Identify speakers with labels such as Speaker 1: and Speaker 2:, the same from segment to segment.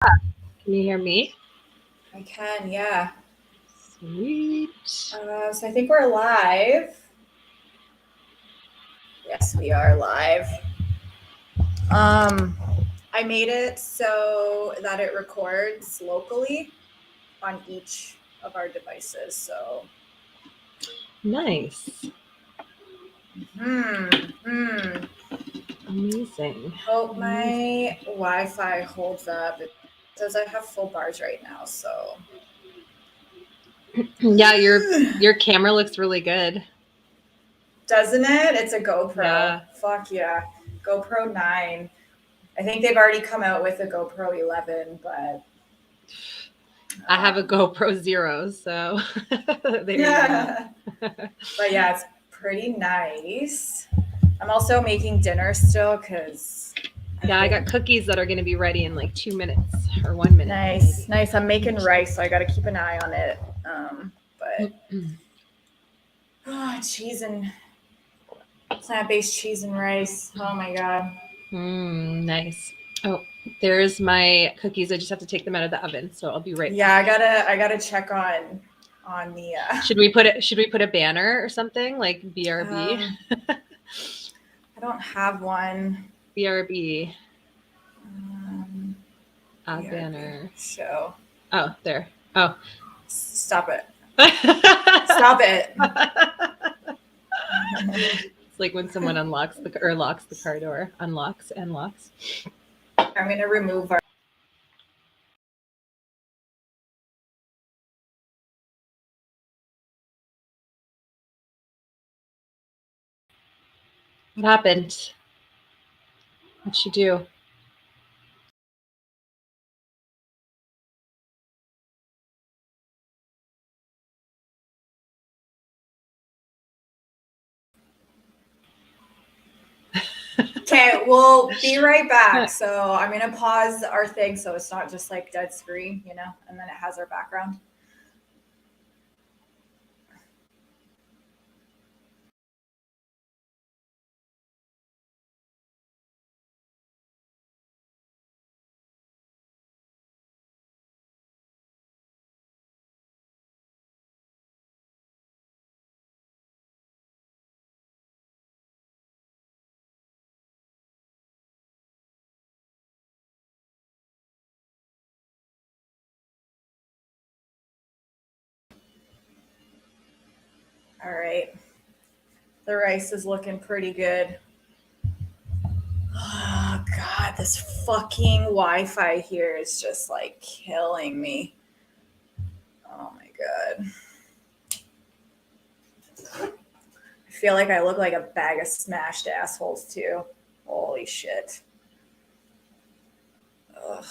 Speaker 1: Can you hear me?
Speaker 2: I can, yeah.
Speaker 1: Sweet.
Speaker 2: So I think we're live. Yes, we are live. Um, I made it so that it records locally on each of our devices. So,
Speaker 1: Nice.
Speaker 2: hmm, hmm.
Speaker 1: Amazing.
Speaker 2: Hope
Speaker 1: Amazing.
Speaker 2: my Wi-Fi holds up. It says I have full bars right now, so.
Speaker 1: Yeah, your camera looks really good.
Speaker 2: Doesn't it? It's a GoPro.
Speaker 1: Yeah.
Speaker 2: Fuck yeah. GoPro 9. I think they've already come out with a GoPro 11, but
Speaker 1: I have a
Speaker 2: um,
Speaker 1: GoPro Zero, so there you go.
Speaker 2: but yeah, it's pretty nice. I'm also making dinner still because I've
Speaker 1: Yeah, I got
Speaker 2: been
Speaker 1: cookies that are going to be ready in like 2 minutes or 1 minute,
Speaker 2: nice,
Speaker 1: maybe.
Speaker 2: nice. I'm making rice, so I got to keep an eye on it. But cheese and plant-based cheese and rice. Oh my god.
Speaker 1: Nice. Oh, there's my cookies. I just have to take them out of the oven, so I'll be right
Speaker 2: Yeah,
Speaker 1: back.
Speaker 2: I gotta check on the.
Speaker 1: Should we put a banner or something like BRB?
Speaker 2: Um, I don't have one.
Speaker 1: BRB.
Speaker 2: Um,
Speaker 1: Add
Speaker 2: BRB
Speaker 1: banner.
Speaker 2: show.
Speaker 1: Oh, there. Oh.
Speaker 2: Stop it.
Speaker 1: It's
Speaker 2: Stop it.
Speaker 1: like when someone unlocks the or locks the car door, unlocks and locks.
Speaker 2: I'm gonna remove our.
Speaker 1: What happened? What'd she do?
Speaker 2: Okay, we'll be right back. So I'm gonna pause our thing so it's not just like dead screen, and then it has our background. All right. The rice is looking pretty good. Oh god, this fucking Wi-Fi here is just like killing me. Oh my god. I feel like I look like a bag of smashed assholes too. Holy shit. Ugh.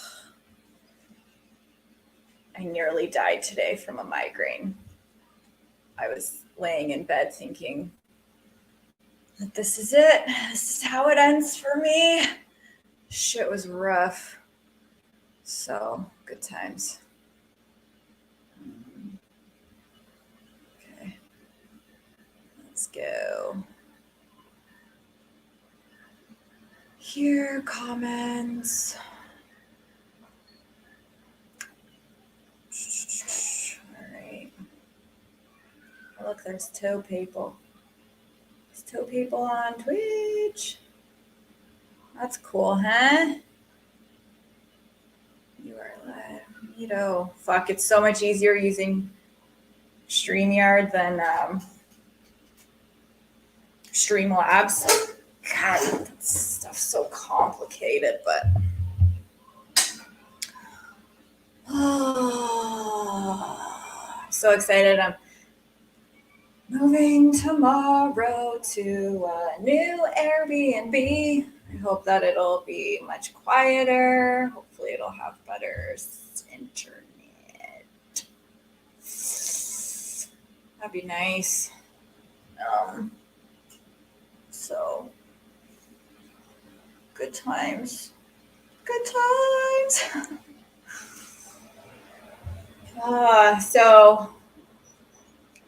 Speaker 2: I nearly died today from a migraine. I was laying in bed thinking, this is it. This is how it ends for me. Shit was rough. So, good times. Okay, let's go. Here, comments. Alright. Oh, look, there's toe people. There's toe people on Twitch. That's cool, huh? You are live. Neato. Fuck, it's so much easier using StreamYard than Streamlabs. God, that stuff's so complicated, but oh, I'm so excited. I'm moving tomorrow to a new Airbnb. I hope that it'll be much quieter. Hopefully, it'll have better internet. That'd be nice. Um, so good times. Good times. So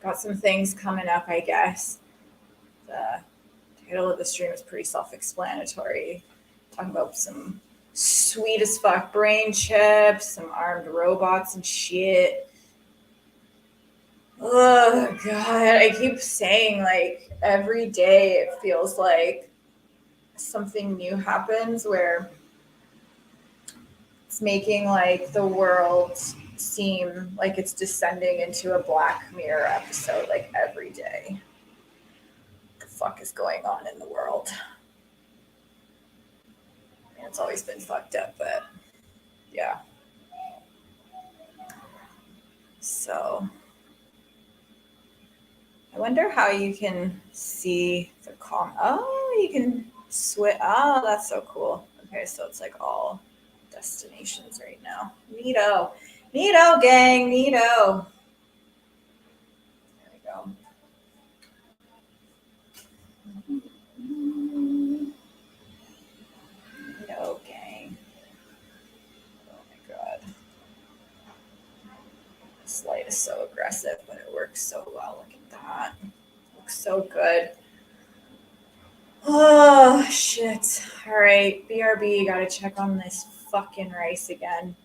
Speaker 2: got some things coming up, I guess. The title of the stream is pretty self-explanatory. Talking about some sweet as fuck brain chips, some armed robots and shit. Oh god, I keep saying like every day it feels like something new happens where it's making like the world seem like it's descending into a Black Mirror episode like every day. What the fuck is going on in the world? I mean, it's always been fucked up, but yeah. So I wonder how you can see the Oh, you can switch. Oh, that's so cool. Okay, so it's like all destinations right now. Neato. Neato, gang. Neato. There we go. Neato, gang. Oh my god. This light is so aggressive, but it works so well. Look at that. It looks so good. Oh, shit. All right. BRB, gotta check on this fucking rice again.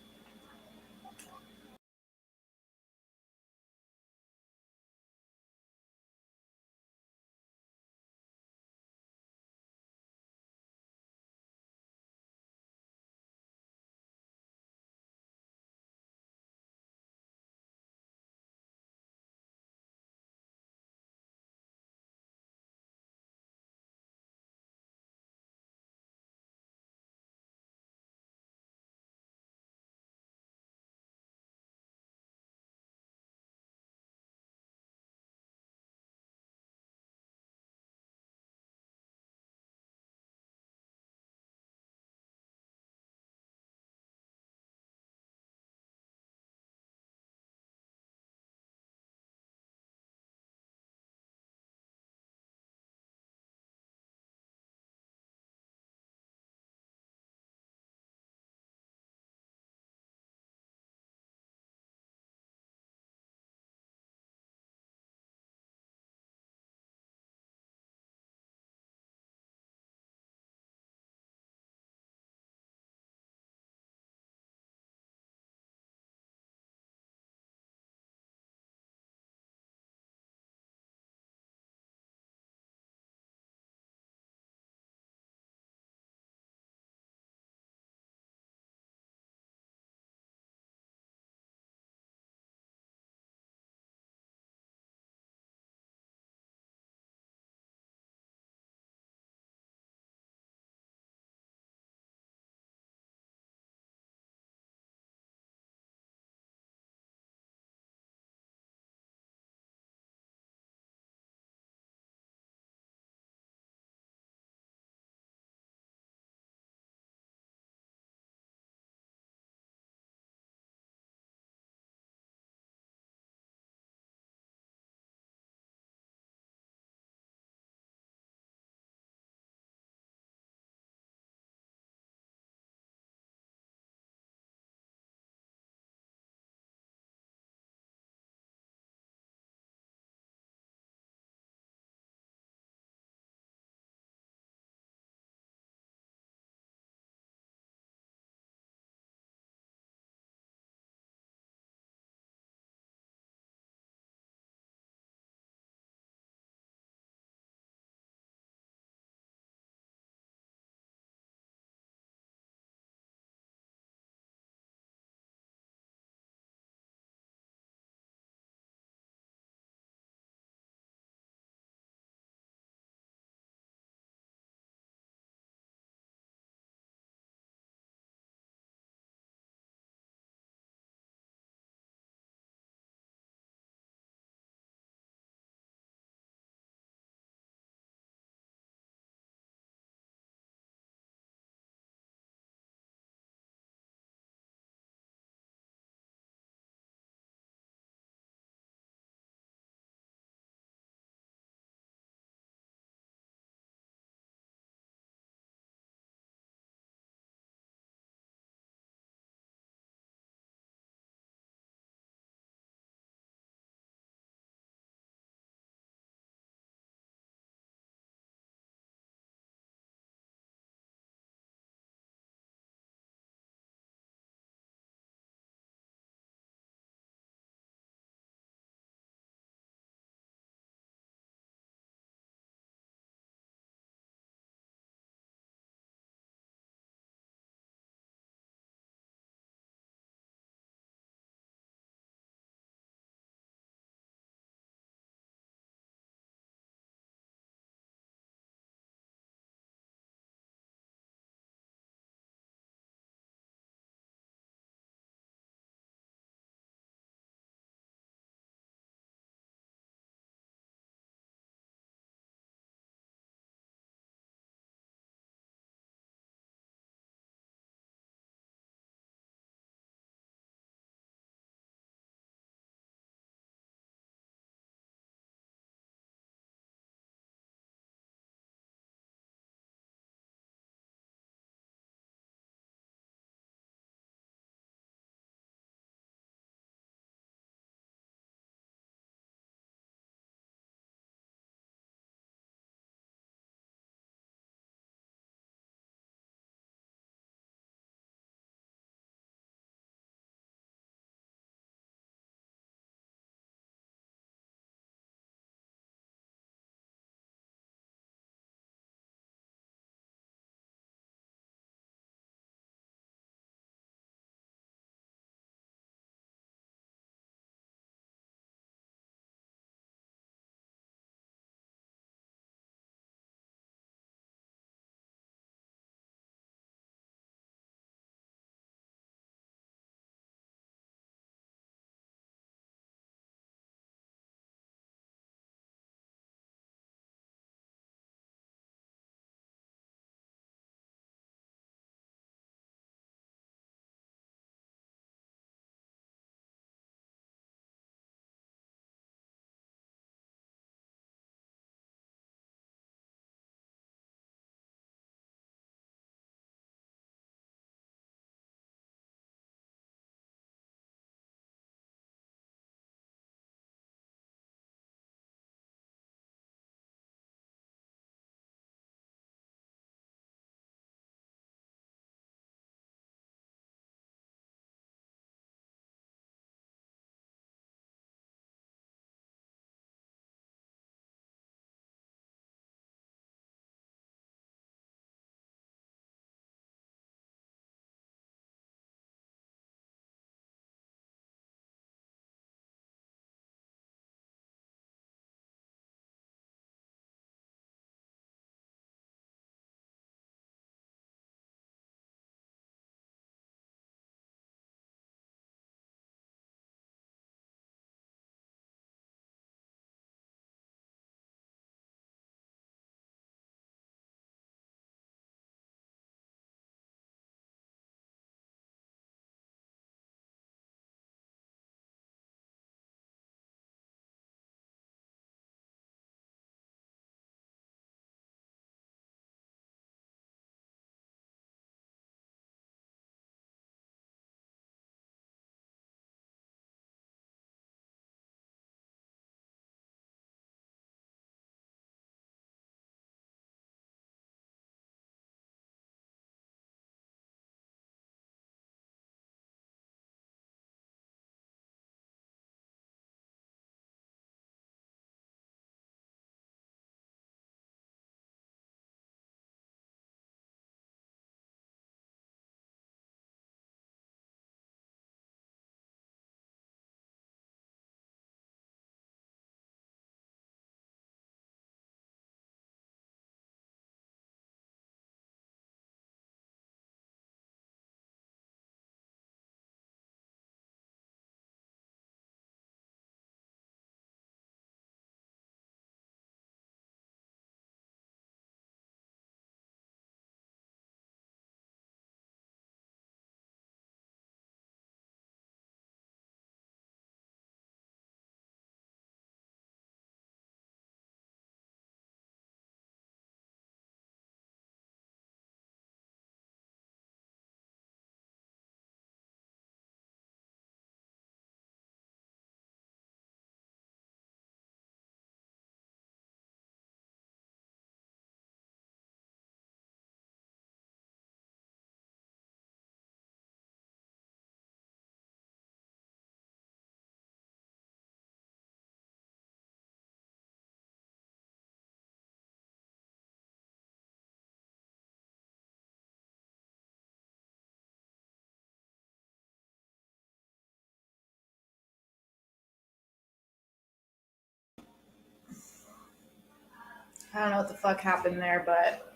Speaker 2: I don't know what the fuck happened there, but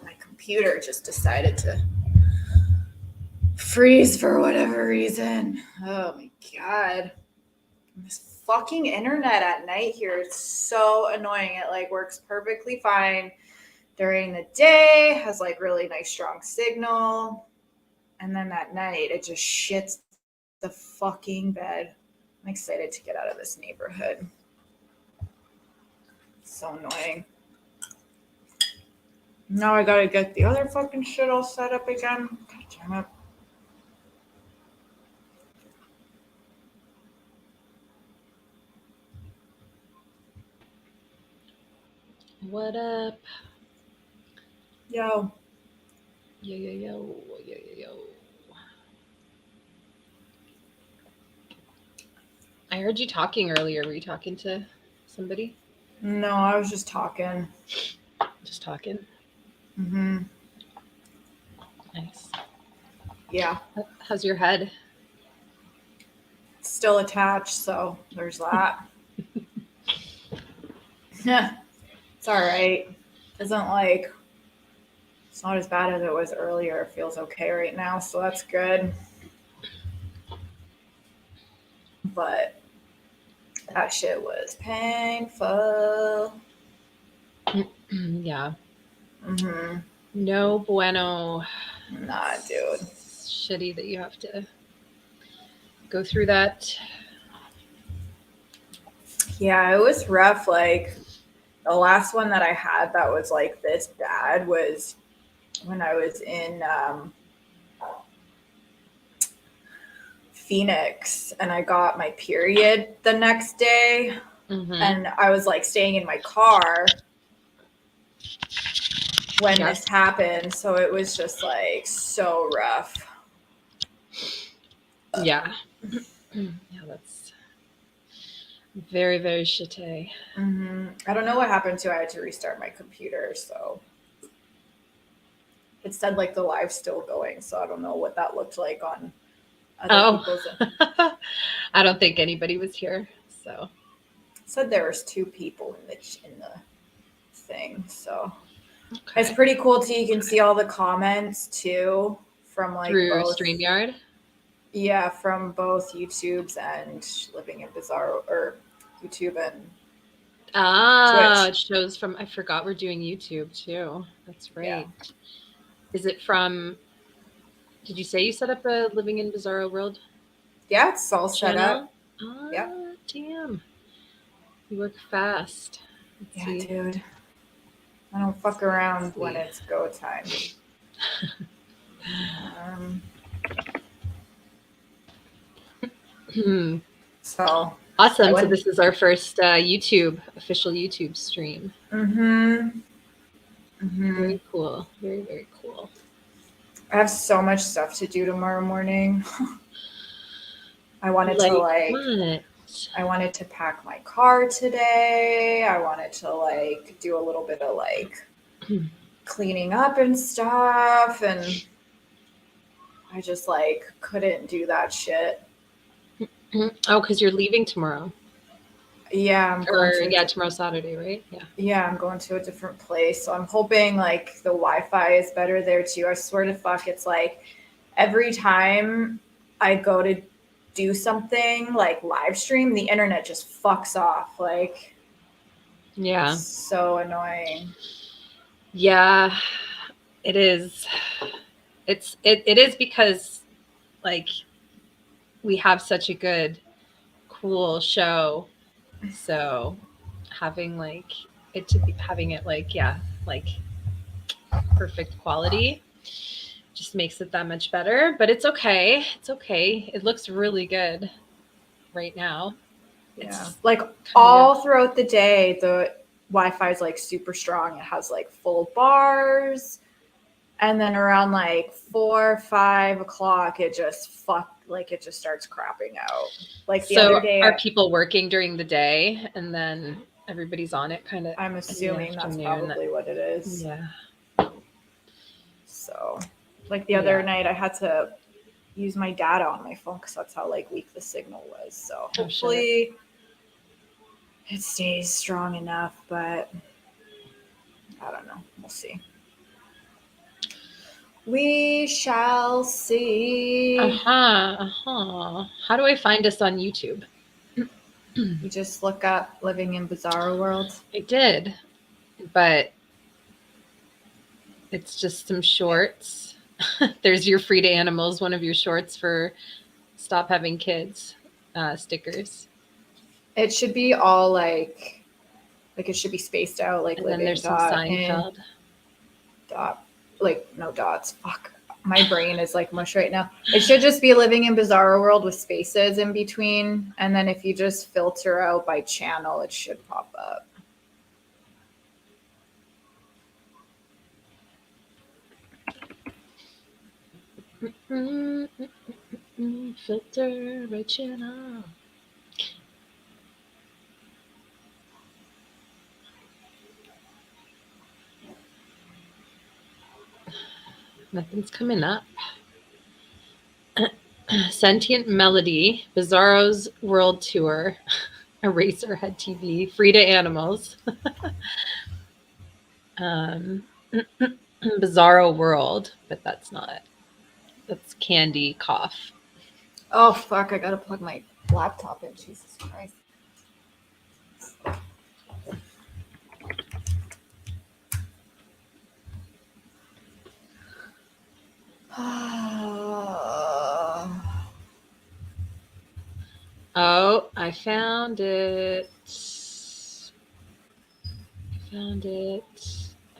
Speaker 2: my computer just decided to freeze for whatever reason. Oh my god. This fucking internet at night here is so annoying. It like works perfectly fine during the day, has like really nice strong signal. And then at night it just shits the fucking bed. I'm excited to get out of this neighborhood. So annoying. Now I gotta get the other fucking shit all set up again. God damn it.
Speaker 1: What up?
Speaker 2: Yo.
Speaker 1: Yo, yo, yo, yo, yo, yo. I heard you talking earlier. Were you talking to somebody?
Speaker 2: No, I was just talking.
Speaker 1: Just talking.
Speaker 2: Mm-hmm.
Speaker 1: Nice.
Speaker 2: Yeah.
Speaker 1: How's your head?
Speaker 2: Still attached, so there's that. Yeah. It's all right. Isn't like, it's not as bad as it was earlier. It feels okay right now, so that's good. But that shit was painful.
Speaker 1: Yeah.
Speaker 2: Mm-hmm.
Speaker 1: No bueno.
Speaker 2: Nah, dude.
Speaker 1: Shitty that you have to go through that.
Speaker 2: Yeah, it was rough. Like, the last one that I had that was like this bad was when I was in Phoenix and I got my period the next day.
Speaker 1: Mm-hmm.
Speaker 2: And I was like staying in my car when this happened. So it was just like so rough.
Speaker 1: Yeah. Yeah, that's very, very shitty.
Speaker 2: Mm-hmm. I don't know what happened to it. I had to restart my computer. So it said like the live's still going. So I don't know what that looked like on other people's.
Speaker 1: I don't think anybody was here. So
Speaker 2: It said there was 2 people in the thing. So
Speaker 1: okay.
Speaker 2: it's pretty cool too. You can see all the comments too from like
Speaker 1: Through
Speaker 2: both
Speaker 1: StreamYard.
Speaker 2: Yeah, from both YouTube's and Living in Bizarro, or YouTube and
Speaker 1: Twitch.
Speaker 2: Twitch.
Speaker 1: It shows from, I forgot we're doing YouTube too. That's right.
Speaker 2: Yeah.
Speaker 1: Is it from, did you say you set up a Living in Bizarro World
Speaker 2: Yeah, it's all set
Speaker 1: channel?
Speaker 2: up.
Speaker 1: Oh,
Speaker 2: Yep.
Speaker 1: damn. You work fast. Let's see.
Speaker 2: Dude. I don't fuck around when it's go time. So
Speaker 1: awesome. So this is our first official YouTube stream.
Speaker 2: Mm-hmm.
Speaker 1: Very cool. Very, very cool.
Speaker 2: I have so much stuff to do tomorrow morning. I wanted I wanted to pack my car today. I wanted to like do a little bit of like cleaning up and stuff, and I just like couldn't do that shit.
Speaker 1: Oh, because you're leaving tomorrow.
Speaker 2: Yeah, I'm going
Speaker 1: tomorrow Saturday, right? Yeah.
Speaker 2: Yeah, I'm going to a different place. So I'm hoping like the Wi-Fi is better there too. I swear to fuck, it's like every time I go to do something like live stream, the internet just fucks off. Like,
Speaker 1: yeah,
Speaker 2: so annoying.
Speaker 1: Yeah, it is. It is because like we have such a good, cool show. So having it like perfect quality just makes it that much better. But it's okay. It's okay. It looks really good right now.
Speaker 2: Yeah. It's like all throughout the day, the Wi-Fi is like super strong. It has like full bars. And then around like 4 or 5 o'clock, it just starts crapping out. Like the other day,
Speaker 1: are people working during the day and then everybody's on it kind of?
Speaker 2: I'm assuming that's probably what it is.
Speaker 1: Yeah.
Speaker 2: So, like the other night, I had to use my data on my phone because that's how like weak the signal was. So hopefully it stays strong enough, but I don't know. We'll see. We shall see.
Speaker 1: How do I find us on YouTube?
Speaker 2: You just look up Living in Bizarro World.
Speaker 1: I did, but it's just some shorts. There's your Free to Animals, one of your shorts for Stop Having Kids stickers.
Speaker 2: It should be all like it should be spaced out, like
Speaker 1: And then
Speaker 2: living
Speaker 1: there's some
Speaker 2: dot in
Speaker 1: Seinfeld.
Speaker 2: dot, like no dots. Fuck. My brain is like mush right now. It should just be Living in Bizarro World with spaces in between. And then if you just filter out by channel, it should pop up.
Speaker 1: Filter by channel. Nothing's coming up. Sentient Melody, Bizarro's World Tour, Eraserhead TV, Free to Animals, Bizarro World, but that's not. That's Candy Cough.
Speaker 2: Oh, fuck. I gotta plug my laptop in. Jesus Christ.
Speaker 1: Oh, I found it. I'm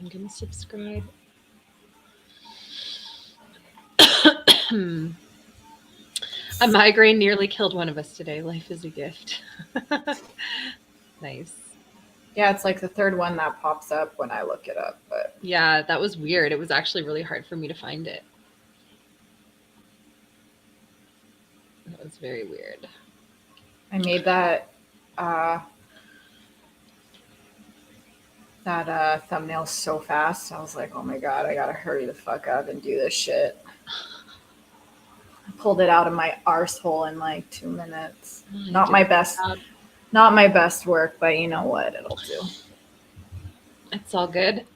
Speaker 1: going to subscribe. A migraine nearly killed one of us today. Life is a gift. Nice.
Speaker 2: Yeah, it's like the third one that pops up when I look it up. But
Speaker 1: yeah, that was weird. It was actually really hard for me to find it. That was very weird.
Speaker 2: I made that thumbnail so fast. I was like, oh my God, I gotta hurry the fuck up and do this shit. I pulled it out of my arsehole in like 2 minutes. Not my best work, but you know what? It'll do.
Speaker 1: It's all good.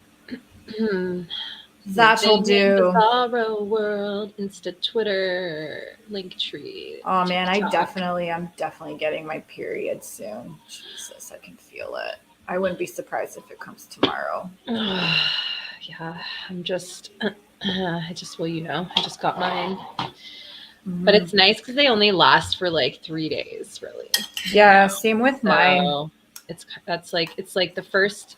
Speaker 2: That'll do.
Speaker 1: Bizarro World, Insta, Twitter, Linktree.
Speaker 2: Oh man, I'm definitely getting my period soon. Jesus, I can feel it. I wouldn't be surprised if it comes tomorrow.
Speaker 1: Yeah, I just well, you know, I just got mine. Mm-hmm. But it's nice because they only last for like 3 days, really.
Speaker 2: Yeah, same with mine.
Speaker 1: It's like the first,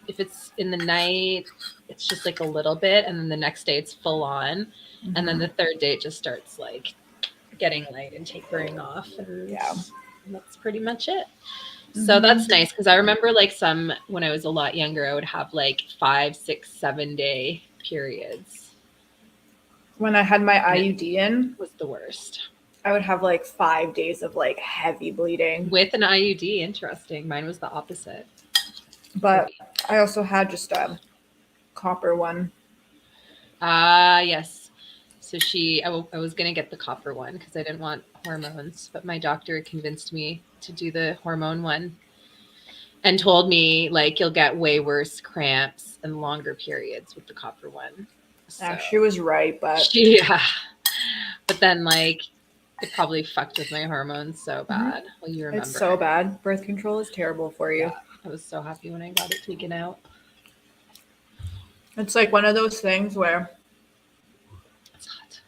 Speaker 1: if it's in the night, it's just like a little bit, and then the next day it's full on, and then the third day it just starts like getting light and tapering off, and that's pretty much it. So that's nice because I remember like when I was a lot younger, I would have like 5, 6, 7 day periods.
Speaker 2: When I had my IUD in,
Speaker 1: it was the worst.
Speaker 2: I would have like 5 days of like heavy bleeding.
Speaker 1: With an IUD, interesting. Mine was the opposite.
Speaker 2: But I also had just a copper one.
Speaker 1: Yes. So I was going to get the copper one because I didn't want hormones, but my doctor convinced me to do the hormone one and told me like you'll get way worse cramps and longer periods with the copper one.
Speaker 2: So, she was right, but
Speaker 1: but then like it probably fucked with my hormones so bad. Well, you remember.
Speaker 2: It's so bad. Birth control is terrible for you.
Speaker 1: Yeah, I was so happy when I got it taken out.
Speaker 2: It's like one of those things where
Speaker 1: it's hot.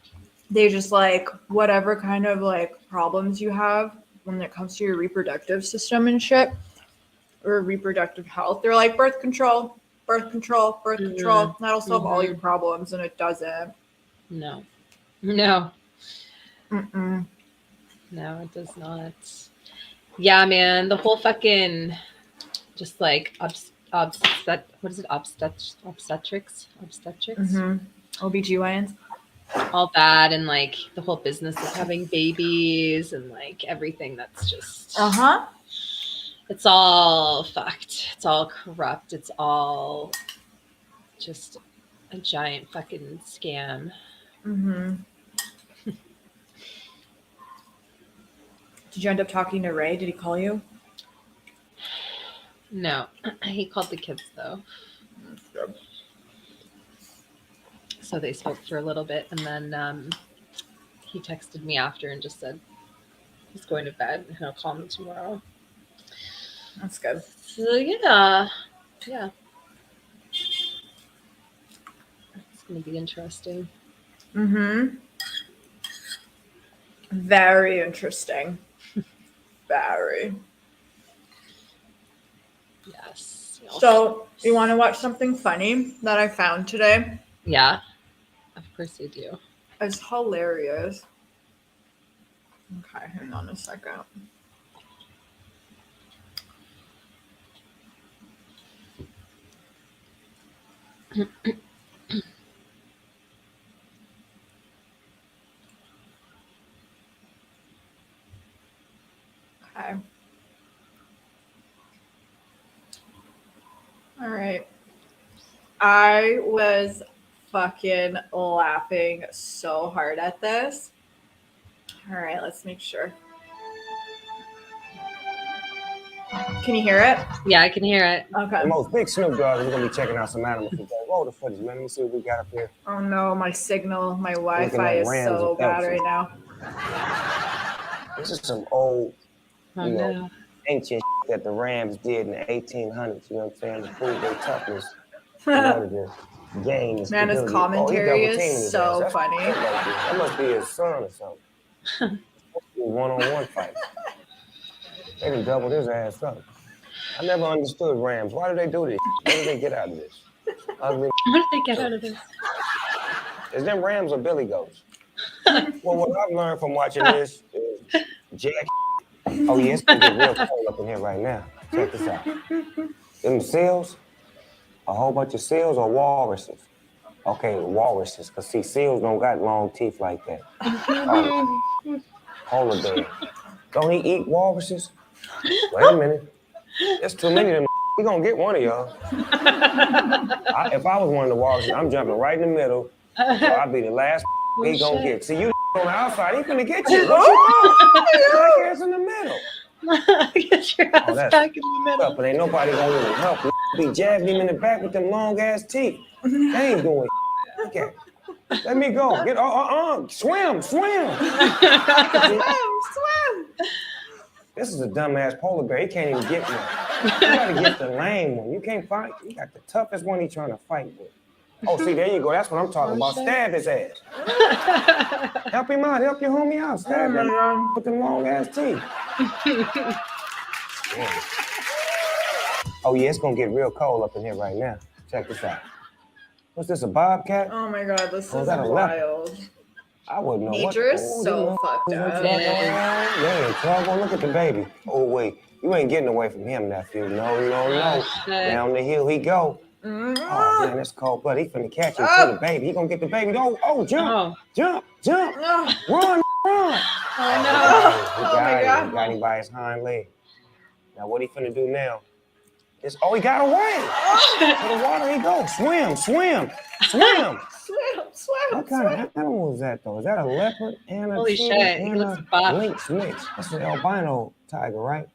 Speaker 2: They just like whatever kind of like problems you have when it comes to your reproductive system and shit or reproductive health. They're like birth control. That'll solve all your problems, and it doesn't.
Speaker 1: No, it does not. Yeah, man, the whole fucking just like what is it? Obstetrics.
Speaker 2: OBGYNs.
Speaker 1: All that, and like the whole business of having babies and like everything that's just it's all fucked. It's all corrupt. It's all just a giant fucking scam.
Speaker 2: Did you end up talking to Ray? Did he call you?
Speaker 1: No, he called the kids though. So they spoke for a little bit, and then he texted me after and just said he's going to bed and he'll call me tomorrow.
Speaker 2: That's good.
Speaker 1: So yeah. It's gonna be interesting.
Speaker 2: Very interesting. Very.
Speaker 1: Yes.
Speaker 2: So, you want to watch something funny that I found today?
Speaker 1: Yeah. Of course I do.
Speaker 2: It's hilarious. Okay, hang on a second. Okay. All right. I was fucking laughing so hard at this. All right, let's make sure. Can you hear it?
Speaker 1: Yeah, I can hear it.
Speaker 2: Okay.
Speaker 3: The most big Snoop Dogg, we're gonna be checking out some animals today. Roll the footage, man. Let me see what we got up here.
Speaker 2: Oh no, my signal, my Wi-Fi is so bad right now.
Speaker 3: This is some old,
Speaker 1: Oh no.
Speaker 3: ancient that the Rams did in the 1800s. You know what I'm saying? To prove their toughness in order to gain this.
Speaker 2: Man, his commentary is so funny.
Speaker 3: That must be his son or something. One-on-one fight. They done doubled his ass up. I never understood Rams. Why do they do this? What do they get out of this? Ugly.
Speaker 1: What did they get out of this?
Speaker 3: Is them Rams or Billy Goats? Well, what I've learned from watching this is Jack. Oh, yeah, it's gonna get real cold up in here right now. Check this out. Them seals, a whole bunch of seals or walruses? Okay, walruses, because see, seals don't got long teeth like that. Polar bear. Don't he eat walruses? Wait a minute. There's too many of them. We gonna get one of y'all. If I was one of the walruses, I'm jumping right in the middle. So I'll be the last he gonna get. See, you on the outside, he gonna get you. What you ass in the middle.
Speaker 1: Get your ass back in the middle.
Speaker 3: But ain't nobody gonna really help. Be jabbing him in the back with them long ass teeth. They ain't doing Look at it. Let me go. Get swim.
Speaker 2: Swim.
Speaker 3: This is a dumbass polar bear. He can't even get one. You gotta get the lame one. You can't fight. You got the toughest one he's trying to fight with. Oh, see, there you go. That's what I'm talking about. Stab his ass. Help him out. Help your homie out. Stab him with them long ass teeth. Oh, yeah, it's going to get real cold up in here right now. Check this out. What's this, a bobcat?
Speaker 2: Oh, my God. This is
Speaker 3: that
Speaker 2: wild.
Speaker 3: I wouldn't know.
Speaker 2: Nature is so fucked up.
Speaker 3: Yeah, look at the baby. Oh, wait. You ain't getting away from him, nephew. No. Down the hill he go. Oh, man, that's cold blood. He finna catch him for the baby. He gonna get the baby. Jump. Jump. Run.
Speaker 2: Oh, no.
Speaker 3: He got him by his hind leg. Now, what he finna do now? He got away. To the water he goes. Swim. What kind of animal is that, though? Is that a leopard and a
Speaker 1: Holy shit, he looks buff.
Speaker 3: lynx mix? That's an albino tiger, right?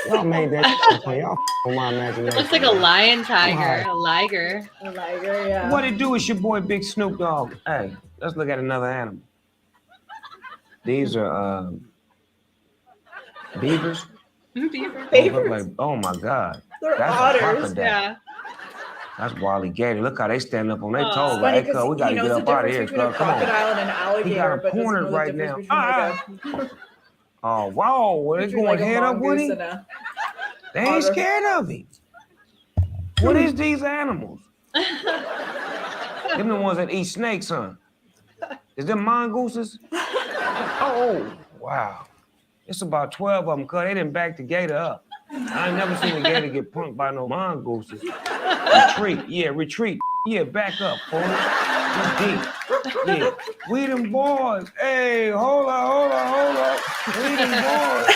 Speaker 3: Y'all made that shit. Y'all on my imagination.
Speaker 1: Looks like a lion tiger, a liger.
Speaker 2: A liger, yeah.
Speaker 3: What it do is your boy Big Snoop Dogg. Hey, let's look at another animal. These are beavers.
Speaker 2: Beavers.
Speaker 3: Oh my God.
Speaker 2: They're
Speaker 3: That's
Speaker 2: otters.
Speaker 3: a crocodile.
Speaker 1: Yeah.
Speaker 3: That's Wally Gator. Look how they stand up on their toes.
Speaker 2: It's
Speaker 3: Like,
Speaker 2: funny
Speaker 3: hey, we gotta get up out of here.
Speaker 2: Between a crocodile and an alligator,
Speaker 3: He got a
Speaker 2: but
Speaker 3: corner
Speaker 2: doesn't know the
Speaker 3: right now.
Speaker 2: difference between like
Speaker 3: Oh, wow. Were they going
Speaker 2: like a
Speaker 3: head up with
Speaker 2: mongoose
Speaker 3: him?
Speaker 2: and a
Speaker 3: They ain't
Speaker 2: otter.
Speaker 3: scared of him. What is these animals? Them the ones that eat snakes, huh? Is them mongooses? Oh, wow. It's about 12 of them, cuz they didn't back the gator up. I ain't never seen a gator get punked by no mongooses. Retreat. Yeah, back up, fool. Deep. Yeah. We them boys. Hey, hold up. We them boys.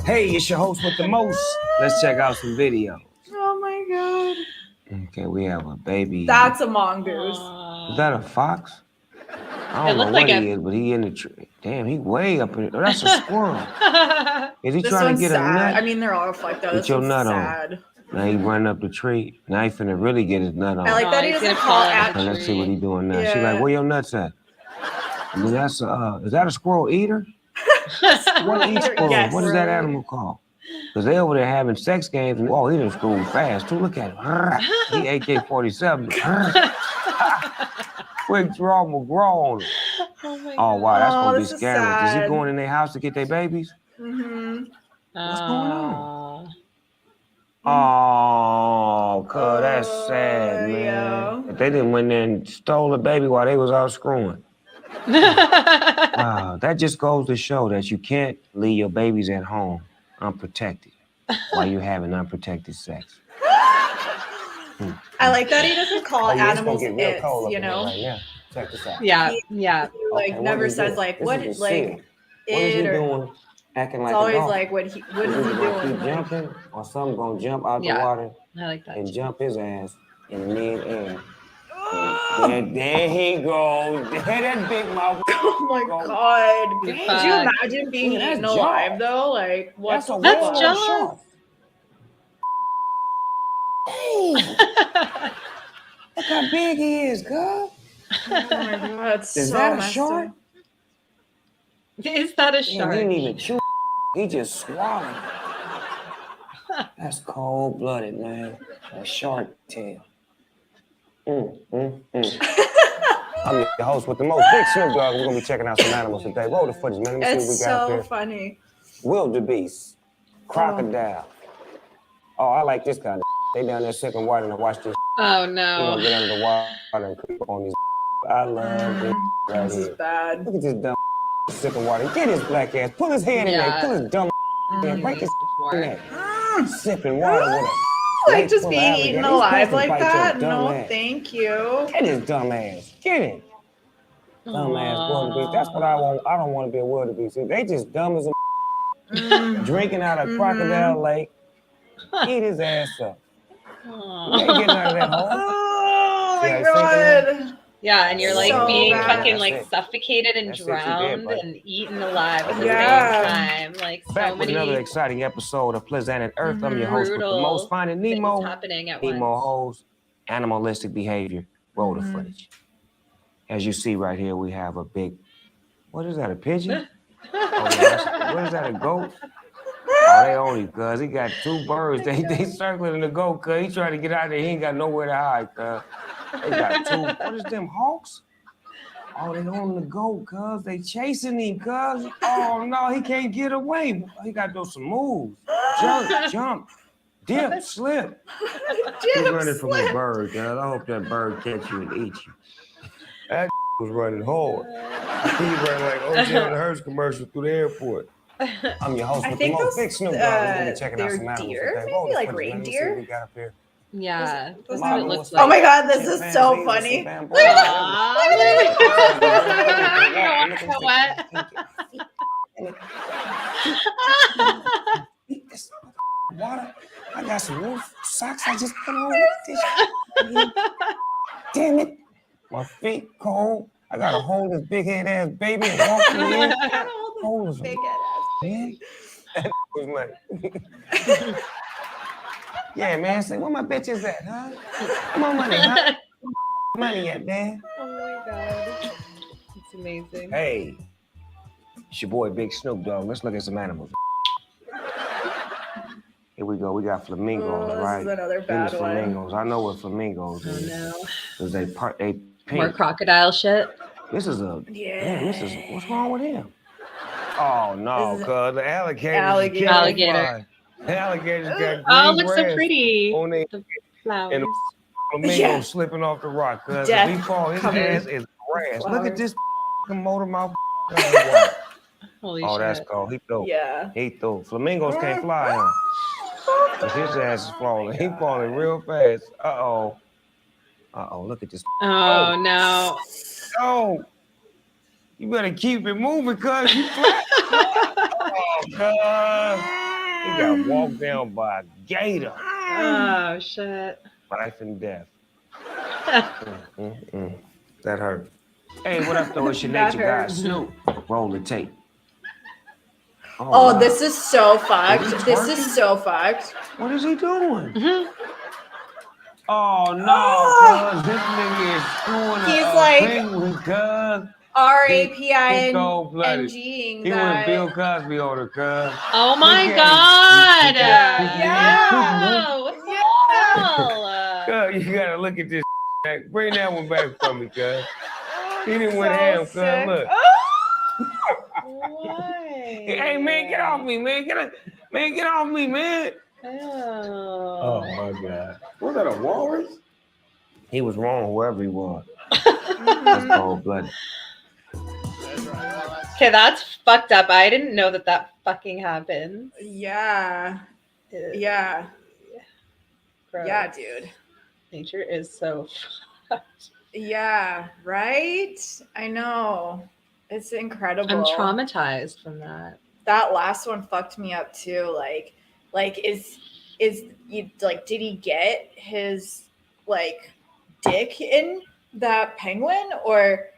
Speaker 3: Hey, it's your host with the most. Let's check out some videos.
Speaker 2: Oh my God.
Speaker 3: Okay, we have a baby.
Speaker 2: That's a mongoose.
Speaker 3: Is that a fox? I don't know what he is, but he in the tree. Damn, he way up in it. Oh, that's a squirrel. Is he
Speaker 2: This
Speaker 3: trying
Speaker 2: one's
Speaker 3: to get
Speaker 2: sad.
Speaker 3: a nut?
Speaker 2: I mean, they're all fucked up.
Speaker 3: Get
Speaker 2: This
Speaker 3: your
Speaker 2: one's
Speaker 3: nut on.
Speaker 2: sad.
Speaker 3: Now he running up the tree. Now he finna really get his nut on.
Speaker 2: I like that he
Speaker 1: he's
Speaker 2: doesn't
Speaker 1: gonna
Speaker 2: call
Speaker 1: fall in
Speaker 2: at
Speaker 1: the
Speaker 3: Let's see what he doing now. She
Speaker 2: Yeah.
Speaker 3: like, where your nuts at? And then that's is that a squirrel eater? What eats squirrels?
Speaker 2: Yes.
Speaker 3: What is that animal called? Because they over there having sex games. And, oh, he done screwed fast too. Look at him. He AK-47. Quick draw McGraw on him.
Speaker 1: Oh my
Speaker 3: Oh wow, that's gonna be
Speaker 2: this is
Speaker 3: scary. Is he
Speaker 2: sad.
Speaker 3: going in their house to get their babies?
Speaker 2: Mm-hmm.
Speaker 3: What's going on?
Speaker 1: on?
Speaker 3: Oh, cuz that's sad, man.
Speaker 2: yeah.
Speaker 3: If they didn't went there and stole the baby while they was out screwing. Wow, that just goes to show that you can't leave your babies at home unprotected while you're having unprotected sex.
Speaker 2: I like that he doesn't call
Speaker 3: It's
Speaker 2: animals
Speaker 3: gonna get real
Speaker 2: its,
Speaker 3: cold up
Speaker 2: you
Speaker 3: in here
Speaker 2: know?
Speaker 3: right now. Check this out.
Speaker 1: Yeah,
Speaker 2: He-
Speaker 1: yeah.
Speaker 2: He like
Speaker 3: Okay, what
Speaker 2: never
Speaker 3: is he
Speaker 2: says
Speaker 3: doing?
Speaker 2: like
Speaker 3: This
Speaker 2: what
Speaker 3: is a
Speaker 2: like
Speaker 3: seal. What is he
Speaker 2: it or
Speaker 3: doing? Acting like
Speaker 2: it's always
Speaker 3: a dog.
Speaker 2: like what is
Speaker 3: He's
Speaker 2: he
Speaker 3: gonna
Speaker 2: doing?
Speaker 3: keep
Speaker 2: Like,
Speaker 3: jumping, or something gonna jump out the
Speaker 1: Yeah.
Speaker 3: water
Speaker 1: I like that.
Speaker 3: and
Speaker 1: too.
Speaker 3: jump his ass in mid-air. And there he goes. There that big mouth.
Speaker 2: oh my god.
Speaker 1: Good
Speaker 2: Could
Speaker 1: fuck.
Speaker 2: you imagine being
Speaker 3: Ooh, that's
Speaker 2: eaten alive
Speaker 3: Jaws.
Speaker 2: though? Like what
Speaker 3: That's
Speaker 2: the
Speaker 3: a
Speaker 1: That's
Speaker 2: fuck?
Speaker 3: whale
Speaker 1: Jaws.
Speaker 3: shark. Hey, look how big he is, girl.
Speaker 2: Oh my god, it's
Speaker 3: Is
Speaker 2: so
Speaker 3: that a
Speaker 2: messed
Speaker 3: shark?
Speaker 2: up.
Speaker 1: Is that a
Speaker 3: Damn,
Speaker 1: shark?
Speaker 3: he didn't even chew. He just swallowed. That's cold-blooded, man. A shark tail. I'm your host with the most, Big Snoop Dogg. We're gonna be checking out some animals today. Roll the footage, man. Let me see what we
Speaker 2: It's
Speaker 3: got up
Speaker 2: so
Speaker 3: here.
Speaker 2: funny.
Speaker 3: Wildebeest, crocodile. Oh, I like this kind of. They down there sipping water and I watch this.
Speaker 1: Oh
Speaker 3: You
Speaker 1: no.
Speaker 3: know, get under the water and creep up on these. I love this right
Speaker 2: This is
Speaker 3: here.
Speaker 2: bad.
Speaker 3: Look at this dumb sipping water. Get his black ass. Pull his head in there. Pull his dumb in. Break his in there. Sipping water with a.
Speaker 2: Like just being eaten alive like that? No,
Speaker 3: ass.
Speaker 2: thank you.
Speaker 3: Get his dumb ass. Get him. Dumb ass wildebeest. That's what I want. I don't want to be a wildebeest. They just dumb as a drinking out of crocodile lake. Eat his ass up. He ain't getting out of that hole.
Speaker 2: Oh
Speaker 3: See
Speaker 2: my
Speaker 3: how he's sinking
Speaker 2: god.
Speaker 1: Yeah, and you're like
Speaker 2: So
Speaker 1: being
Speaker 2: bad.
Speaker 1: fucking
Speaker 3: That's
Speaker 1: like
Speaker 3: it.
Speaker 1: suffocated and
Speaker 3: That's it, you did,
Speaker 1: drowned
Speaker 3: bud.
Speaker 1: and eaten alive at the
Speaker 2: Yeah.
Speaker 1: same time. Like so
Speaker 3: Back with
Speaker 1: many
Speaker 3: another exciting episode of Planet Earth. I'm your host with the
Speaker 1: brutal
Speaker 3: most, Finding
Speaker 1: things
Speaker 3: Nemo.
Speaker 1: happening at
Speaker 3: Nemo
Speaker 1: once.
Speaker 3: hoes, animalistic behavior. Roll the footage. As you see right here, we have a big. What is that? A pigeon? What is that? A goat? Oh, they only cuz he got two birds. They circling the goat cuz he trying to get out of there. He ain't got nowhere to hide cuz. They got two. What is them hawks? Oh, they on the goat cuz they chasing him cuz. Oh no, he can't get away. He got to do some moves. Jump, dip, slip. He's running from a bird, cuz. I hope that bird catch you and eat you. That was running hard. He ran like OJ on the Hearst commercial through the airport. I'm your host
Speaker 2: I
Speaker 3: with the
Speaker 2: think
Speaker 3: most,
Speaker 2: those,
Speaker 3: Big Snoop Dogg. We're gonna be checking out
Speaker 2: they're
Speaker 3: some animals
Speaker 2: deer,
Speaker 3: today.
Speaker 2: maybe
Speaker 3: Roll the
Speaker 2: like
Speaker 3: footage, man. Let me see
Speaker 2: reindeer?
Speaker 3: what we got up here.
Speaker 1: Yeah,
Speaker 2: Those
Speaker 1: that's what it looks
Speaker 3: Oh
Speaker 1: like.
Speaker 2: Oh my god, this is so
Speaker 3: Chimpanzees,
Speaker 2: funny.
Speaker 3: some
Speaker 2: Look at
Speaker 3: This water. I got some new socks I just put on. Damn it. My feet cold. I gotta hold this big head ass baby and walk through here. Hold this
Speaker 2: big ass.
Speaker 3: man. That was like, yeah, man. Say, where my bitches at, huh? Come on, money, huh? Money at, man.
Speaker 1: Oh my god. It's amazing.
Speaker 3: Hey, it's your boy Big Snoop Dogg. Let's look at some animals. Here we go. We got flamingos,
Speaker 2: This
Speaker 3: right?
Speaker 2: is another
Speaker 3: These
Speaker 2: bad one.
Speaker 3: flamingos. I know what flamingos
Speaker 1: Oh
Speaker 3: is.
Speaker 1: no.
Speaker 3: Because they
Speaker 1: More
Speaker 3: pink.
Speaker 1: crocodile shit.
Speaker 3: This is a
Speaker 2: Yeah.
Speaker 3: This is what's wrong with him? Oh no,
Speaker 2: This is
Speaker 3: cuz the alligator.
Speaker 1: Alligator.
Speaker 3: The alligators got green
Speaker 1: Oh, it looks so
Speaker 3: grass
Speaker 1: pretty.
Speaker 3: on their
Speaker 1: The flowers.
Speaker 3: and the flamingo
Speaker 2: Yeah.
Speaker 3: slipping off the rock. Cuz if
Speaker 2: Death
Speaker 3: he fall, his
Speaker 2: covered
Speaker 3: ass is grass. Look
Speaker 2: flowers.
Speaker 3: at this motor mouth.
Speaker 1: Holy
Speaker 3: Oh,
Speaker 1: shit.
Speaker 3: that's cold. He threw.
Speaker 2: Yeah.
Speaker 3: He threw. Flamingos can't fly, huh? 'Cause his ass is falling. He falling real fast. Uh-oh. Uh-oh, look at this.
Speaker 1: Oh no.
Speaker 3: Oh, you better keep it moving, cuz you flat. Oh, cuz. He got walked down by a gator.
Speaker 1: Oh shit.
Speaker 3: Life and death. That hurt. Hey, what up, though? It's your
Speaker 2: That
Speaker 3: nature guy,
Speaker 2: hurt.
Speaker 3: Snoop. Roll the tape.
Speaker 2: Oh,
Speaker 3: wow.
Speaker 2: this is so
Speaker 3: Is
Speaker 2: fucked.
Speaker 3: he
Speaker 2: This is
Speaker 3: twerking?
Speaker 2: so fucked.
Speaker 3: What is he doing?
Speaker 1: Mhm.
Speaker 3: Oh no,
Speaker 2: Oh!
Speaker 3: cuz this nigga is screwing
Speaker 2: He's
Speaker 3: a
Speaker 2: like
Speaker 3: penguin, cuz. He cold blooded.
Speaker 2: RAPING
Speaker 3: He went Bill
Speaker 2: that.
Speaker 3: Cosby on her, cuz.
Speaker 1: Oh my
Speaker 3: Look at
Speaker 1: God!
Speaker 3: him.
Speaker 2: Yeah.
Speaker 1: What the
Speaker 2: Yeah.
Speaker 1: hell?
Speaker 3: Cuz, you gotta look at this back. Bring that one back for me, cuz. He didn't
Speaker 2: So
Speaker 3: went ham, cuz.
Speaker 2: sick.
Speaker 3: Look.
Speaker 1: Why?
Speaker 3: Hey man, get off me, man. Get off me, man. Oh
Speaker 1: Oh.
Speaker 3: my God. Was that a walrus? He was wrong, whoever he was. That's
Speaker 2: Mhm.
Speaker 3: cold blooded.
Speaker 1: Okay, that's fucked up. I didn't know that fucking happens.
Speaker 2: Yeah. Yeah.
Speaker 1: Gross.
Speaker 2: Yeah, dude.
Speaker 1: Nature is so fucked.
Speaker 2: Yeah, right? I know. It's incredible.
Speaker 1: I'm traumatized from that.
Speaker 2: That last one fucked me up too. Like is you like did he get his like dick in that penguin or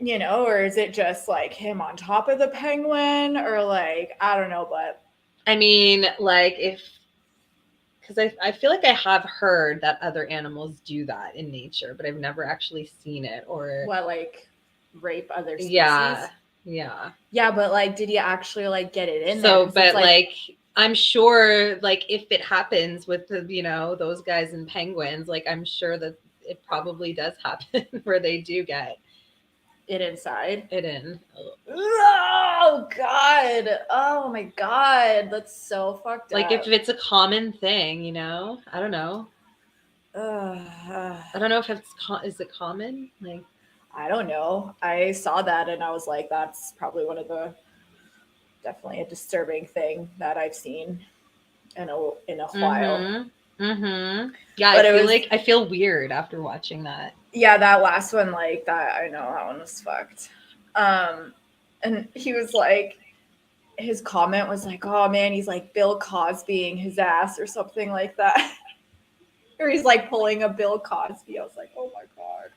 Speaker 2: or is it just like him on top of the penguin or like I don't know, but
Speaker 1: I mean, like because I feel like I have heard that other animals do that in nature, but I've never actually seen it or
Speaker 2: what like rape other species?
Speaker 1: yeah.
Speaker 2: Yeah, but like did he actually like get it in there?
Speaker 1: So,
Speaker 2: 'Cause
Speaker 1: but
Speaker 2: it's
Speaker 1: like I'm sure like if it happens with the those guys and penguins, like I'm sure that it probably does happen where they do get
Speaker 2: it inside.
Speaker 1: it in.
Speaker 2: Oh God. Oh my God. That's so fucked
Speaker 1: Like
Speaker 2: up.
Speaker 1: if it's a common thing, I don't know. I don't know if is it common? Like
Speaker 2: I don't know. I saw that and I was like, that's probably definitely a disturbing thing that I've seen in a while.
Speaker 1: Yeah,
Speaker 2: But
Speaker 1: I feel weird after watching that.
Speaker 2: Yeah, that last one, like that, I know that one was fucked. And he was like, his comment was like, "Oh man, he's like Bill Cosbying his ass or something like that," or he's like pulling a Bill Cosby. I was like, "Oh my God."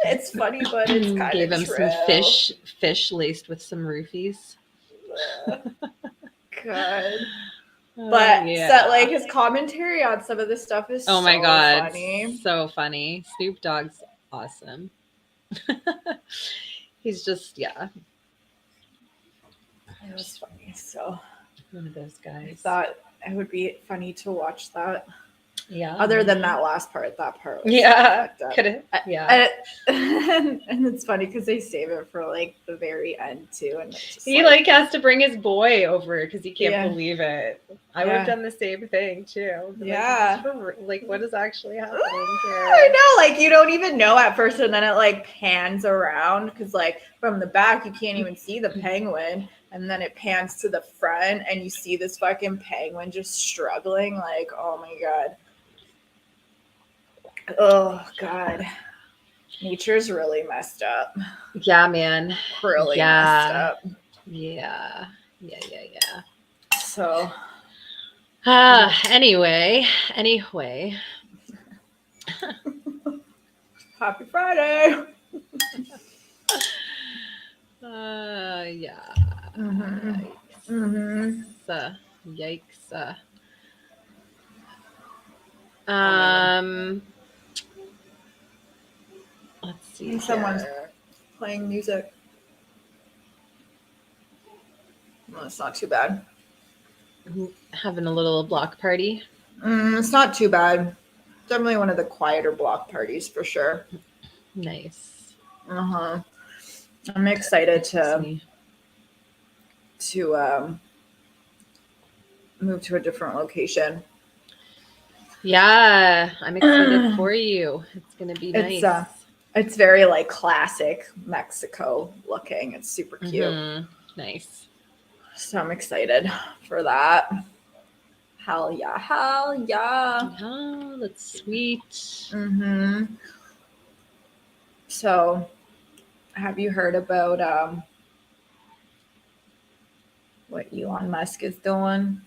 Speaker 2: It's funny, but it's kind
Speaker 1: Gave
Speaker 2: of
Speaker 1: him
Speaker 2: true.
Speaker 1: some fish laced with some roofies.
Speaker 2: God. But
Speaker 1: yeah.
Speaker 2: like his commentary on some of this stuff is
Speaker 1: oh my
Speaker 2: so
Speaker 1: God,
Speaker 2: funny.
Speaker 1: so funny. Snoop Dogg's awesome. He's just
Speaker 2: It was funny. So
Speaker 1: one of those guys.
Speaker 2: I thought it would be funny to watch that.
Speaker 1: Yeah.
Speaker 2: Other than that last part, that part was
Speaker 1: could it? Yeah.
Speaker 2: And it's funny because they save it for like the very end too, and it's just
Speaker 1: He has to bring his boy over because he can't believe it. I would have done the same thing too.
Speaker 2: Yeah.
Speaker 1: Like what is actually happening here?
Speaker 2: I know, like you don't even know at first, and then it like pans around because like from the back you can't even see the penguin, and then it pans to the front and you see this fucking penguin just struggling. Like, oh my God. Oh God. Nature's really messed up.
Speaker 1: Yeah, man.
Speaker 2: Really messed up.
Speaker 1: Yeah.
Speaker 2: So
Speaker 1: anyway.
Speaker 2: Happy Friday.
Speaker 1: Yeah.
Speaker 2: Mm-hmm.
Speaker 1: Yikes. Let's see.
Speaker 2: Someone's playing music. Well, it's not too bad.
Speaker 1: Having a little block party.
Speaker 2: It's not too bad. Definitely one of the quieter block parties for sure.
Speaker 1: Nice.
Speaker 2: I'm excited to move to a different location.
Speaker 1: Yeah, I'm excited for you. It's gonna be nice.
Speaker 2: It's very like classic Mexico looking. It's super cute.
Speaker 1: Nice.
Speaker 2: So I'm excited for that. Hell yeah.
Speaker 1: Oh, that's sweet.
Speaker 2: So have you heard about what Elon Musk is doing?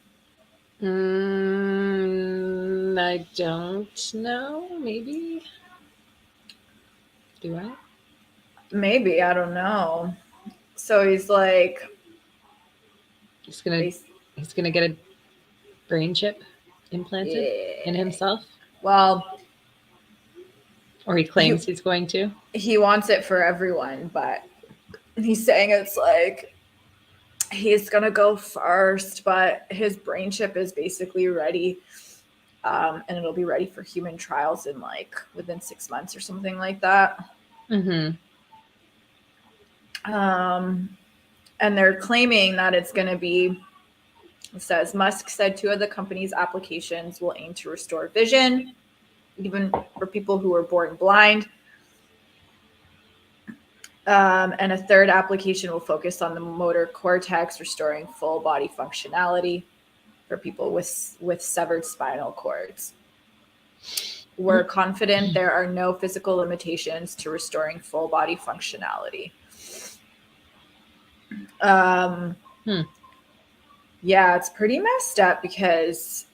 Speaker 1: I don't know. Maybe. Do I?
Speaker 2: Maybe, I don't know. So he's like,
Speaker 1: He's gonna get a brain chip implanted in himself,
Speaker 2: well,
Speaker 1: or he claims he's going to.
Speaker 2: he wants it for everyone, but he's saying it's like he's gonna go first, but his brain chip is basically ready, and it'll be ready for human trials in like within 6 months or something like that.
Speaker 1: Mm-hmm.
Speaker 2: And they're claiming that it's going to be, it says, Musk said 2 of the company's applications will aim to restore vision, even for people who were born blind. And a 3rd application will focus on the motor cortex, restoring full body functionality for people with severed spinal cords. We're confident there are no physical limitations to restoring full body functionality. Yeah, it's pretty messed up because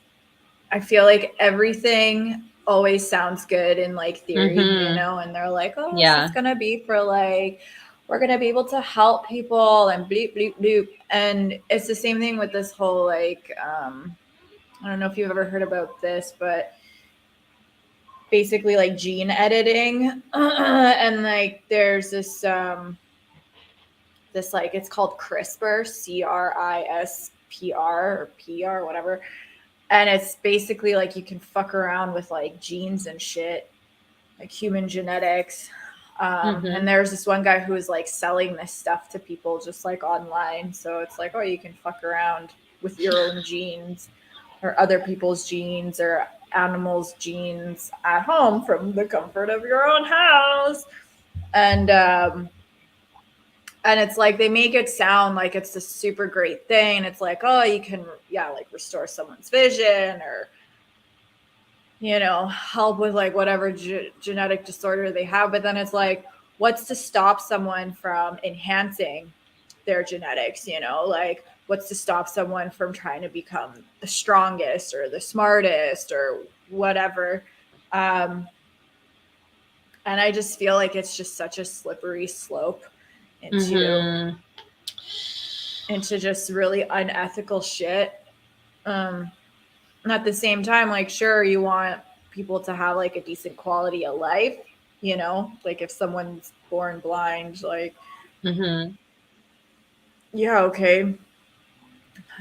Speaker 2: I feel like everything always sounds good in like theory, you know, and they're like, oh, this is gonna be for like, we're gonna be able to help people and bleep bleep bloop. And it's the same thing with this whole like, I don't know if you've ever heard about this, but basically like gene editing, and like there's this this like, it's called CRISPR, CRISPR or PR, whatever. And it's basically like you can fuck around with like genes and shit, like human genetics. And there's this one guy who was like selling this stuff to people just like online. So it's like, oh, you can fuck around with your own genes or other people's genes or animals' genes at home from the comfort of your own house. And it's like they make it sound like it's a super great thing. It's like, oh, you can, like restore someone's vision or, you know, help with like whatever genetic disorder they have. But then it's like, what's to stop someone from enhancing their genetics? You know, like what's to stop someone from trying to become the strongest or the smartest or whatever? And I just feel like it's just such a slippery slope into just really unethical shit. And at the same time, like, sure, you want people to have like a decent quality of life, you know, like if someone's born blind, like, yeah, okay, I'm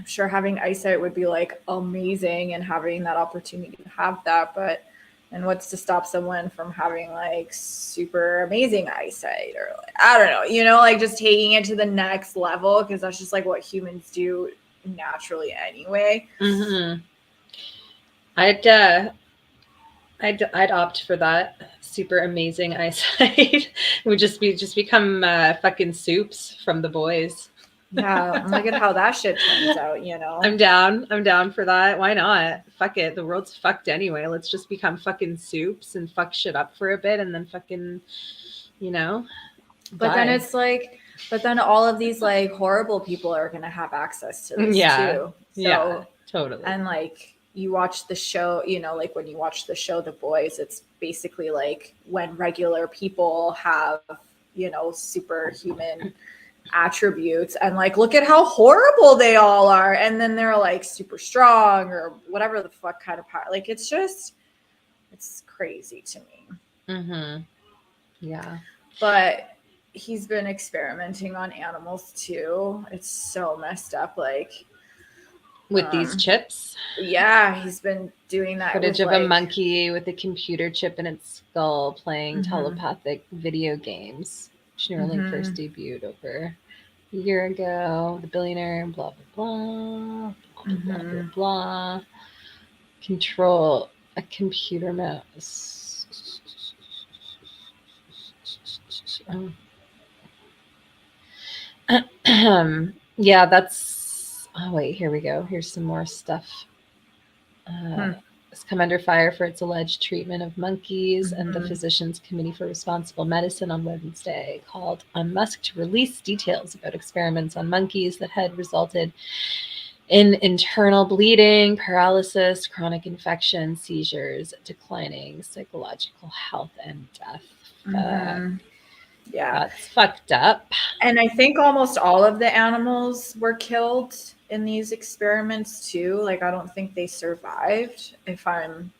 Speaker 2: sure having eyesight would be like amazing and having that opportunity to have that, but and what's to stop someone from having like super amazing eyesight or like, I don't know, you know, like just taking it to the next level because that's just like what humans do naturally anyway.
Speaker 1: I'd opt for that super amazing eyesight. It would just become fucking soups from the boys.
Speaker 2: Yeah, look at how that shit turns out, you know.
Speaker 1: I'm down for that. Why not? Fuck it. The world's fucked anyway. Let's just become fucking soups and fuck shit up for a bit and then fucking, you know.
Speaker 2: But then it's like, but then all of these like horrible people are gonna have access to this too. So,
Speaker 1: totally.
Speaker 2: And like you watch the show, you know, like when you watch the show The Boys, it's basically like when regular people have, you know, superhuman attributes and like look at how horrible they all are, and then they're like super strong or whatever the fuck kind of power. Like it's crazy to me.
Speaker 1: Yeah,
Speaker 2: but he's been experimenting on animals too. It's so messed up, like
Speaker 1: with these chips.
Speaker 2: Yeah, he's been doing that.
Speaker 1: Footage of a monkey with a computer chip in its skull playing telepathic video games. Neuralink first debuted over a year ago. The billionaire, blah, blah, blah, blah, blah, blah. Control a computer mouse. Yeah, that's... Oh, wait, here we go. Here's some more stuff. Has come under fire for its alleged treatment of monkeys, and the Physicians Committee for Responsible Medicine on Wednesday called on Musk to release details about experiments on monkeys that had resulted in internal bleeding, paralysis, chronic infection, seizures, declining psychological health, and death.
Speaker 2: Yeah.
Speaker 1: That's fucked up.
Speaker 2: And I think almost all of the animals were killed in these experiments too. Like I don't think they survived, if I'm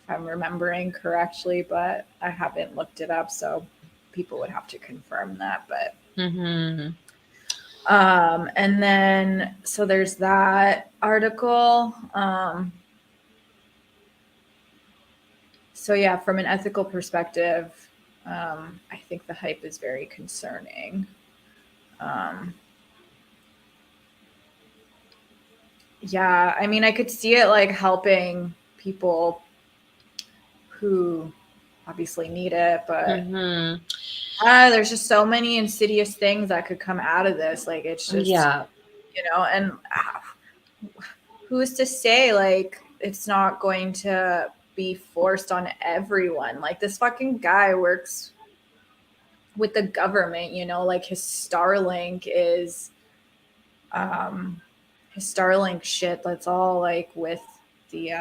Speaker 2: remembering correctly, but I haven't looked it up, so people would have to confirm that. But
Speaker 1: Mm-hmm.
Speaker 2: and then so there's that article. So yeah, from an ethical perspective, I think the hype is very concerning. Yeah, I mean, I could see it like helping people who obviously need it, but
Speaker 1: Mm-hmm.
Speaker 2: there's just so many insidious things that could come out of this. Like, it's just,
Speaker 1: Yeah.
Speaker 2: and who's to say, like, it's not going to be forced on everyone? Like, this fucking guy works with the government, like his Starlink is, his Starlink shit, that's all like with the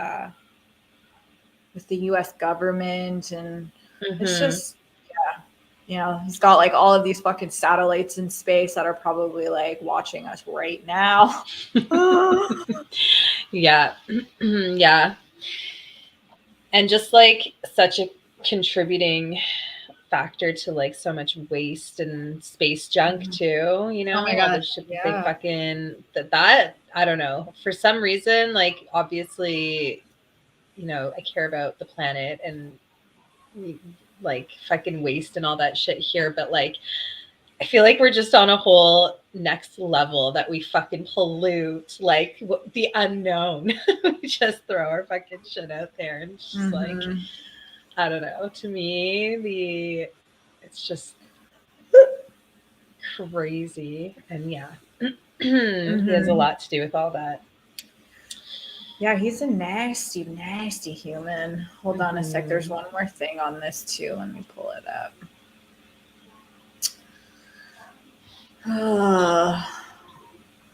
Speaker 2: US government, and it's
Speaker 1: Mm-hmm.
Speaker 2: just he's got like all of these fucking satellites in space that are probably like watching us right now.
Speaker 1: Yeah. Yeah. And just like such a contributing factor to like so much waste and space junk too,
Speaker 2: Oh my
Speaker 1: all
Speaker 2: god,
Speaker 1: the shit that they
Speaker 2: yeah.
Speaker 1: fucking that I don't know, for some reason, like obviously, I care about the planet and like fucking waste and all that shit here, but like I feel like we're just on a whole next level that we fucking pollute like the unknown. We just throw our fucking shit out there and it's just like, I don't know. To me, it's just crazy. And yeah, he has a lot to do with all that.
Speaker 2: Yeah, he's a nasty, nasty human. Hold on a sec. There's one more thing on this too. Let me pull it up.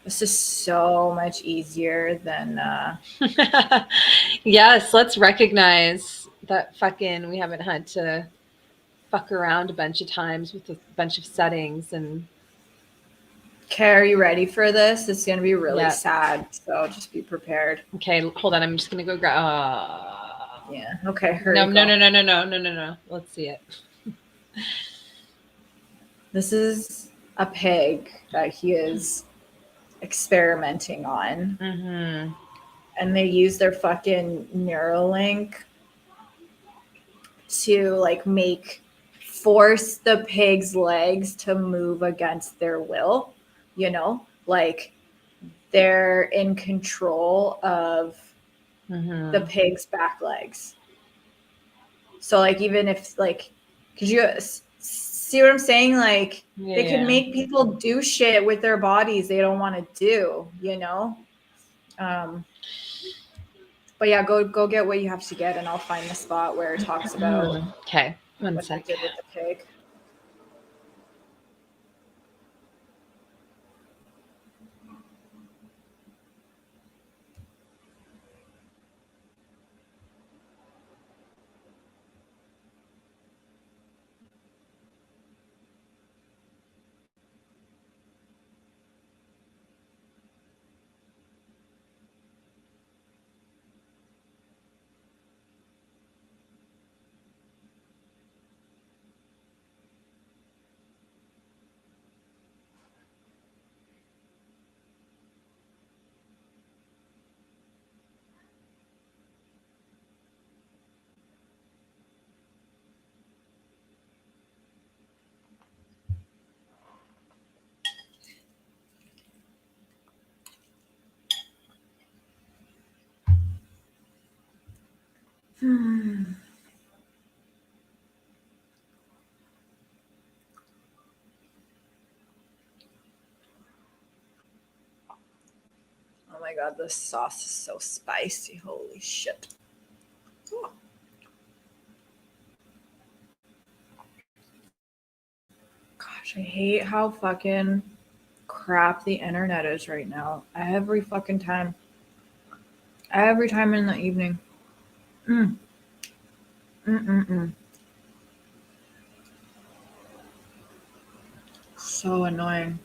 Speaker 2: This is so much easier than
Speaker 1: Yes, let's recognize that fucking we haven't had to fuck around a bunch of times with a bunch of settings. And
Speaker 2: okay, are you ready for this? It's gonna be really
Speaker 1: yeah.
Speaker 2: sad, so just be prepared.
Speaker 1: Okay, hold on. I'm just gonna go grab.
Speaker 2: Yeah. Okay. Hurry.
Speaker 1: No. Let's see it.
Speaker 2: This is a pig that he is experimenting on, and they use their fucking Neuralink to like force the pig's legs to move against their will. Like they're in control of the pig's back legs. So like even if like, could you see what I'm saying? Like they could make people do shit with their bodies they don't want to do, but yeah, go get what you have to get, and I'll find the spot where it talks about
Speaker 1: okay, one
Speaker 2: what
Speaker 1: sec.
Speaker 2: they did with the pig. Oh my god, this sauce is so spicy. Holy shit. Oh. Gosh, I hate how fucking crap the internet is right now. Every fucking time. Every time in the evening. So annoying.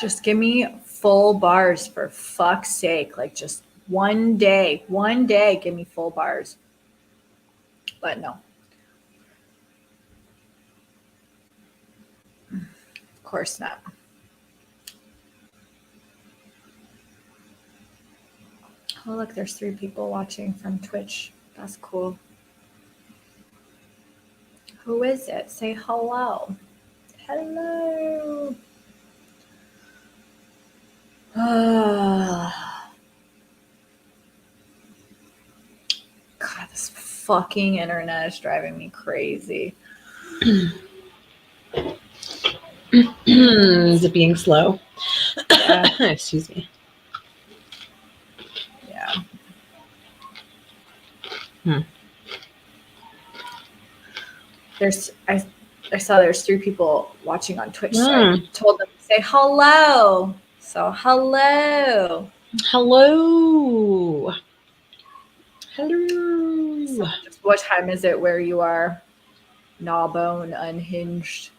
Speaker 2: Just give me full bars for fuck's sake. Like just one day, give me full bars. But no. Of course not. Oh, look, there's 3 people watching from Twitch. That's cool. Who is it? Say hello. Hello. God, this fucking internet is driving me crazy.
Speaker 1: Is it being slow?
Speaker 2: Yeah.
Speaker 1: Excuse me.
Speaker 2: Yeah. I saw there's 3 people watching on Twitch, so I told them to say hello. So hello.
Speaker 1: Hello. Hello.
Speaker 2: So just what time is it where you are? Gnawbone unhinged.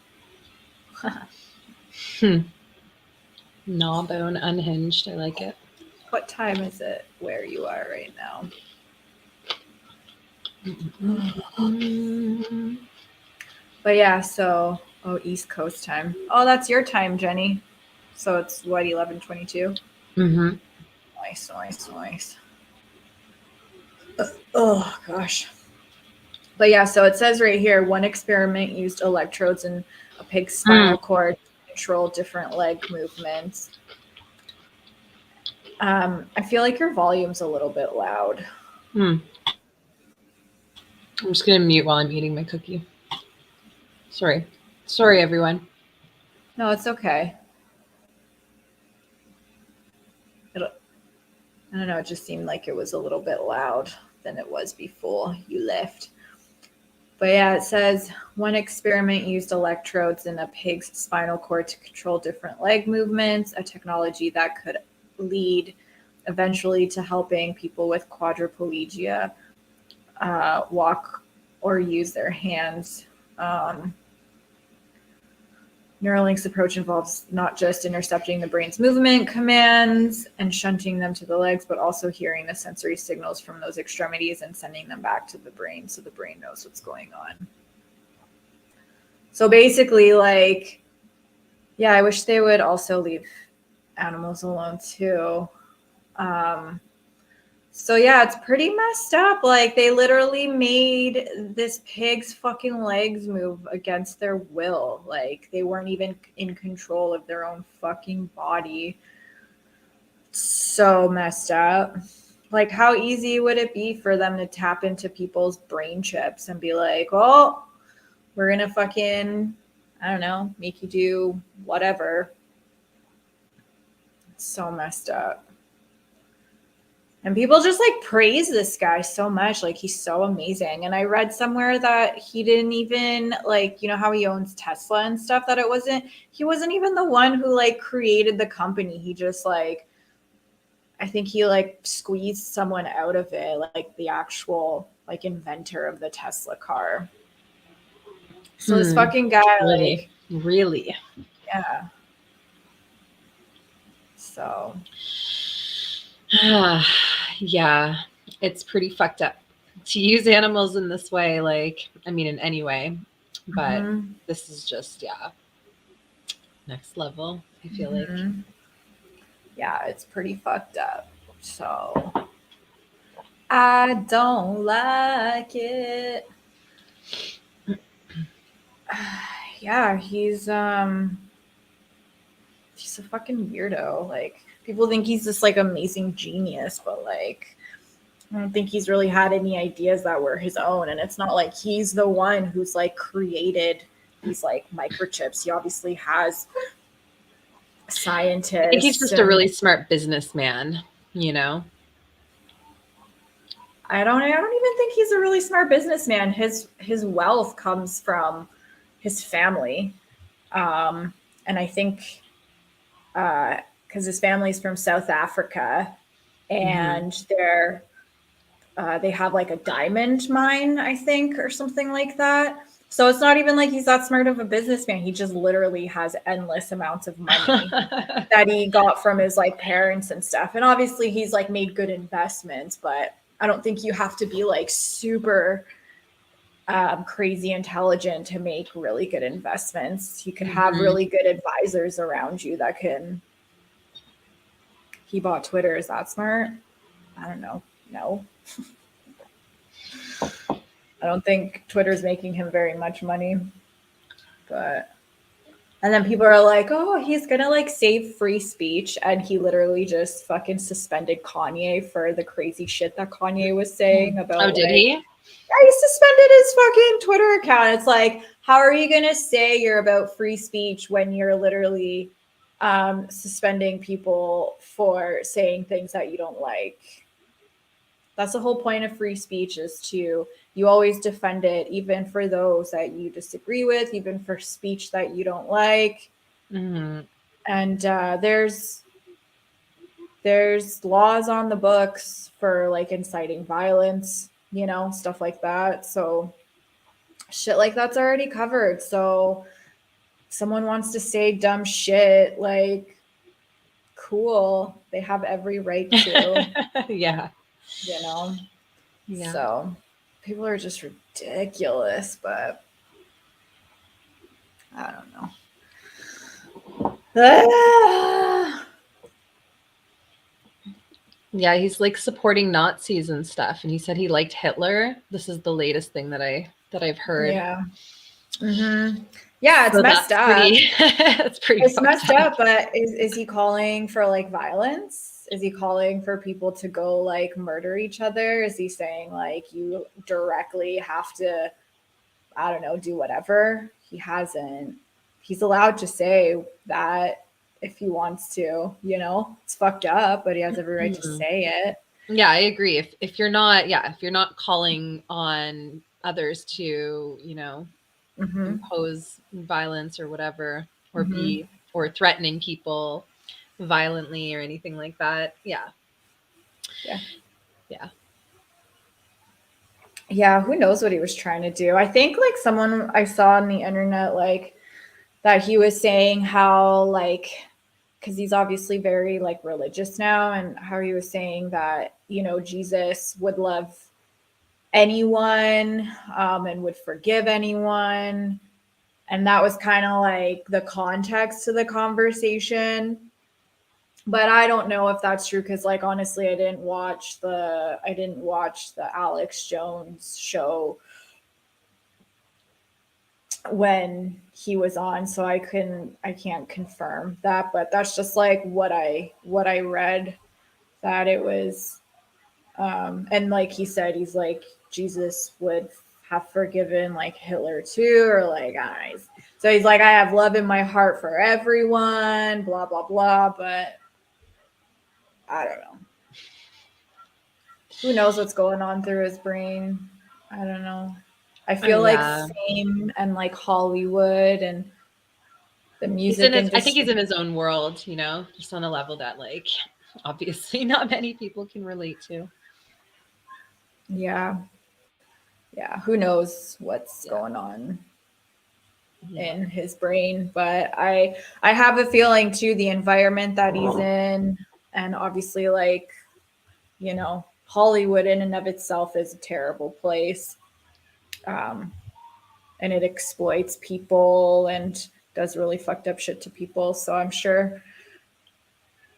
Speaker 1: Gnawbone unhinged. I like it.
Speaker 2: What time is it where you are right now? But yeah, so East Coast time. Oh, that's your time, Jenny. So it's what, 11:22?
Speaker 1: Mm-hmm.
Speaker 2: Nice. Oh gosh. But yeah, so it says right here, one experiment used electrodes in a pig's spinal cord to control different leg movements. I feel like your volume's a little bit loud.
Speaker 1: I'm just gonna mute while I'm eating my cookie. Sorry, everyone.
Speaker 2: No, it's okay. I don't know, it just seemed like it was a little bit loud than it was before you left. But yeah, it says one experiment used electrodes in a pig's spinal cord to control different leg movements, a technology that could lead eventually to helping people with quadriplegia walk or use their hands. Neuralink's approach involves not just intercepting the brain's movement commands and shunting them to the legs, but also hearing the sensory signals from those extremities and sending them back to the brain so the brain knows what's going on. So basically, like, yeah, I wish they would also leave animals alone too. So yeah, it's pretty messed up. Like they literally made this pig's fucking legs move against their will. Like they weren't even in control of their own fucking body. So messed up. Like how easy would it be for them to tap into people's brain chips and be like, oh, we're going to fucking, I don't know, make you do whatever. It's so messed up. And people just like praise this guy so much. Like he's so amazing. And I read somewhere that he didn't even like, you know how he owns Tesla and stuff, that he wasn't even the one who like created the company. He just like, I think he like squeezed someone out of it, like the actual like inventor of the Tesla car. So this fucking guy,
Speaker 1: really,
Speaker 2: yeah. So
Speaker 1: yeah, it's pretty fucked up to use animals in this way. Like, I mean, in any way, but this is just, next level. I feel like,
Speaker 2: yeah, it's pretty fucked up. So I don't like it. Yeah, he's a fucking weirdo. Like people think he's this like amazing genius, but like I don't think he's really had any ideas that were his own. And it's not like he's the one who's like created these like microchips. He obviously has scientists.
Speaker 1: I think he's just a really smart businessman, you know?
Speaker 2: I don't even think he's a really smart businessman. His wealth comes from his family. And I think because his family's from South Africa and they're they have like a diamond mine, I think, or something like that. So it's not even like he's that smart of a businessman. He just literally has endless amounts of money that he got from his like parents and stuff. And obviously he's like made good investments, but I don't think you have to be like super crazy intelligent to make really good investments. You could have really good advisors around you that can. He bought Twitter. Is that smart? I don't know. No. I don't think Twitter's making him very much money. But and then people are like, oh, he's gonna like save free speech, and he literally just fucking suspended Kanye for the crazy shit that Kanye was saying about.
Speaker 1: Oh, did he?
Speaker 2: Yeah, he suspended his fucking Twitter account. It's like, how are you gonna say you're about free speech when you're literally suspending people for saying things that you don't like? That's the whole point of free speech, is to, you always defend it, even for those that you disagree with, even for speech that you don't like.
Speaker 1: Mm-hmm.
Speaker 2: And there's laws on the books for like inciting violence, you know, stuff like that. So shit like that's already covered. So someone wants to say dumb shit, like, cool, they have every right to.
Speaker 1: Yeah.
Speaker 2: You know?
Speaker 1: Yeah.
Speaker 2: So people are just ridiculous, but I don't know.
Speaker 1: Yeah, he's like supporting Nazis and stuff, and he said he liked Hitler. This is the latest thing that I've heard.
Speaker 2: Yeah. Mm-hmm. Yeah, it's
Speaker 1: So
Speaker 2: messed up.
Speaker 1: That's pretty.
Speaker 2: It's messed up, but is he calling for like violence? Is he calling for people to go like murder each other? Is he saying like you directly have to, I don't know, do whatever? He hasn't. He's allowed to say that if he wants to, you know. It's fucked up, but he has every right to say it.
Speaker 1: Yeah, I agree. If you're not calling on others to, you know, impose violence or whatever, or be, or threatening people violently or anything like that. Yeah.
Speaker 2: Yeah, who knows what he was trying to do. I think like someone I saw on the internet, like, that he was saying how like, because he's obviously very like religious now, and how he was saying that, you know, Jesus would love anyone and would forgive anyone. And that was kind of like the context to the conversation. But I don't know if that's true, because like honestly, I didn't watch the Alex Jones show when he was on, so I can't confirm that, but that's just like what I read, that it was and like he said, he's like, Jesus would have forgiven like Hitler too, or like, guys. So he's like, I have love in my heart for everyone, blah blah blah, but I don't know. Who knows what's going on through his brain? I don't know. I feel like fame and like Hollywood and the music industry.
Speaker 1: I think he's in his own world, you know, just on a level that like obviously not many people can relate to.
Speaker 2: Yeah. Who knows what's going on in his brain, but I have a feeling too, the environment that he's in, and obviously like, you know, Hollywood in and of itself is a terrible place, and it exploits people and does really fucked up shit to people. So I'm sure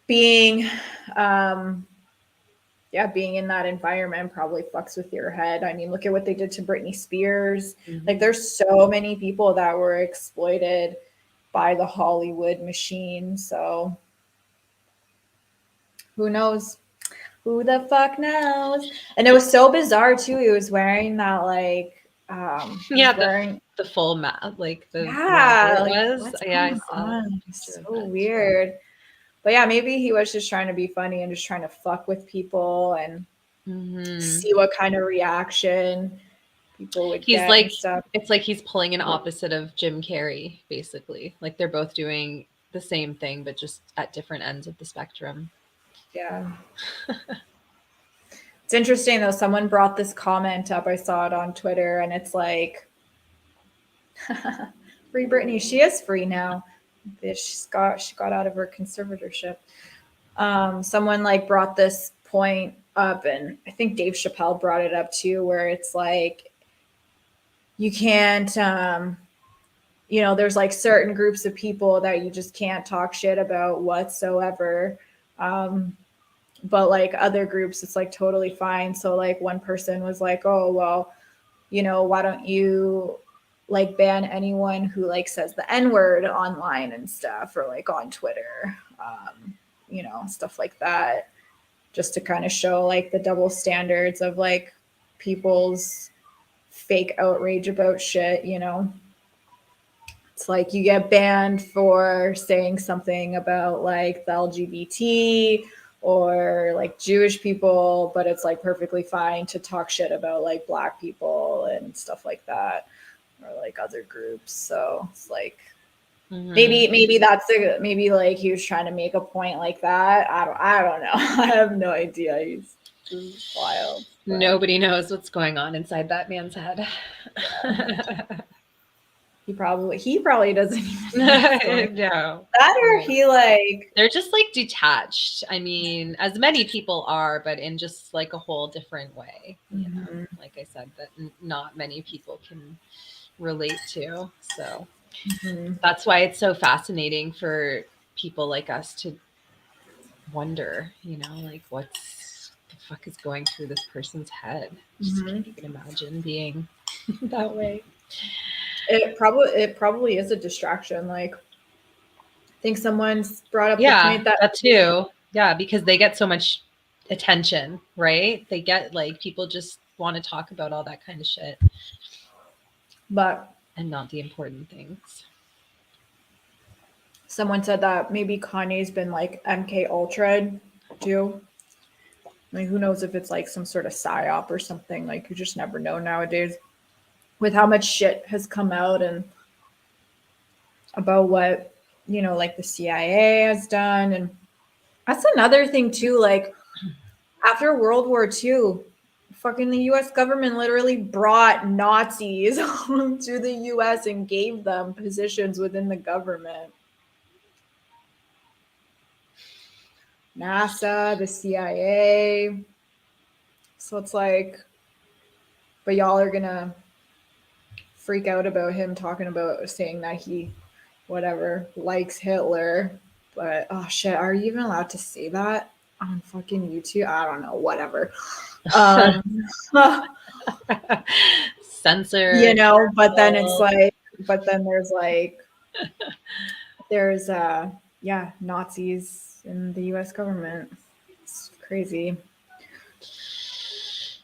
Speaker 2: being in that environment probably fucks with your head. I mean, look at what they did to Britney Spears. Like, there's so many people that were exploited by the Hollywood machine. So who knows? Who the fuck knows? And it was so bizarre too. He was wearing that like
Speaker 1: the full mask, like the
Speaker 2: it was.
Speaker 1: I saw.
Speaker 2: It's so weird. But yeah, maybe he was just trying to be funny and just trying to fuck with people and see what kind of reaction people would get.
Speaker 1: Like,
Speaker 2: and stuff.
Speaker 1: It's like he's pulling an opposite of Jim Carrey, basically. Like they're both doing the same thing, but just at different ends of the spectrum.
Speaker 2: Yeah. It's interesting though. Someone brought this comment up. I saw it on Twitter, and it's like, "Free Britney. She is free now. She got out of her conservatorship." Someone like brought this point up, and I think Dave Chappelle brought it up too, where it's like you can't, there's like certain groups of people that you just can't talk shit about whatsoever. But like other groups, it's like totally fine. So like one person was like, oh, well, why don't you like ban anyone who like says the N-word online and stuff, or like on Twitter, stuff like that, just to kind of show like the double standards of like people's fake outrage about shit. It's like you get banned for saying something about like the LGBT or like Jewish people, but it's like perfectly fine to talk shit about like Black people and stuff like that, or like other groups. So it's like maybe that's maybe like he was trying to make a point like that. I don't know. I have no idea. He's wild.
Speaker 1: But nobody knows what's going on inside that man's head.
Speaker 2: Yeah. He probably doesn't even
Speaker 1: know.
Speaker 2: That, or he like,
Speaker 1: they're just like detached. I mean, as many people are, but in just like a whole different way. Like I said, that not many people can relate to. So that's why it's so fascinating for people like us to wonder, like what's the fuck is going through this person's head. Just can't even imagine being that way.
Speaker 2: It probably is a distraction. Like, I think someone's brought up the point
Speaker 1: that too. Yeah, because they get so much attention, right? They get like people just want to talk about all that kind of shit, and not the important things.
Speaker 2: Someone said that maybe Kanye's been like MK Ultra too. Like, who knows if it's like some sort of psyop or something? Like, you just never know nowadays with how much shit has come out and about what, like the CIA has done. And that's another thing too. Like, after World War II, fucking the US government literally brought Nazis to the US and gave them positions within the government. NASA, the CIA. So it's like, but y'all are gonna freak out about him talking about saying that he, whatever, likes Hitler. But oh shit, are you even allowed to say that on fucking YouTube? I don't know, whatever.
Speaker 1: Censored.
Speaker 2: But then it's like, there's Nazis in the US government. It's crazy.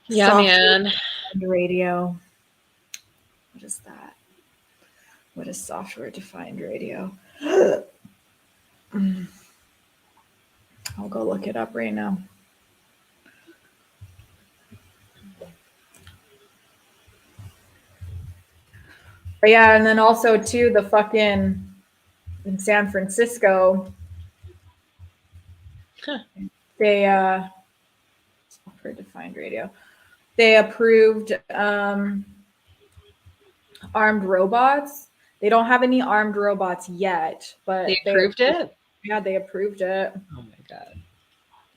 Speaker 1: Yeah, man.
Speaker 2: Radio. What is that? What is software defined radio? I'll go look it up right now. But yeah, and then also too, the fucking in San Francisco, they software defined radio. They approved armed robots. They don't have any armed robots yet, but
Speaker 1: they approved it.
Speaker 2: Yeah, they approved it.
Speaker 1: Oh my god.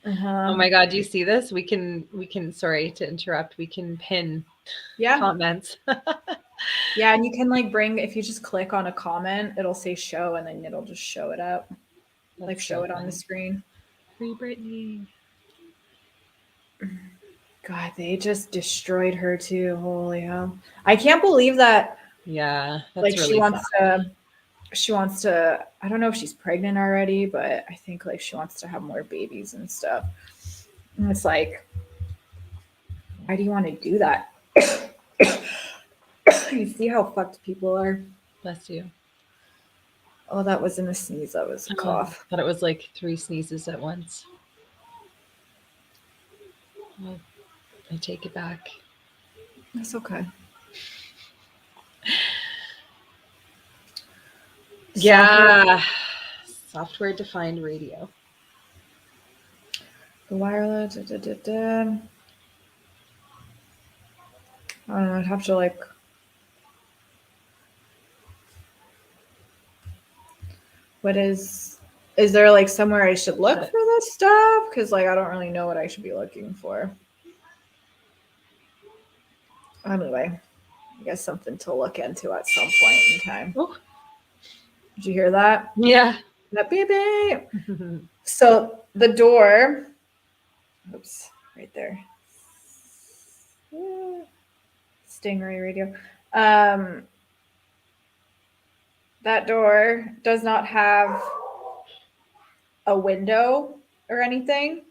Speaker 1: Oh my god, do you see this? We can sorry to interrupt. We can pin comments.
Speaker 2: Yeah, and you can like if you just click on a comment, it'll say show, and then it'll just show it up. That's like show it on the screen.
Speaker 1: Free Britney.
Speaker 2: God, they just destroyed her too. Holy hell. I can't believe that.
Speaker 1: Yeah. That's
Speaker 2: like
Speaker 1: really
Speaker 2: she wants to, I don't know if she's pregnant already, but I think like she wants to have more babies and stuff. And it's like, why do you want to do that? You see how fucked people are.
Speaker 1: Bless you.
Speaker 2: Oh, that wasn't a sneeze. That was a cough.
Speaker 1: I thought it was like 3 sneezes at once. Well, I take it back.
Speaker 2: That's okay.
Speaker 1: Yeah. Software defined radio.
Speaker 2: The wireless. I don't know, I'd have to like. Is there like somewhere I should look for this stuff? Because like I don't really know what I should be looking for. Anyway, I guess something to look into at some point in time.
Speaker 1: Oh.
Speaker 2: Did you hear that?
Speaker 1: Yeah.
Speaker 2: That beep beep. So the door, oops, right there. Stingray radio. That door does not have a window or anything.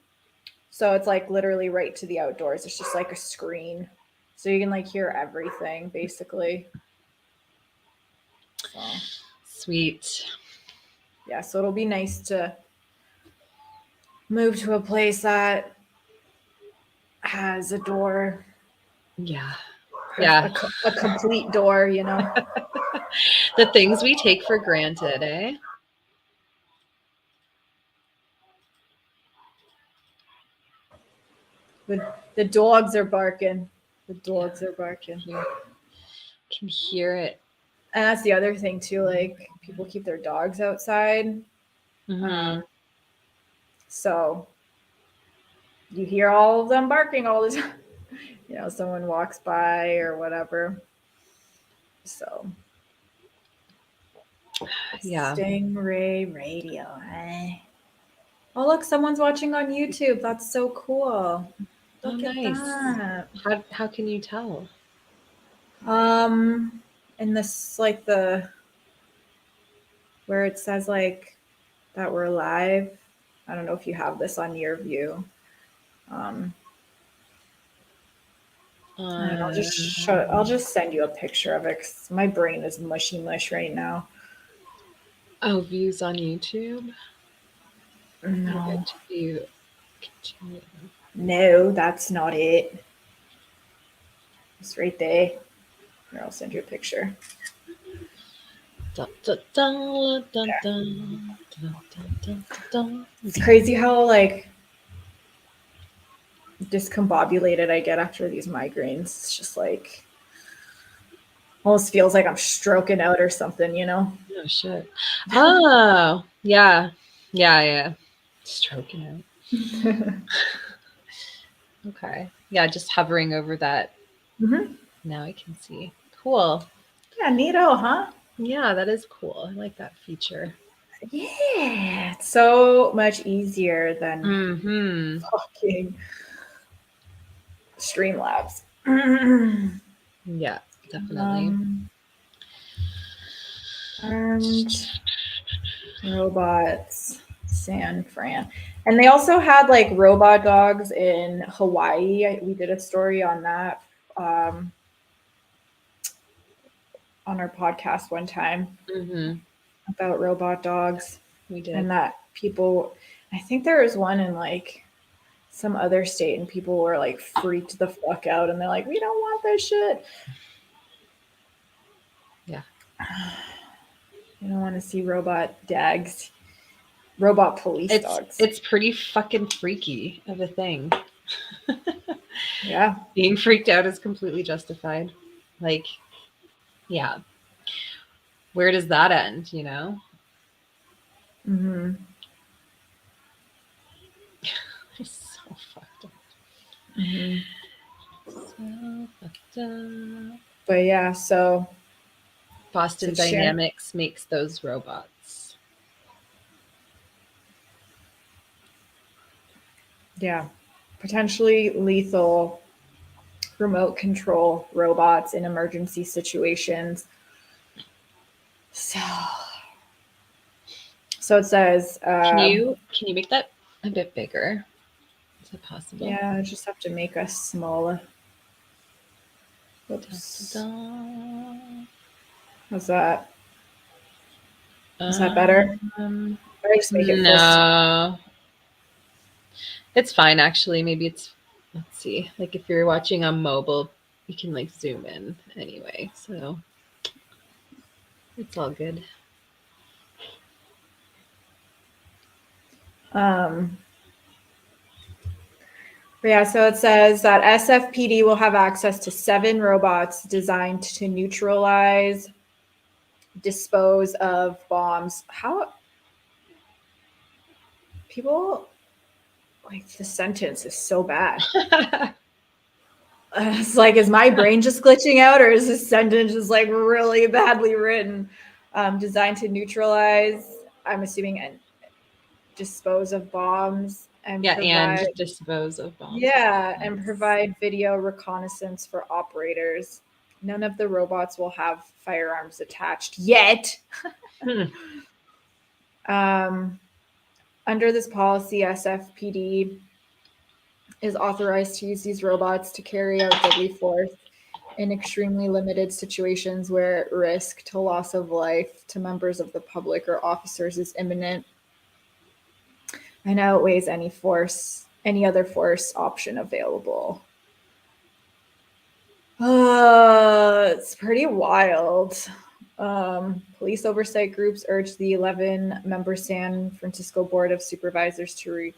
Speaker 2: So it's like literally right to the outdoors. It's just like a screen. So you can like hear everything basically. So,
Speaker 1: Sweet.
Speaker 2: yeah, so it'll be nice to move to a place that has a door.
Speaker 1: Yeah. Yeah.
Speaker 2: A complete door, you know.
Speaker 1: The things we take for granted, eh?
Speaker 2: The dogs are barking. The dogs are barking.
Speaker 1: You can hear it.
Speaker 2: And that's the other thing too. Like people keep their dogs outside, so you hear all of them barking all the time. You know, someone walks by or whatever. So,
Speaker 1: yeah.
Speaker 2: Stingray radio. Eh? Oh, look, someone's watching on YouTube. That's so cool. Look at
Speaker 1: nice.
Speaker 2: that.
Speaker 1: How can you tell?
Speaker 2: In this like the where it says like that we're live. I don't know if you have this on your view. And I'll just send you a picture of it because my brain is mushy mush right now.
Speaker 1: Oh, views on YouTube?
Speaker 2: No.
Speaker 1: View.
Speaker 2: No, that's not it. It's right there. Here, I'll send you a picture. It's crazy how like discombobulated I get after these migraines. It's just like almost feels like I'm stroking out or something, you know?
Speaker 1: Oh shit. Oh, yeah. Yeah. Stroking out. Okay. Yeah, just hovering over that.
Speaker 2: Mm-hmm.
Speaker 1: Now I can see. Cool.
Speaker 2: Yeah, neato, huh?
Speaker 1: Yeah, that is cool. I like that feature.
Speaker 2: Yeah, it's so much easier than fucking Streamlabs.
Speaker 1: Yeah, definitely.
Speaker 2: Armed robots, San Fran. And they also had like robot dogs in Hawaii. We did a story on that on our podcast one time about robot dogs.
Speaker 1: We did.
Speaker 2: And that people, I think there was one in like some other state and people were like freaked the fuck out and they're like, we don't want this shit.
Speaker 1: Yeah.
Speaker 2: You don't want to see robot dags, robot police dogs.
Speaker 1: It's pretty fucking freaky of a thing.
Speaker 2: Yeah.
Speaker 1: Being freaked out is completely justified. Like, yeah. Where does that end, you know?
Speaker 2: Mm-hmm.
Speaker 1: It's so fucked up.
Speaker 2: Mm-hmm.
Speaker 1: So fucked up.
Speaker 2: But yeah, so
Speaker 1: Boston Dynamics makes those robots.
Speaker 2: Yeah. Potentially lethal remote control robots in emergency situations. So it says
Speaker 1: can you make that a bit bigger? Is that possible?
Speaker 2: Yeah, I just have to make us smaller.
Speaker 1: Oops.
Speaker 2: How's that? Is that better? I just make it
Speaker 1: no. It's fine actually. Maybe it's, let's see, like if you're watching on mobile, you can like zoom in anyway. So it's all good.
Speaker 2: But yeah, so it says that SFPD will have access to 7 robots designed to neutralize, dispose of bombs. How people like the sentence is so bad. It's like, is my brain just glitching out, or is this sentence just like really badly written? Designed to neutralize, I'm assuming, and dispose of bombs and
Speaker 1: Yeah, and
Speaker 2: provide
Speaker 1: dispose of bombs.
Speaker 2: and provide video reconnaissance for operators. None of the robots will have firearms attached yet. Under this policy, SFPD is authorized to use these robots to carry out deadly force in extremely limited situations where risk to loss of life to members of the public or officers is imminent and outweighs any other force option available. It's pretty wild. Police oversight groups urge the 11-member San Francisco Board of Supervisors to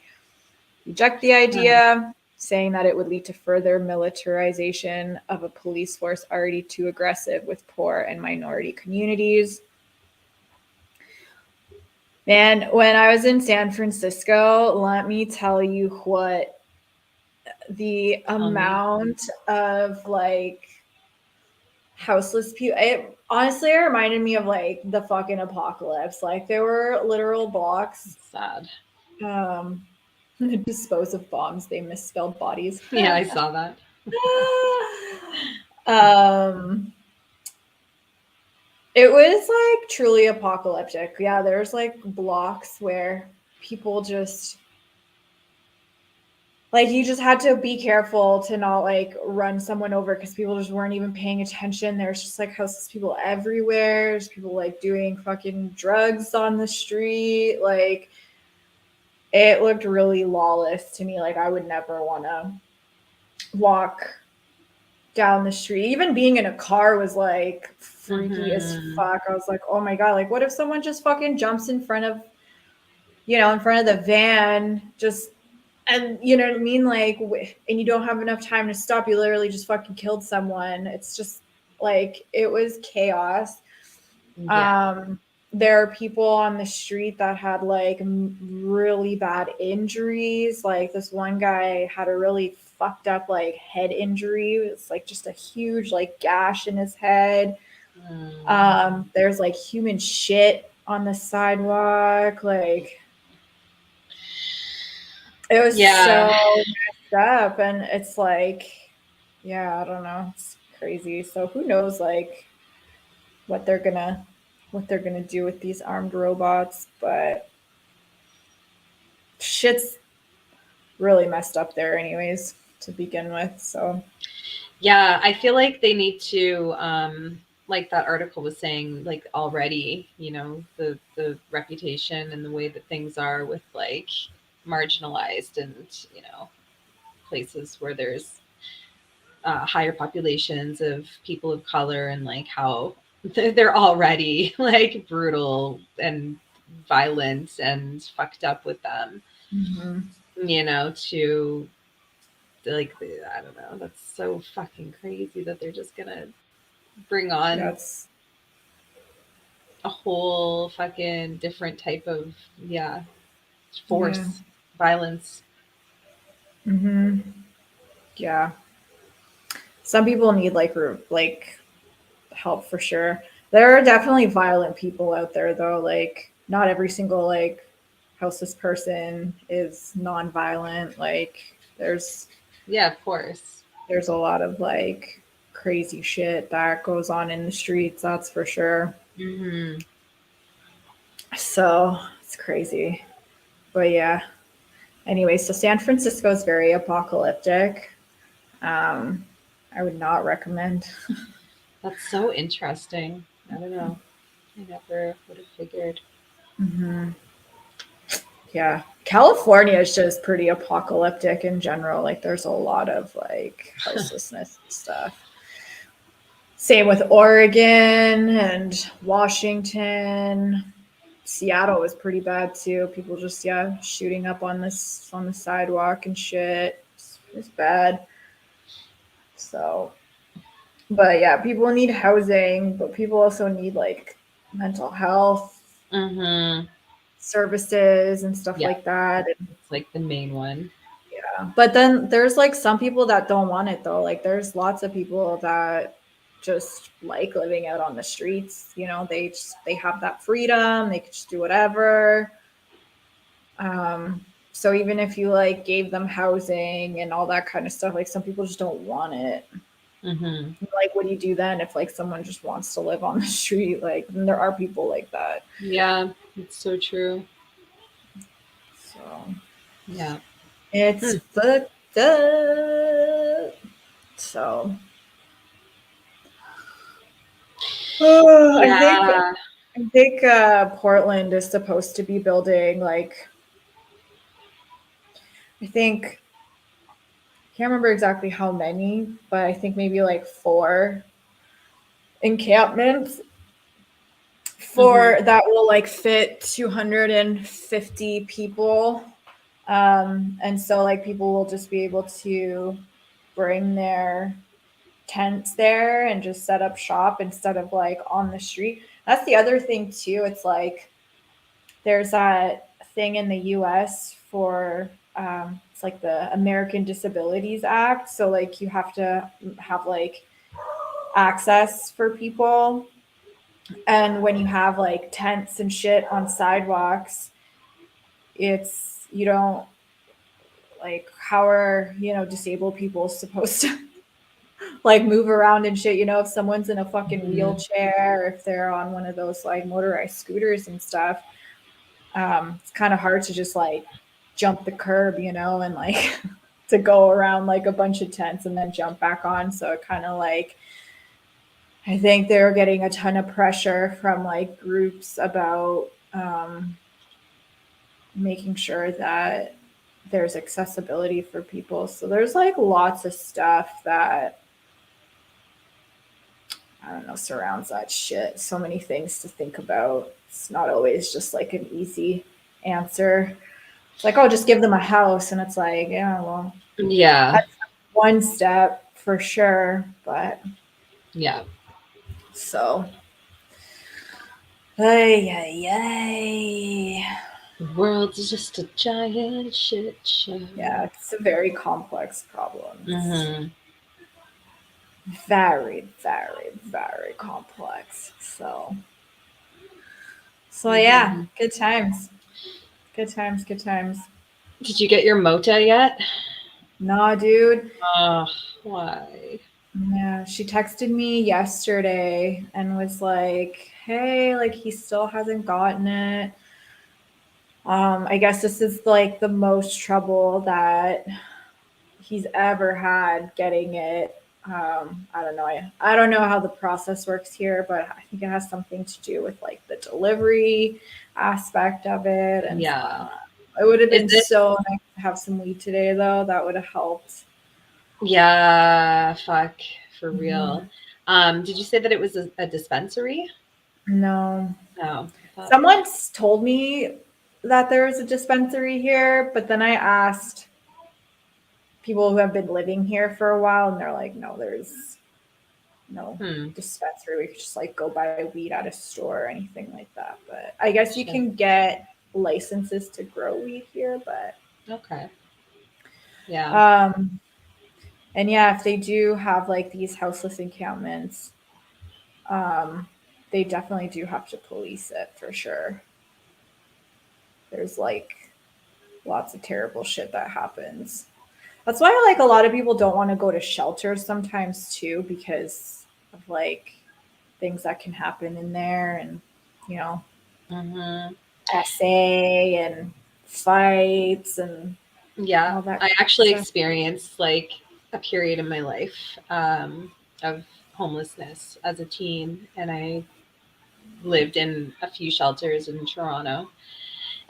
Speaker 2: reject the idea, saying that it would lead to further militarization of a police force already too aggressive with poor and minority communities. Man, when I was in San Francisco, let me tell you what the amount of like houseless people, it honestly reminded me of like the fucking apocalypse. Like there were literal blocks.
Speaker 1: Sad.
Speaker 2: Dispose of bombs, they misspelled bodies.
Speaker 1: Yeah, I saw that.
Speaker 2: It was like truly apocalyptic. Yeah, there's like blocks where people just like you just had to be careful to not like run someone over because people just weren't even paying attention. There's just like houseless people everywhere. There's people like doing fucking drugs on the street. Like it looked really lawless to me. Like I would never want to walk down the street. Even being in a car was like freaky as fuck. I was like, oh my God, like what if someone just fucking jumps in front of the van, just, and you know what I mean? Like, and you don't have enough time to stop. You literally just fucking killed someone. It's just like, it was chaos. Yeah. There are people on the street that had like really bad injuries. Like this one guy had a really fucked up like head injury. It's like just a huge like gash in his head. There's like human shit on the sidewalk. Like it was so messed up, and it's like, yeah, I don't know, it's crazy. So who knows like what they're gonna do with these armed robots, but shit's really messed up there anyways to begin with. So
Speaker 1: yeah, I feel like they need to like that article was saying, like already, you know, the reputation and the way that things are with like marginalized and, you know, places where there's higher populations of people of color, and like how they're already like brutal and violent and fucked up with them. You know, to like, I don't know, that's so fucking crazy that they're just gonna bring on a whole fucking different type of force, violence.
Speaker 2: Yeah, some people need like help for sure. There are definitely violent people out there though. Like not every single like houseless person is non-violent. Like there's
Speaker 1: of course
Speaker 2: there's a lot of like crazy shit that goes on in the streets, that's for sure. So it's crazy, but yeah, anyway, so San Francisco is very apocalyptic. I would not recommend.
Speaker 1: That's so interesting. I don't know, I never would have figured.
Speaker 2: Yeah, California is just pretty apocalyptic in general. Like there's a lot of like houselessness and stuff. Same with Oregon and Washington. Seattle was pretty bad too. People just shooting up on the sidewalk and shit. It's It's bad. So, but yeah, people need housing, but people also need like mental health
Speaker 1: Mm-hmm.
Speaker 2: services and stuff
Speaker 1: Yeah,
Speaker 2: like that. And
Speaker 1: it's like the main one.
Speaker 2: yeah, but then there's like some people that don't want it though. Like there's lots of people that just like living out on the streets. You know, they have that freedom. They can just do whatever. So even if you like gave them housing and all that kind of stuff, like some people just don't want it.
Speaker 1: Mm-hmm.
Speaker 2: Like, what do you do then if like someone just wants to live on the street? Like, and there are people like that.
Speaker 1: Yeah, it's so true.
Speaker 2: So
Speaker 1: Yeah.
Speaker 2: it's fucked up. So
Speaker 1: Yeah.
Speaker 2: I think Portland is supposed to be building like I think I can't remember exactly how many, but I think maybe like 4 encampments
Speaker 1: Mm-hmm.
Speaker 2: for that will like fit 250 people. And so like people will just be able to bring their tents there and just set up shop instead of like on the street. That's the other thing too. It's like there's that thing in the US for it's like the American Disabilities Act. So like you have to have like access for people. And when you have like tents and shit on sidewalks, it's you don't like how are disabled people supposed to like move around and shit, if someone's in a fucking
Speaker 1: Mm-hmm.
Speaker 2: wheelchair or if they're on one of those like motorized scooters and stuff. It's kind of hard to just like jump the curb, and like to go around like a bunch of tents and then jump back on. So it kind of like I think they're getting a ton of pressure from like groups about making sure that there's accessibility for people. So there's like lots of stuff that I don't know surrounds that shit. So many things to think about. It's not always just like an easy answer. It's like, oh, just give them a house, and it's like, yeah, well,
Speaker 1: Yeah.
Speaker 2: that's one step for sure. But
Speaker 1: Yeah.
Speaker 2: so, ay, ay, ay.
Speaker 1: The world's just a giant shit show.
Speaker 2: Yeah, it's a very complex problem. It's
Speaker 1: Mm-hmm.
Speaker 2: very, very, very complex. So yeah,
Speaker 1: Mm-hmm.
Speaker 2: good times. Good times, good times.
Speaker 1: Did you get your mota yet?
Speaker 2: Nah, dude.
Speaker 1: Oh, why?
Speaker 2: Yeah, she texted me yesterday and was like, "Hey, like he still hasn't gotten it." I guess this is like the most trouble that he's ever had getting it. I don't know. I don't know how the process works here, but I think it has something to do with like the delivery aspect of it. And
Speaker 1: Yeah.
Speaker 2: it would have
Speaker 1: Is
Speaker 2: been
Speaker 1: it?
Speaker 2: so nice to have some weed today, though. That would have helped.
Speaker 1: Yeah. Fuck. For real.
Speaker 2: Mhm.
Speaker 1: Did you say that it was a dispensary?
Speaker 2: No.
Speaker 1: No. I thought.
Speaker 2: Someone's told me that there is a dispensary here, but then I asked people who have been living here for a while, and they're like, no, there's no
Speaker 1: Hmm.
Speaker 2: dispensary. We could just like go buy weed at a store or anything like that. But I guess you
Speaker 1: Shit.
Speaker 2: can get licenses to grow weed here, but
Speaker 1: Okay. Yeah.
Speaker 2: um and yeah, if they do have like these houseless encampments, um they definitely do have to police it for sure. There's like lots of terrible shit that happens. That's why like a lot of people don't want to go to shelters sometimes too, because of like things that can happen in there and you know
Speaker 1: Mm-hmm.
Speaker 2: SA and fights and
Speaker 1: Yeah.
Speaker 2: all that
Speaker 1: I
Speaker 2: kind of
Speaker 1: actually
Speaker 2: stuff.
Speaker 1: experienced like a period in my life of homelessness as a teen, and I lived in a few shelters in Toronto.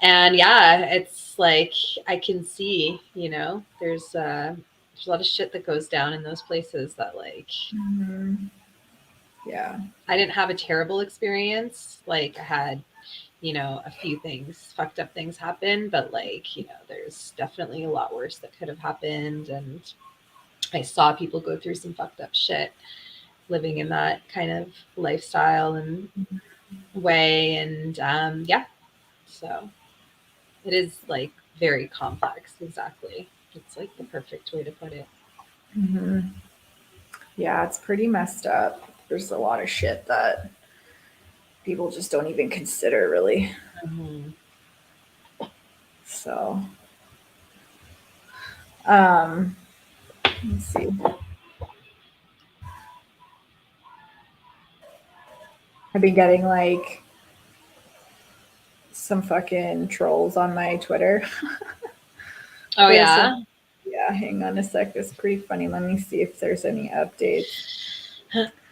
Speaker 1: And yeah, it's like I can see, there's a lot of shit that goes down in those places that like
Speaker 2: Mhm. Yeah.
Speaker 1: I didn't have a terrible experience. Like I had, you know, a few things, fucked up things happen, but like, you know, there's definitely a lot worse that could have happened. And I saw people go through some fucked up shit living in that kind of lifestyle and way. And yeah, so it is like very complex. Exactly. It's like the perfect way to put it.
Speaker 2: Mm-hmm. Yeah, it's pretty messed up. There's a lot of shit that people just don't even consider, really.
Speaker 1: Mm-hmm.
Speaker 2: So, let's see. I've been getting like some fucking trolls on my Twitter.
Speaker 1: Oh,
Speaker 2: There's
Speaker 1: yeah.
Speaker 2: some, yeah, hang on a sec. It's pretty funny. Let me see if there's any updates.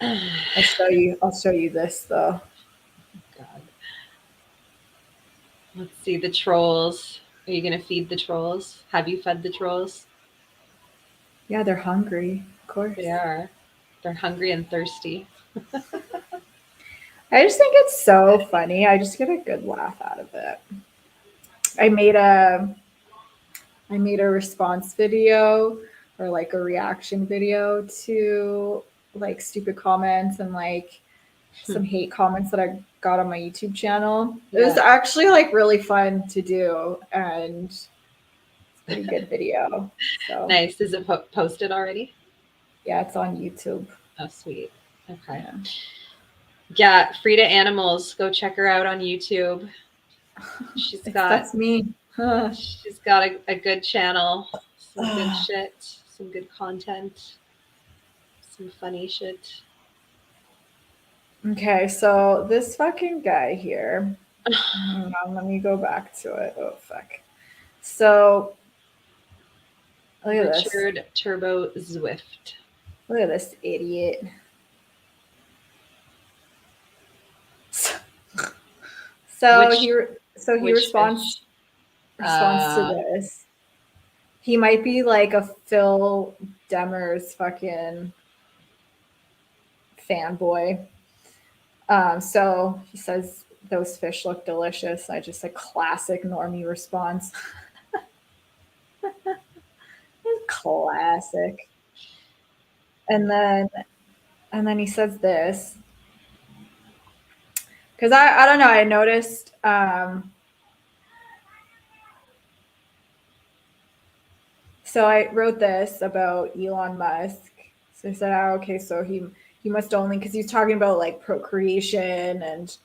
Speaker 2: I'll show you this though.
Speaker 1: God. Let's see the trolls. Are you going to feed the trolls? Have you fed the trolls?
Speaker 2: Yeah, they're hungry, of course.
Speaker 1: They are. They're hungry and thirsty.
Speaker 2: I just think it's so funny. I just get a good laugh out of it. I made a response video or like a reaction video to like stupid comments and like some hate comments that I got on my YouTube channel. It was actually like really fun to do and it's a pretty good video. So
Speaker 1: Nice. Is it posted already?
Speaker 2: yeah, it's on YouTube.
Speaker 1: Oh, sweet. Okay.
Speaker 2: Yeah.
Speaker 1: Yeah, Frida Animals. Go check her out on YouTube.
Speaker 2: That's me.
Speaker 1: She's got a good channel. Some good shit. Some good content. Some funny shit.
Speaker 2: Okay, so this fucking guy here. Hang on, let me go back to it. Oh fuck. So look at
Speaker 1: Richard
Speaker 2: this.
Speaker 1: Turbo Zwift.
Speaker 2: Look at this idiot. So he responds to this. He might be like a Phil Demers fucking fanboy. So he says those fish look delicious. I just a classic normie response. Classic. And then he says this. Because I don't know, I noticed so I wrote this about Elon Musk. So I said, oh, okay, so he must only, because he's talking about like procreation and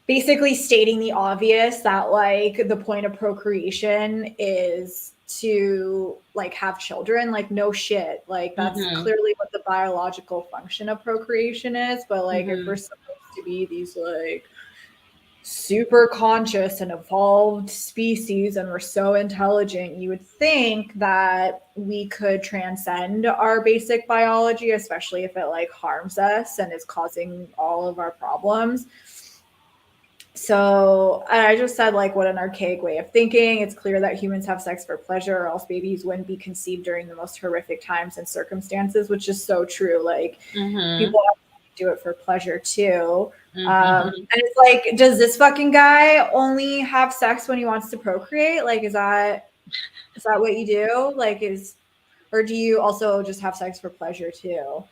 Speaker 2: basically stating the obvious that like the point of procreation is to like have children. Like no shit, like that's clearly what the biological function of procreation is. But like if we're supposed to be these like super conscious and evolved species and we're so intelligent, you would think that we could transcend our basic biology, especially if it like harms us and is causing all of our problems. So I just said, like, what an archaic way of thinking. It's clear that humans have sex for pleasure, or else babies wouldn't be conceived during the most horrific times and circumstances, which is so true. Like, people do it for pleasure too. And it's like, does this fucking guy only have sex when he wants to procreate? Like, is that what you do? Like, or do you also just have sex for pleasure too?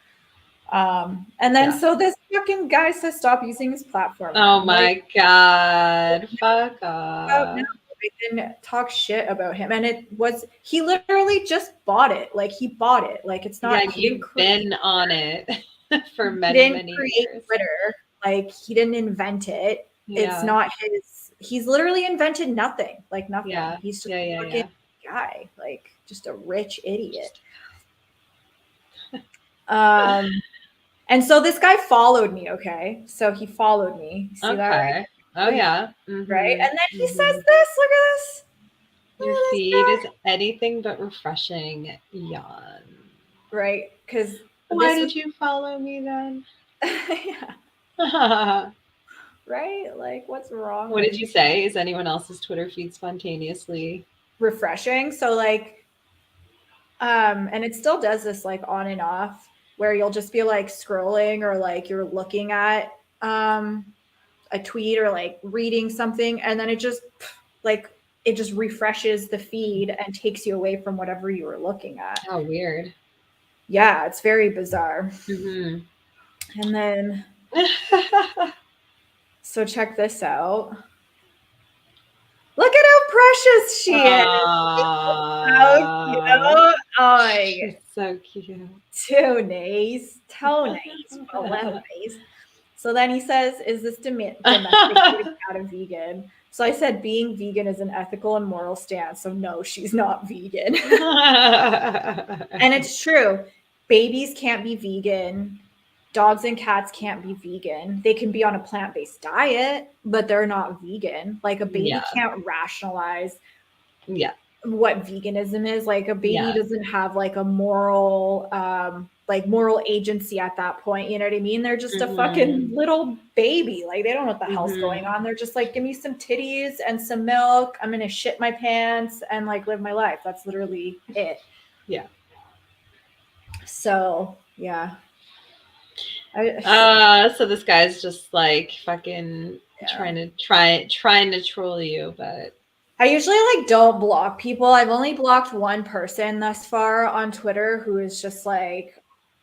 Speaker 2: And then so this fucking guy says stop using his platform.
Speaker 1: Oh my God. Fuck off.
Speaker 2: I didn't talk shit about him. And he literally just bought it. Like he bought it. Like it's not,
Speaker 1: you've been on it for many years.
Speaker 2: Twitter. Like he didn't invent it. It's not he's literally invented nothing. Like nothing. He's just a fucking guy. Like just a rich idiot. And so this guy followed me, okay? So he followed me. See that? Right?
Speaker 1: Oh, yeah.
Speaker 2: Right? And then he says this. Look at this.
Speaker 1: Your feed is anything but refreshing. Yawn.
Speaker 2: Right? Because
Speaker 1: why did you follow me then?
Speaker 2: Yeah. Right? Like, what's wrong?
Speaker 1: What did you say? Is anyone else's Twitter feed spontaneously
Speaker 2: refreshing? So like, and it still does this like on and off, where you'll just be like scrolling or like you're looking at a tweet or like reading something, and then it just refreshes the feed and takes you away from whatever you were looking at.
Speaker 1: Oh, weird.
Speaker 2: Yeah, it's very bizarre.
Speaker 1: Mm-hmm.
Speaker 2: And then, so check this out. Look at how precious she is. How cute. Oh,
Speaker 1: She's so cute.
Speaker 2: too nice. So then he says, is this domesticated cat a vegan? So I said, being vegan is an ethical and moral stance. So no, she's not vegan. And it's true. Babies can't be vegan. Dogs and cats can't be vegan. They can be on a plant-based diet, but they're not vegan. Like a baby can't rationalize what veganism is. Like a baby doesn't have like a moral agency at that point. You know what I mean? They're just a fucking little baby. Like they don't know what the hell's going on. They're just like, give me some titties and some milk. I'm gonna shit my pants and like live my life. That's literally it.
Speaker 1: Yeah.
Speaker 2: So yeah.
Speaker 1: So this guy's just like fucking trying to troll you, but
Speaker 2: I usually like don't block people. I've only blocked one person thus far on Twitter who is just like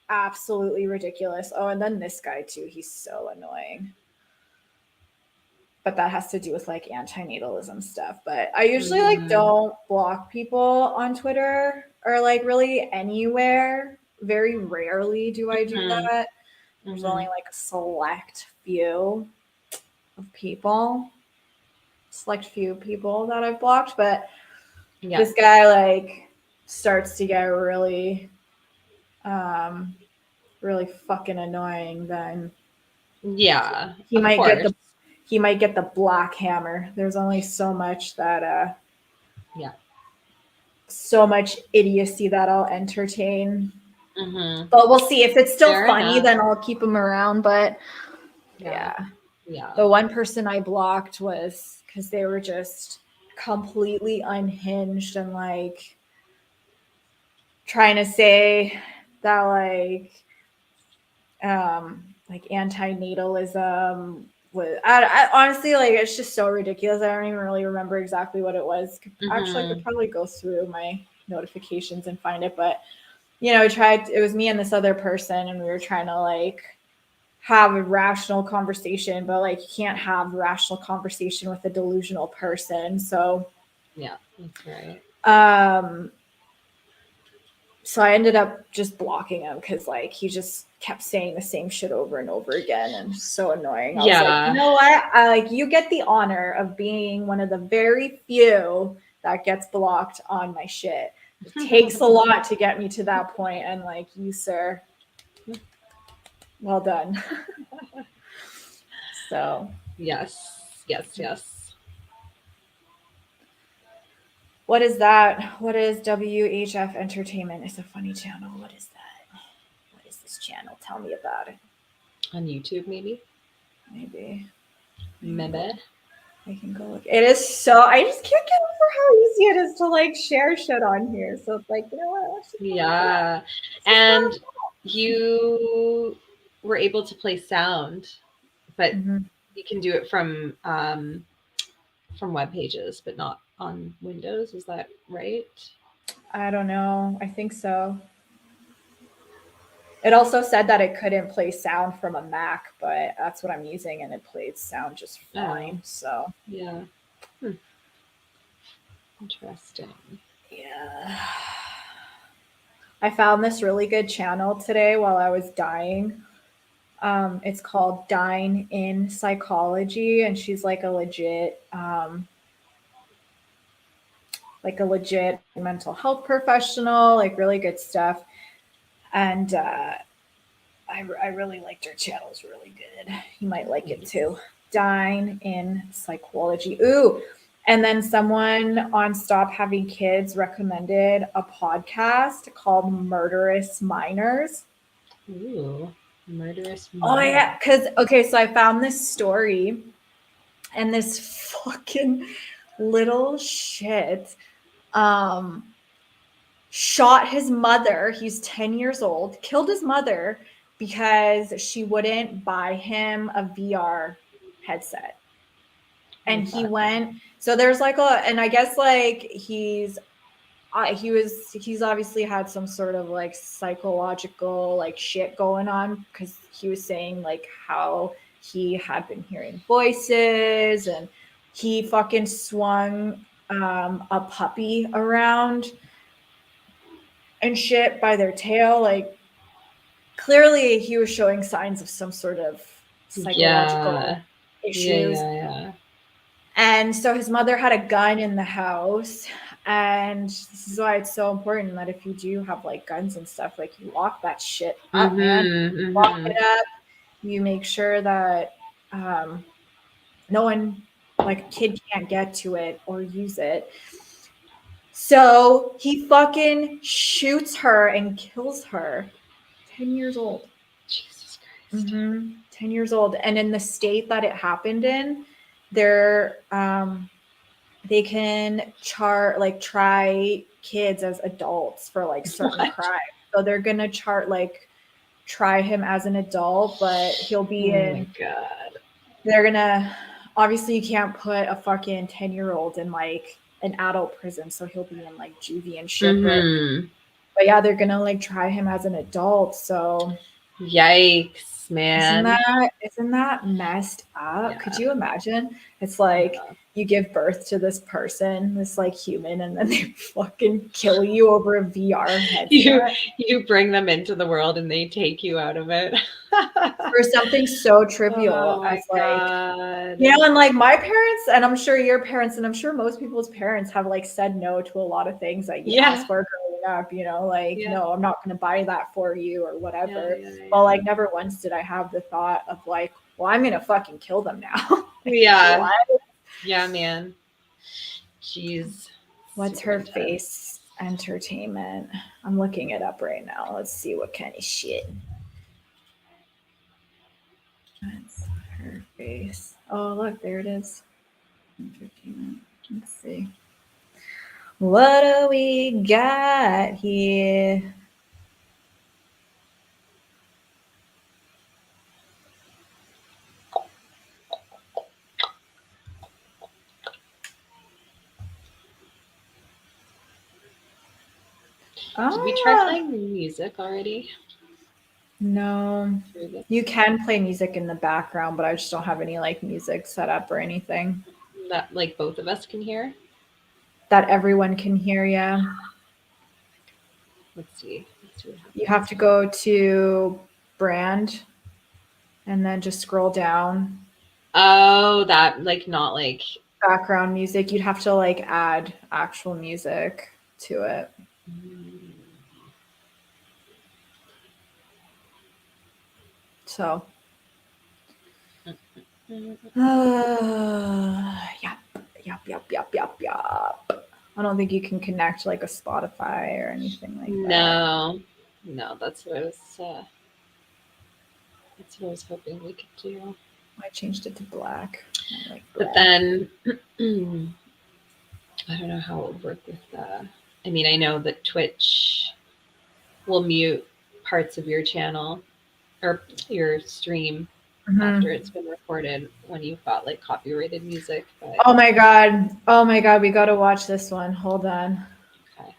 Speaker 2: absolutely ridiculous. Oh, and then this guy too. He's so annoying. But that has to do with like antinatalism stuff. But I usually like don't block people on Twitter or like really anywhere. Very rarely do I do that. There's only like a select few people that I've blocked, but this guy like starts to get really really fucking annoying, then he might get the black hammer. There's only so much that so much idiocy that I'll entertain. But we'll see. If it's still funny, then I'll keep him around. But yeah. The one person I blocked was because they were just completely unhinged and like trying to say that like antinatalism was I honestly like it's just so ridiculous. I don't even really remember exactly what it was. Actually, I could probably go through my notifications and find it, but you know, it was me and this other person, and we were trying to like have a rational conversation, but like you can't have a rational conversation with a delusional person. So
Speaker 1: yeah, that's right.
Speaker 2: So I ended up just blocking him because like he just kept saying the same shit over and over again, and so annoying. I was like, you know what? I like you get the honor of being one of the very few that gets blocked on my shit. It takes a lot to get me to that point, and like you, sir, well done. So
Speaker 1: yes.
Speaker 2: What is that? What is WHF Entertainment? It's a funny channel. What is that? What is this channel? Tell me about it.
Speaker 1: On YouTube, maybe.
Speaker 2: Maybe.
Speaker 1: I
Speaker 2: can go look. It is so. I just can't get over how easy it is to like share shit on here. So it's like, you know what?
Speaker 1: Yeah, and you were able to play sound, but you can do it from web pages, but not on Windows. Is that right?
Speaker 2: I don't know. I think so. It also said that it couldn't play sound from a Mac, but that's what I'm using, and it played sound just fine. So
Speaker 1: yeah. Interesting.
Speaker 2: Yeah. I found this really good channel today while I was dying. It's called Dine in Psychology, and she's like a legit mental health professional, like really good stuff. And I really liked her channel. It's really good. You might like it too. Dine in Psychology. Ooh. And then someone on Stop Having Kids recommended a podcast called Murderous Minors.
Speaker 1: Ooh, Murderous Minors.
Speaker 2: Oh yeah, so I found this story, and this fucking little shit shot his mother. He's 10 years old, killed his mother because she wouldn't buy him a VR headset. And he went, so there's like and I guess like he's obviously had some sort of like psychological like shit going on, because he was saying like how he had been hearing voices, and he fucking swung a puppy around and shit by their tail. Like clearly he was showing signs of some sort of psychological issues.
Speaker 1: Yeah.
Speaker 2: And so his mother had a gun in the house. And this is why it's so important that if you do have like guns and stuff, like you lock that shit up, man. Lock it up. You make sure that no one, like a kid, can't get to it or use it. So he fucking shoots her and kills her. 10 years old.
Speaker 1: Jesus Christ.
Speaker 2: 10 years old. And in the state that it happened in, they're they can try kids as adults for like certain crimes. So they're gonna try him as an adult, but he'll be
Speaker 1: my God.
Speaker 2: They're gonna, obviously you can't put a fucking 10-year-old in like an adult prison, so he'll be in like juvie and shit. But yeah, they're gonna like try him as an adult. So
Speaker 1: yikes, man.
Speaker 2: Isn't that messed up? Yeah. Could you imagine? It's like you give birth to this person, this like human, and then they fucking kill you over a VR headset.
Speaker 1: You bring them into the world and they take you out of it.
Speaker 2: For something so trivial as like, you know, and like my parents, and I'm sure your parents, and I'm sure most people's parents have like said no to a lot of things that you ask for growing up, you know, like, no, I'm not going to buy that for you or whatever. But like never once did I have the thought of like, well, I'm going to fucking kill them now.
Speaker 1: Yeah. Yeah, man. Jeez.
Speaker 2: What's her face? Entertainment. I'm looking it up right now. Let's see what kind of shit. That's her face. Oh, look, there it is. Entertainment. Let's see. What do we got here?
Speaker 1: Did we try playing music already?
Speaker 2: No. You can play music in the background, but I just don't have any like music set up or anything.
Speaker 1: That like both of us can hear?
Speaker 2: That everyone can hear, yeah.
Speaker 1: Let's see.
Speaker 2: You have to go to brand and then just scroll down.
Speaker 1: Oh, that like not like
Speaker 2: background music. You'd have to like add actual music to it. So, yep. I don't think you can connect like a Spotify or anything like that.
Speaker 1: No, that's what I was hoping we could do.
Speaker 2: I changed it to black.
Speaker 1: But then I don't know how it would work with I mean, I know that Twitch will mute parts of your channel or your stream after it's been recorded when you've got like copyrighted music. But...
Speaker 2: Oh my god, we gotta watch this one. Hold on.
Speaker 1: Okay.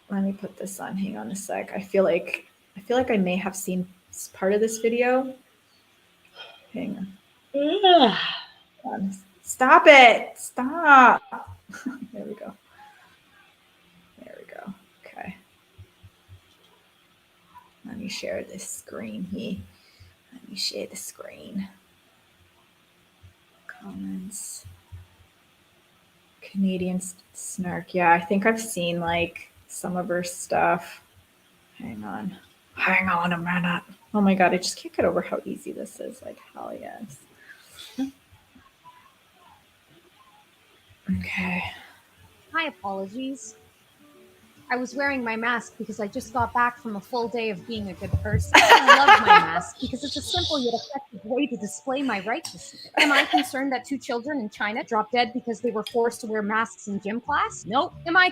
Speaker 2: Let me put this on. Hang on a sec. I feel like I may have seen part of this video. Hang on. Stop it. Stop. There we go. Okay. Let me share this screen here. Let me share the screen. Comments. Canadian snark. Yeah, I think I've seen like some of her stuff. Hang on a minute. Oh my god, I just can't get over how easy this is. Like, hell yes. Okay.
Speaker 4: My apologies. I was wearing my mask because I just got back from a full day of being a good person. I love my mask because it's a simple yet effective way to display my righteousness. Am I concerned that 2 children in China dropped dead because they were forced to wear masks in gym class? Nope. Am I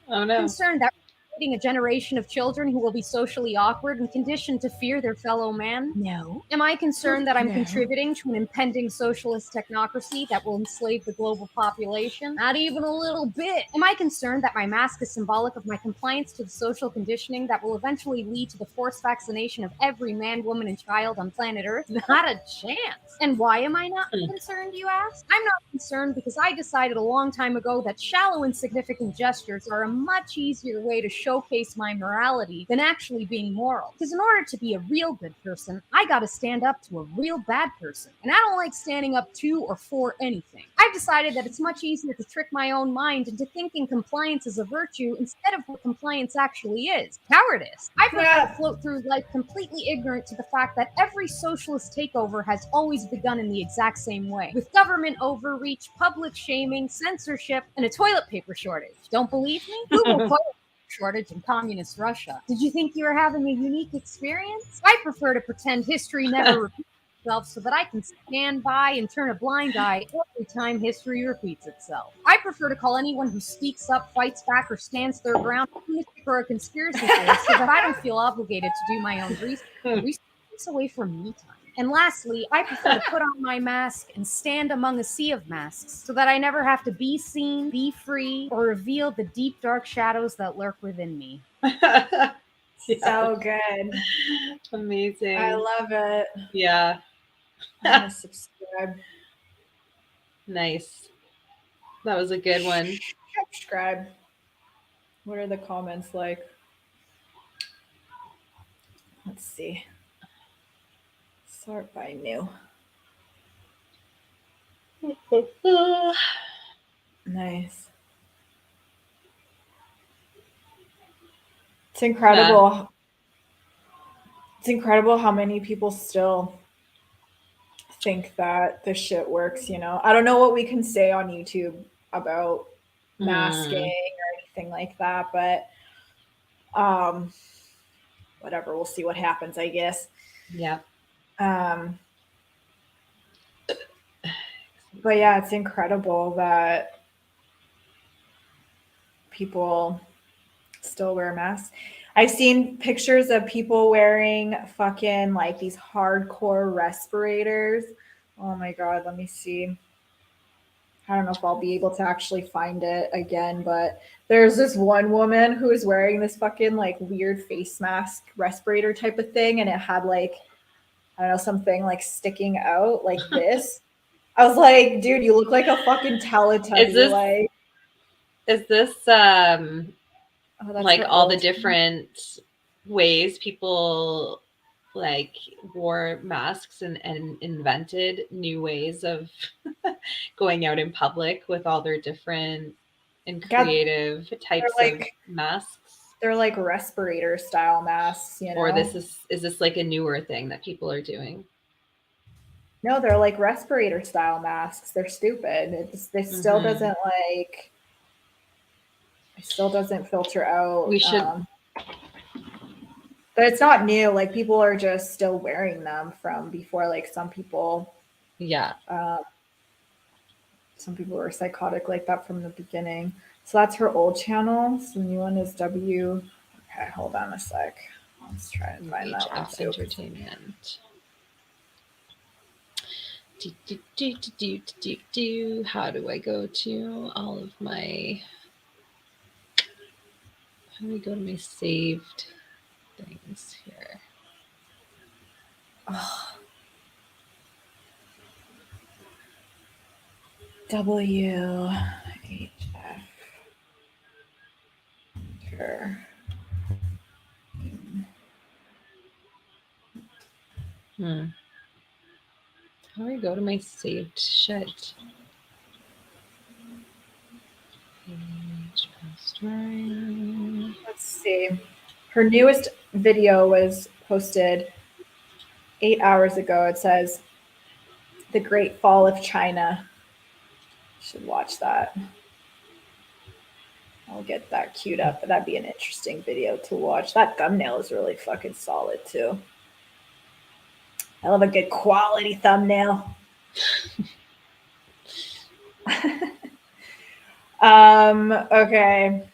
Speaker 4: concerned that creating a generation of children who will be socially awkward and conditioned to fear their fellow man? No. Am I concerned that I'm contributing to an impending socialist technocracy that will enslave the global population? Not even a little bit. Am I concerned that my mask is symbolic of my compliance to the social conditioning that will eventually lead to the forced vaccination of every man, woman, and child on planet Earth? Not a chance. And why am I not concerned, you ask? I'm not concerned because I decided a long time ago that shallow, insignificant gestures are a much easier way to showcase my morality than actually being moral. Because in order to be a real good person, I gotta stand up to a real bad person. And I don't like standing up to or for anything. I've decided that it's much easier to trick my own mind into thinking compliance is a virtue instead of what compliance actually is: cowardice. I prefer to float through life completely ignorant to the fact that every socialist takeover has always begun in the exact same way, with government overreach, public shaming, censorship, and a toilet paper shortage. Don't believe me? Google toilet paper shortage in communist Russia. Did you think you were having a unique experience? I prefer to pretend history never repeats itself so that I can stand by and turn a blind eye every time history repeats itself. I prefer to call anyone who speaks up, fights back, or stands their ground a lunatic or a conspiracy theorist so that I don't feel obligated to do my own research. Research takes away from me time. And lastly, I prefer to put on my mask and stand among a sea of masks so that I never have to be seen, be free, or reveal the deep, dark shadows that lurk within me.
Speaker 2: So good.
Speaker 1: Amazing.
Speaker 2: I love it.
Speaker 1: Yeah.
Speaker 2: I'm gonna subscribe.
Speaker 1: Nice. That was a good one.
Speaker 2: Subscribe. What are the comments like? Let's see. Sort by new. Nice. It's incredible. Yeah. It's incredible how many people still think that this shit works, you know? I don't know what we can say on YouTube about masking or anything like that, but whatever, we'll see what happens, I guess.
Speaker 1: Yeah.
Speaker 2: But yeah, it's incredible that people still wear masks. I've seen pictures of people wearing fucking like these hardcore respirators. Oh my God, let me see. I don't know if I'll be able to actually find it again, but there's this one woman who was wearing this fucking like weird face mask respirator type of thing, and it had like, I don't know, something like sticking out like this. I was like, dude, you look like a fucking Teletubby.
Speaker 1: Is this like all the different ways people like wore masks and invented new ways of going out in public with all their different and creative types of masks?
Speaker 2: They're like respirator style masks, you know?
Speaker 1: Or is this like a newer thing that people are doing?
Speaker 2: No, they're like respirator style masks. They're stupid. It still doesn't like, it still doesn't filter out.
Speaker 1: We should.
Speaker 2: But it's not new. Like people are just still wearing them from before. Like some people.
Speaker 1: Yeah.
Speaker 2: Some people were psychotic like that from the beginning. So that's her old channel. So the new one is W. Okay, hold on a sec. Let's try and find that one too.
Speaker 1: Entertainment. How do I go to all of my? How do we go to my saved things here?
Speaker 2: Oh. WHF. Sure.
Speaker 1: How do I go to my saved shit?
Speaker 2: Let's see. Her newest video was posted 8 hours ago. It says, "The Great Fall of China." You should watch that. I'll get that queued up, but that'd be an interesting video to watch. That thumbnail is really fucking solid too. I love a good quality thumbnail. Okay.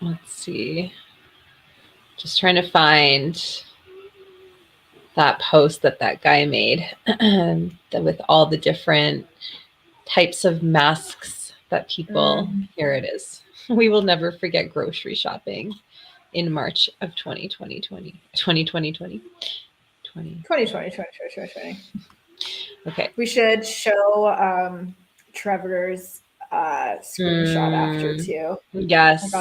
Speaker 1: Let's see. Just trying to find that post that guy made with all the different types of masks that people. Here it is. We will never forget grocery shopping in March of 2020. Okay.
Speaker 2: We should show Trevor's screenshot after too.
Speaker 1: Yes.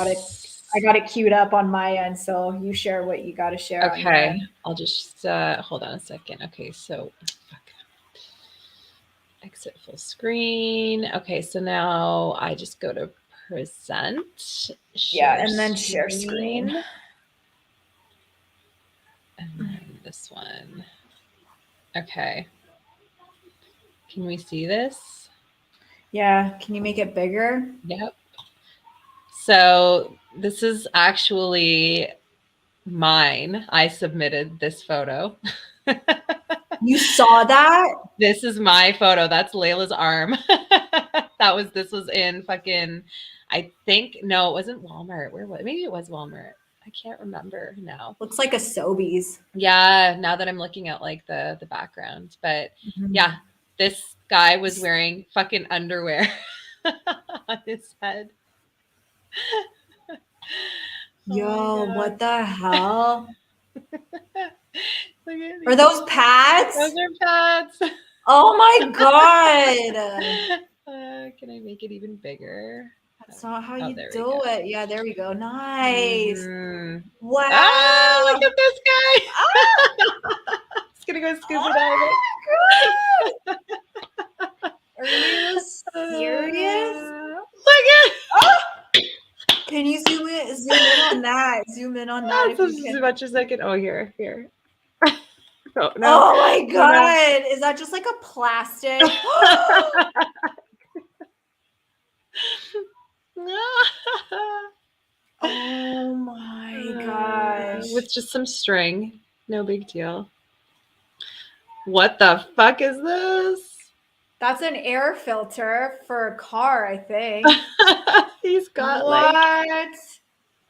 Speaker 2: I got it queued up on my end, so you share what you got to share.
Speaker 1: Okay. I'll just hold on a second. Okay, so exit full screen. Okay, so now I just go to present.
Speaker 2: And then share screen.
Speaker 1: And then this one. Okay. Can we see this?
Speaker 2: Yeah. Can you make it bigger?
Speaker 1: Yep. So this is actually mine. I submitted this photo.
Speaker 2: You saw that?
Speaker 1: This is my photo. That's Layla's arm. This was in fucking, I think, no, it wasn't Walmart. Where was it? Maybe it was Walmart. I can't remember now.
Speaker 2: Looks like a Sobeys.
Speaker 1: Yeah, now that I'm looking at like the background. But yeah, this guy was wearing fucking underwear on his head.
Speaker 2: Yo, what the hell?
Speaker 1: Are
Speaker 2: those pads?
Speaker 1: Those are pads.
Speaker 2: Oh my god.
Speaker 1: Can I make it even bigger?
Speaker 2: That's not how you do it. Yeah, there we go. Nice. Wow.
Speaker 1: Oh, look at this guy. He's gonna go scuba diving.
Speaker 2: Are you serious?
Speaker 1: Look at.
Speaker 2: Can you zoom in on that? Zoom in on that.
Speaker 1: As much as I can. Oh, here. Oh, no.
Speaker 2: Oh my god. No. Is that just like a plastic? Oh my gosh.
Speaker 1: With just some string. No big deal. What the fuck is this?
Speaker 2: That's an air filter for a car, I think.
Speaker 1: He's got
Speaker 2: what?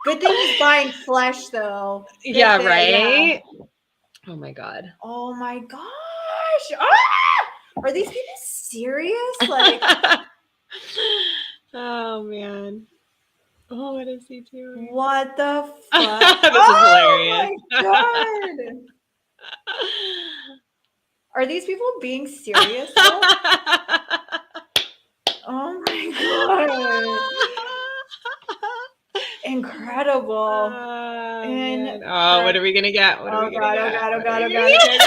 Speaker 2: Good thing he's buying flesh though.
Speaker 1: Yeah, right? Yeah. Oh my god.
Speaker 2: Oh my gosh. Ah! Are these people serious? Like
Speaker 1: oh man. Oh, what is he doing?
Speaker 2: What the fuck?
Speaker 1: This is hilarious.
Speaker 2: Oh my god. Are these people being serious though? Oh my god. Incredible.
Speaker 1: What are we gonna get?
Speaker 2: Oh god.
Speaker 1: Holy shit.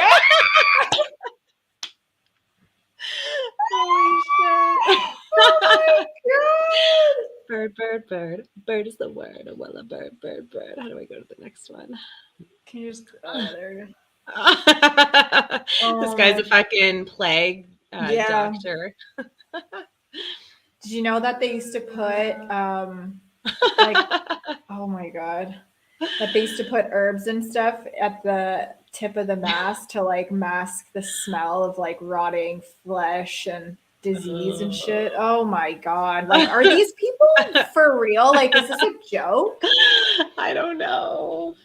Speaker 2: Oh my god.
Speaker 1: Bird. Bird is the word. Well, a bird. How do I go to the next one?
Speaker 2: Can you just there you go.
Speaker 1: This guy's a fucking plague doctor.
Speaker 2: Did you know that they used to put oh my god, that they used to put herbs and stuff at the tip of the mask to like mask the smell of like rotting flesh and disease and shit? Oh my god. Like, are these people for real? Like, is this a joke?
Speaker 1: I don't know.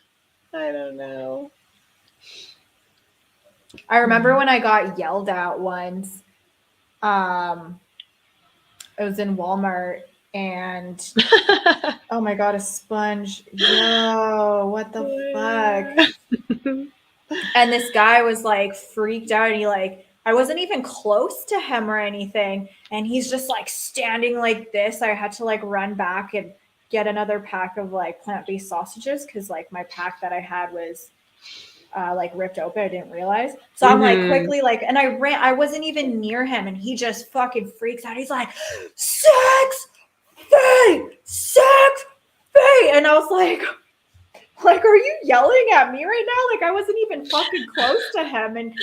Speaker 2: I remember when I got yelled at once. It was in Walmart and oh my god, a sponge. Yo, what the fuck? And this guy was like freaked out and he like, I wasn't even close to him or anything. And he's just like standing like this. I had to like run back and get another pack of like plant-based sausages because like my pack that I had was like ripped open. I didn't realize. So I'm like quickly like, and I wasn't even near him and he just fucking freaks out. He's like, sex, Faye. And I was like, are you yelling at me right now? Like I wasn't even fucking close to him. And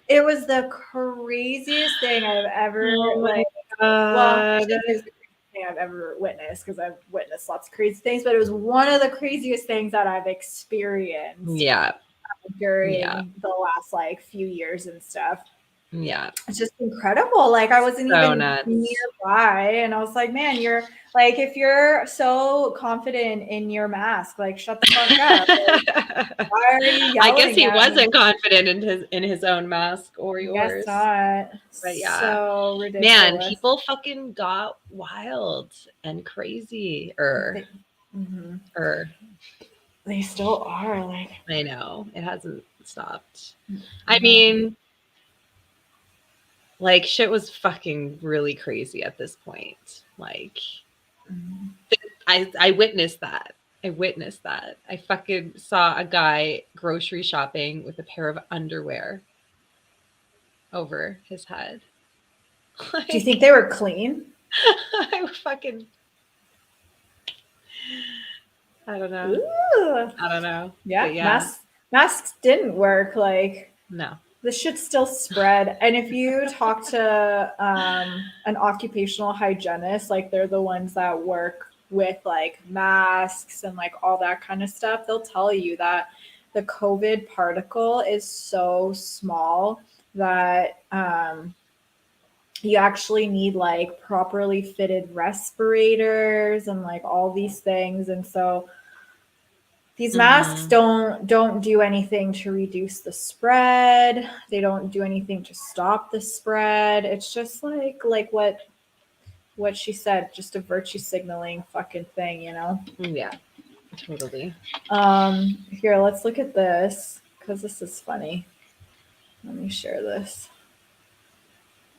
Speaker 2: it was the craziest thing I've ever I've ever witnessed because I've witnessed lots of crazy things, but it was one of the craziest things that I've experienced.
Speaker 1: Yeah.
Speaker 2: During the last like few years and stuff.
Speaker 1: Yeah.
Speaker 2: It's just incredible. Like I wasn't
Speaker 1: So
Speaker 2: even
Speaker 1: nuts.
Speaker 2: nearby, and I was like, man, you're like, if you're so confident in your mask, like shut the fuck up. Like, why are you yelling?
Speaker 1: I guess he
Speaker 2: at
Speaker 1: wasn't
Speaker 2: me?
Speaker 1: confident in his own mask or
Speaker 2: I
Speaker 1: yours.
Speaker 2: guess not.
Speaker 1: But yeah.
Speaker 2: So ridiculous.
Speaker 1: Man, people fucking got wild and crazy.
Speaker 2: Mhm.
Speaker 1: They
Speaker 2: still are. Like
Speaker 1: I know. It hasn't stopped.
Speaker 2: Mhm.
Speaker 1: I mean, like shit was fucking really crazy at this point. Like
Speaker 2: Mhm.
Speaker 1: I witnessed that. I fucking saw a guy grocery shopping with a pair of underwear over his head.
Speaker 2: Do you think they were clean?
Speaker 1: I fucking I don't know.
Speaker 2: Ooh.
Speaker 1: I don't know.
Speaker 2: Yeah,
Speaker 1: But yeah.
Speaker 2: masks didn't work. Like
Speaker 1: No.
Speaker 2: the shit still spread. And if you talk to an occupational hygienist, like they're the ones that work with like masks and like all that kind of stuff, they'll tell you that the COVID particle is so small that you actually need like properly fitted respirators and like all these things. And so these masks don't do anything to reduce the spread. They don't do anything to stop the spread. It's just like what she said, just a virtue signaling fucking thing, you know?
Speaker 1: Yeah. Totally.
Speaker 2: Here, let's look at this because this is funny. Let me share this.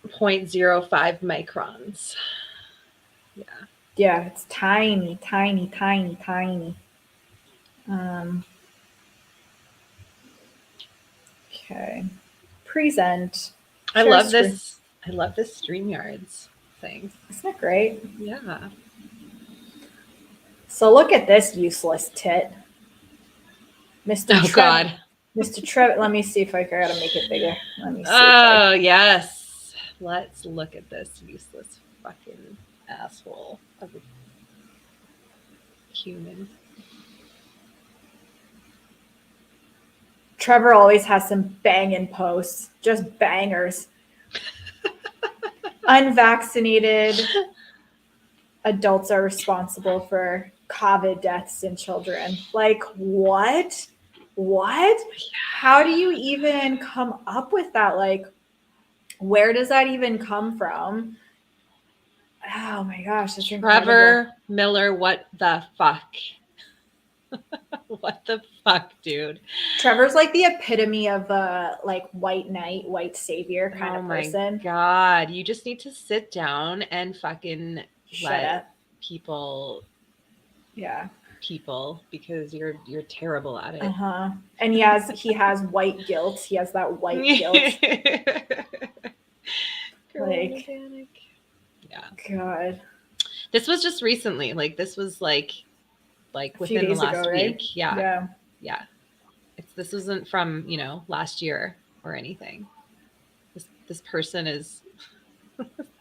Speaker 1: 0.05 microns. Yeah.
Speaker 2: Yeah, it's tiny, tiny, tiny, tiny. Okay. Present.
Speaker 1: I
Speaker 2: Share
Speaker 1: love
Speaker 2: screen.
Speaker 1: this. I love this StreamYards thing.
Speaker 2: Isn't that great?
Speaker 1: Yeah.
Speaker 2: So look at this useless tit. Mr.
Speaker 1: Oh God.
Speaker 2: Mr. Trev, let me see if I gotta make it bigger. Let me see.
Speaker 1: Oh yes. Let's look at this useless fucking asshole of a human.
Speaker 2: Trevor always has some banging posts, just bangers. Unvaccinated adults are responsible for COVID deaths in children. Like, what? What? How do you even come up with that? Like, where does that even come from? Oh my gosh, that's
Speaker 1: Trevor
Speaker 2: incredible.
Speaker 1: Miller, what the fuck? What the fuck, dude?
Speaker 2: Trevor's like the epitome of a like white knight, white savior kind of person.
Speaker 1: My God, you just need to sit down and fucking
Speaker 2: Shut up.
Speaker 1: people because you're terrible at it.
Speaker 2: Uh-huh. And he has white guilt. He has that white guilt. Like,
Speaker 1: yeah.
Speaker 2: God.
Speaker 1: This was just recently. Like this was like within the last
Speaker 2: ago, right?
Speaker 1: week. Yeah. This isn't from, last year or anything. This person is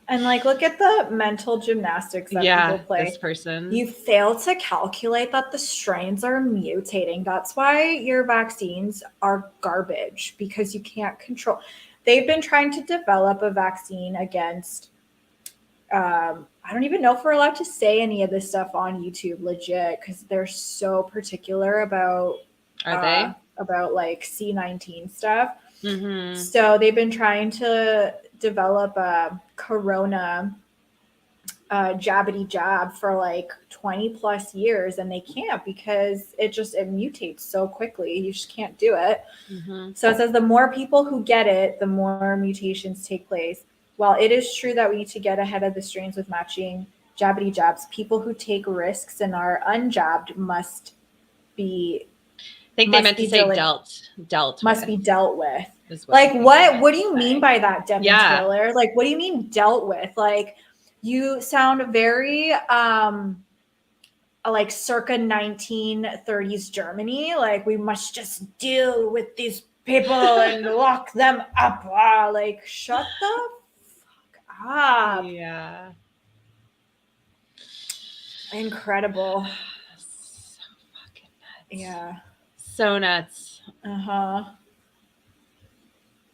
Speaker 2: And like look at the mental gymnastics that people play.
Speaker 1: This person.
Speaker 2: You fail to calculate that the strains are mutating. That's why your vaccines are garbage because you can't control. They've been trying to develop a vaccine against I don't even know if we're allowed to say any of this stuff on YouTube legit because they're so particular about about like C19 stuff.
Speaker 1: Mm-hmm.
Speaker 2: So they've been trying to develop a corona jabbity jab for like 20 plus years and they can't because it mutates so quickly. You just can't do it.
Speaker 1: Mm-hmm.
Speaker 2: So it says the more people who get it, the more mutations take place. While it is true that we need to get ahead of the strains with matching jabbity jabs, people who take risks and are unjabbed must be.
Speaker 1: I think they meant to say dealt
Speaker 2: must
Speaker 1: with.
Speaker 2: Be dealt with.
Speaker 1: Like
Speaker 2: what do you mean by that, Devin Taylor? Like what do you mean dealt with? Like you sound very like circa 1930s Germany. Like we must just deal with these people and lock them up. Like shut the fuck up.
Speaker 1: Yeah.
Speaker 2: Incredible.
Speaker 1: So fucking nuts.
Speaker 2: Yeah.
Speaker 1: So nuts.
Speaker 2: Uh-huh.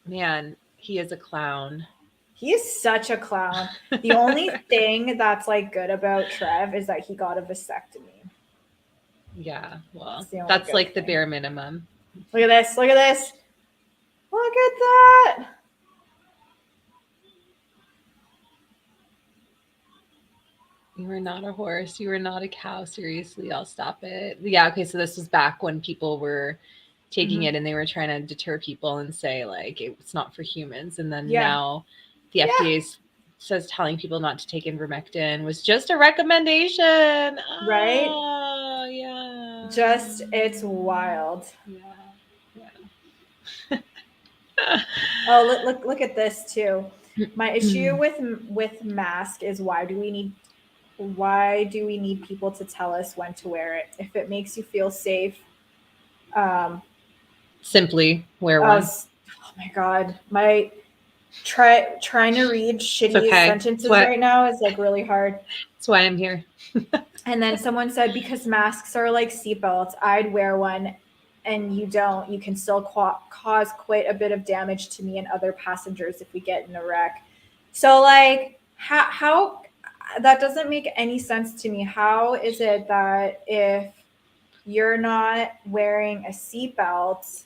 Speaker 1: Man, He is a clown.
Speaker 2: He is such a clown. The only thing that's like good about Trev is that he got a vasectomy.
Speaker 1: Yeah, well,
Speaker 2: the only
Speaker 1: that's
Speaker 2: good
Speaker 1: like the
Speaker 2: thing.
Speaker 1: bare minimum.
Speaker 2: Look at this. Look at this. Look at that.
Speaker 1: You are not a horse. You are not a cow. Seriously, I'll stop it. Yeah, okay, so this was back when people were taking it and they were trying to deter people and say like it's not for humans. And then now the FDA says telling people not to take ivermectin was just a recommendation.
Speaker 2: Right?
Speaker 1: Oh, yeah.
Speaker 2: Just, it's wild.
Speaker 1: Yeah.
Speaker 2: Oh, look at this too. My issue with mask is why do we need people to tell us when to wear it? If it makes you feel safe,
Speaker 1: simply wear one.
Speaker 2: Oh my god, my trying to read shitty sentences right now is like really hard.
Speaker 1: That's why I'm here.
Speaker 2: And then someone said, because masks are like seatbelts, I'd wear one, and you don't. You can still cause quite a bit of damage to me and other passengers if we get in a wreck. So like, how that doesn't make any sense to me. How is it that if you're not wearing a seatbelt,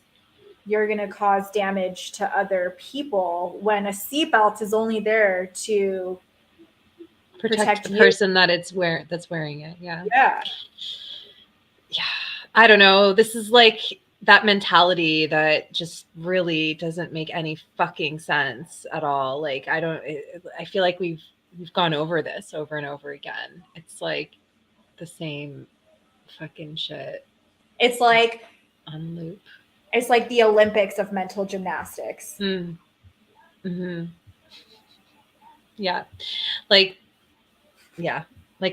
Speaker 2: you're going to cause damage to other people when a seatbelt is only there to
Speaker 1: protect the person that's wearing it.
Speaker 2: Yeah.
Speaker 1: I don't know. This is like that mentality that just really doesn't make any fucking sense at all. Like I feel like we've gone over this over and over again. It's like the same fucking shit.
Speaker 2: It's like
Speaker 1: on loop.
Speaker 2: It's like the Olympics of mental gymnastics.
Speaker 1: Mm-hmm. Yeah. Like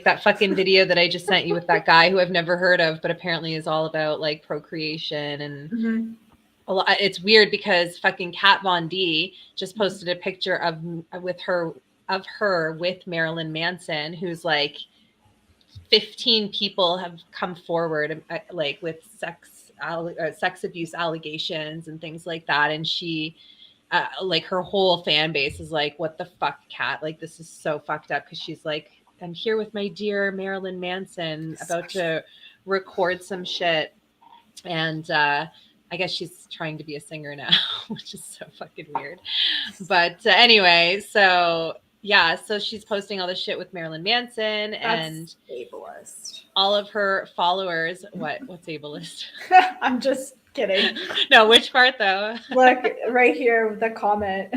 Speaker 1: that fucking video that I just sent you with that guy who I've never heard of, but apparently is all about like procreation and a lot. It's weird because fucking Kat Von D just posted a picture of her with Marilyn Manson, who's like 15 people have come forward like with sex abuse allegations and things like that, and she like her whole fan base is like, what the fuck, Kat? Like, this is so fucked up, because she's like, I'm here with my dear Marilyn Manson about to record some shit, and I guess she's trying to be a singer now, which is so fucking weird. But anyway, so yeah, so she's posting all this shit with Marilyn Manson. That's and
Speaker 2: ableist.
Speaker 1: All of her followers. What's ableist?
Speaker 2: I'm just kidding.
Speaker 1: No, which part though?
Speaker 2: Look right here, the comment.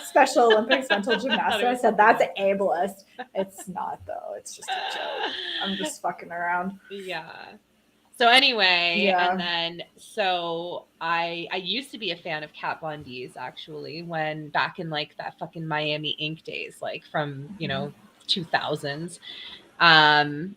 Speaker 2: Special Olympics mental gymnastics. I said that's ableist. It's not though. It's just a joke. I'm just fucking around.
Speaker 1: Yeah. So anyway, and then so I used to be a fan of Kat Von D's actually, when back in like that fucking Miami Ink days, like from 2000s, and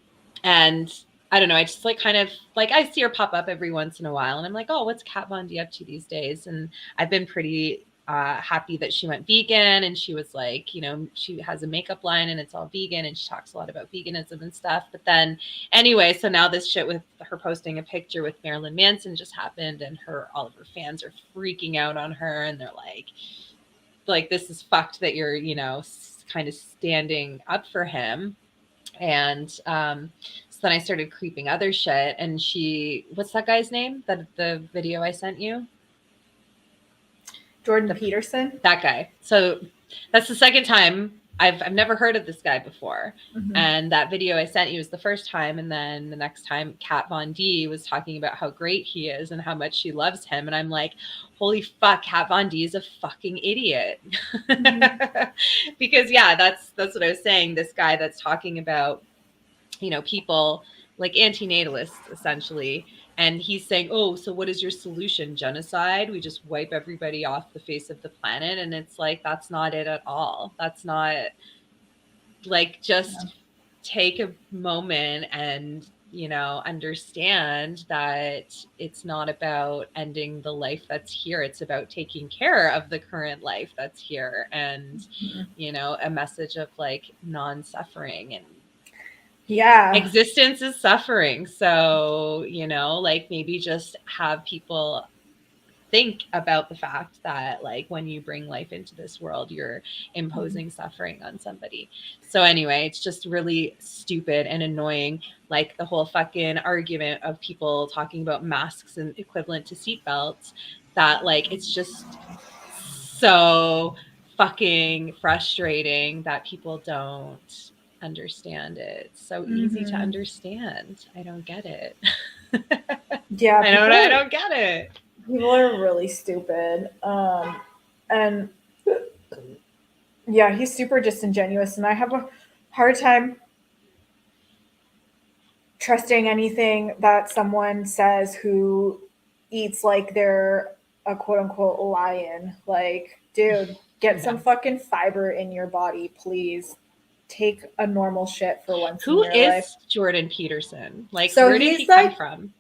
Speaker 1: I don't know, I just like kind of like I see her pop up every once in a while, and I'm like, oh, what's Kat Von D up to these days? And I've been pretty happy that she went vegan, and she was like, she has a makeup line and it's all vegan, and she talks a lot about veganism and stuff. But then anyway, so now this shit with her posting a picture with Marilyn Manson just happened, and all of her fans are freaking out on her, and they're like this is fucked that you're kind of standing up for him. And so then I started creeping other shit, and what's that guy's name, that the video I sent you?
Speaker 2: Jordan Peterson.
Speaker 1: That guy. So that's the second time. I've never heard of this guy before. And that video I sent you was the first time. And then the next time, Kat Von D was talking about how great he is and how much she loves him. And I'm like, holy fuck, Kat Von D is a fucking idiot. Because that's what I was saying. This guy that's talking about, people like antinatalists essentially. And he's saying, oh, so what is your solution? Genocide? We just wipe everybody off the face of the planet? And it's like, that's not it at all. That's not like, just take a moment and, understand that it's not about ending the life that's here. It's about taking care of the current life that's here. And, a message of like non-suffering and existence is suffering. So, like maybe just have people think about the fact that like when you bring life into this world, you're imposing suffering on somebody. So anyway, it's just really stupid and annoying. Like the whole fucking argument of people talking about masks and equivalent to seatbelts, that like it's just so fucking frustrating that people don't understand it. It's so easy to understand. I don't get it.
Speaker 2: Yeah,
Speaker 1: I don't get it.
Speaker 2: People are really stupid. And yeah, he's super disingenuous, and I have a hard time trusting anything that someone says who eats like they're a quote unquote lion. Like, dude, get some fucking fiber in your body, please. Take a normal shit for once in
Speaker 1: Who
Speaker 2: your
Speaker 1: is
Speaker 2: life.
Speaker 1: Jordan Peterson? Like,
Speaker 2: So
Speaker 1: where did
Speaker 2: he's
Speaker 1: he come
Speaker 2: like-
Speaker 1: from?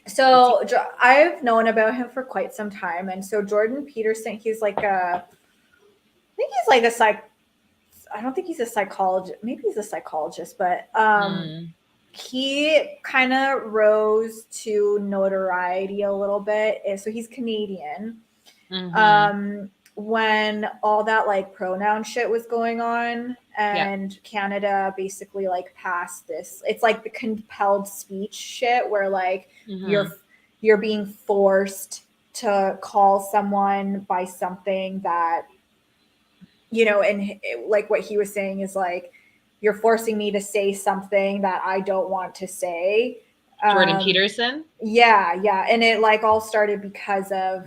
Speaker 2: So I've known about him for quite some time, and so Jordan Peterson, he's like I don't think he's a psychologist. Maybe he's a psychologist, but he kind of rose to notoriety a little bit. So he's Canadian. When all that like pronoun shit was going on, and Canada basically like passed this, it's like the compelled speech shit where like you're being forced to call someone by something that, you know, and like what he was saying is like, you're forcing me to say something that I don't want to say.
Speaker 1: Jordan Peterson?
Speaker 2: Yeah. And it like all started because of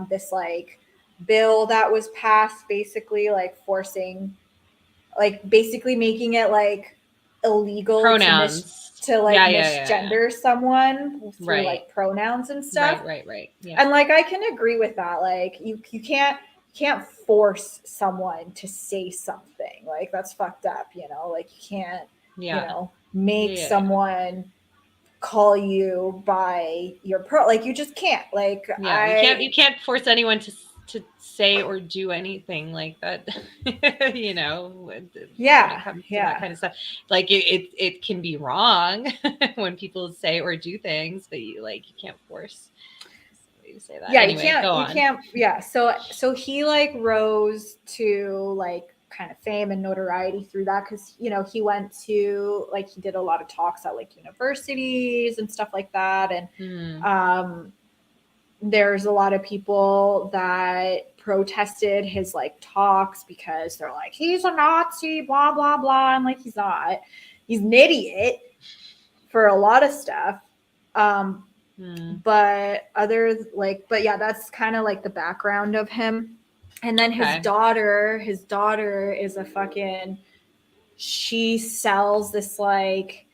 Speaker 2: this like bill that was passed, basically like forcing, like basically making it like illegal
Speaker 1: Pronouns.
Speaker 2: to misgender someone through like pronouns and stuff.
Speaker 1: Right. Yeah.
Speaker 2: And like I can agree with that. Like you can't force someone to say something. Like that's fucked up, you know? Like you can't, you know, make someone call you by your like you just can't. Like
Speaker 1: you can't force anyone to say or do anything like that. You know, when it comes to that kind of stuff. Like it can be wrong when people say or do things, but you can't force to say that.
Speaker 2: Yeah,
Speaker 1: anyway,
Speaker 2: you can't. Yeah, so he like rose to like kind of fame and notoriety through that because, you know, he went to like he did a lot of talks at like universities and stuff like that, and there's a lot of people that protested his like talks because they're like, he's a Nazi, blah blah blah, and like he's not. He's an idiot for a lot of stuff. But that's kind of like the background of him. And then his daughter is a fucking, she sells this like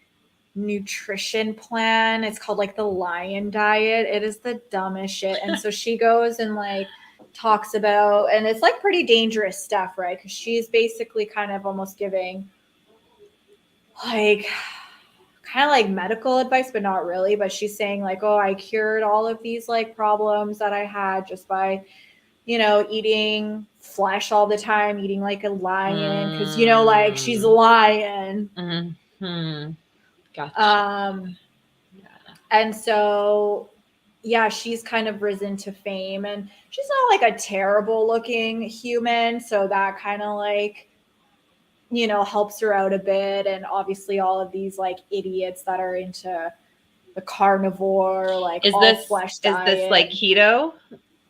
Speaker 2: nutrition plan. It's called like the Lion Diet. It is the dumbest shit. And so she goes and like talks about, and it's like pretty dangerous stuff, right? Because she's basically kind of almost giving like kind of like medical advice, but not really. But she's saying like, oh, I cured all of these like problems that I had just by, you know, eating flesh all the time, eating like a lion, because, you know, like she's a lion.
Speaker 1: Gotcha.
Speaker 2: And so, yeah, she's kind of risen to fame, and she's not like a terrible looking human. So that kind of like, you know, helps her out a bit. And obviously all of these like idiots that are into the carnivore, like flesh diet.
Speaker 1: Is this like keto?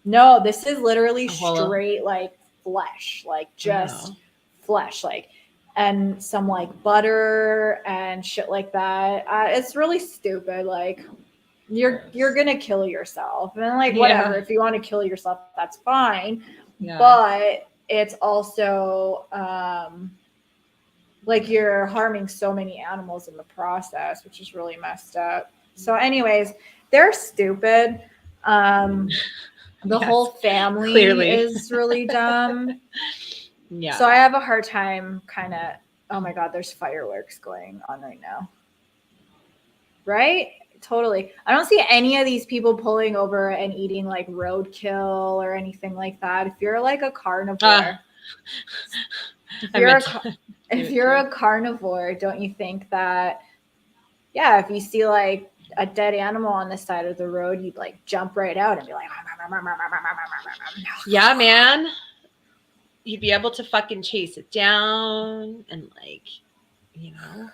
Speaker 2: No, this is literally straight like flesh, like just flesh, like, and some like butter and shit like that. It's really stupid. Like you're gonna kill yourself, and like whatever, if you want to kill yourself, that's fine. But it's also like you're harming so many animals in the process, which is really messed up. So anyways, they're stupid. The whole family is really dumb. So I have a hard time kind of, oh my God, there's fireworks going on right now. Right? Totally. I don't see any of these people pulling over and eating like roadkill or anything like that. If you're like a carnivore, if you're a carnivore, don't you think that, if you see like a dead animal on the side of the road, you'd like jump right out and be like,
Speaker 1: Yeah, man. You'd be able to fucking chase it down and like, you know,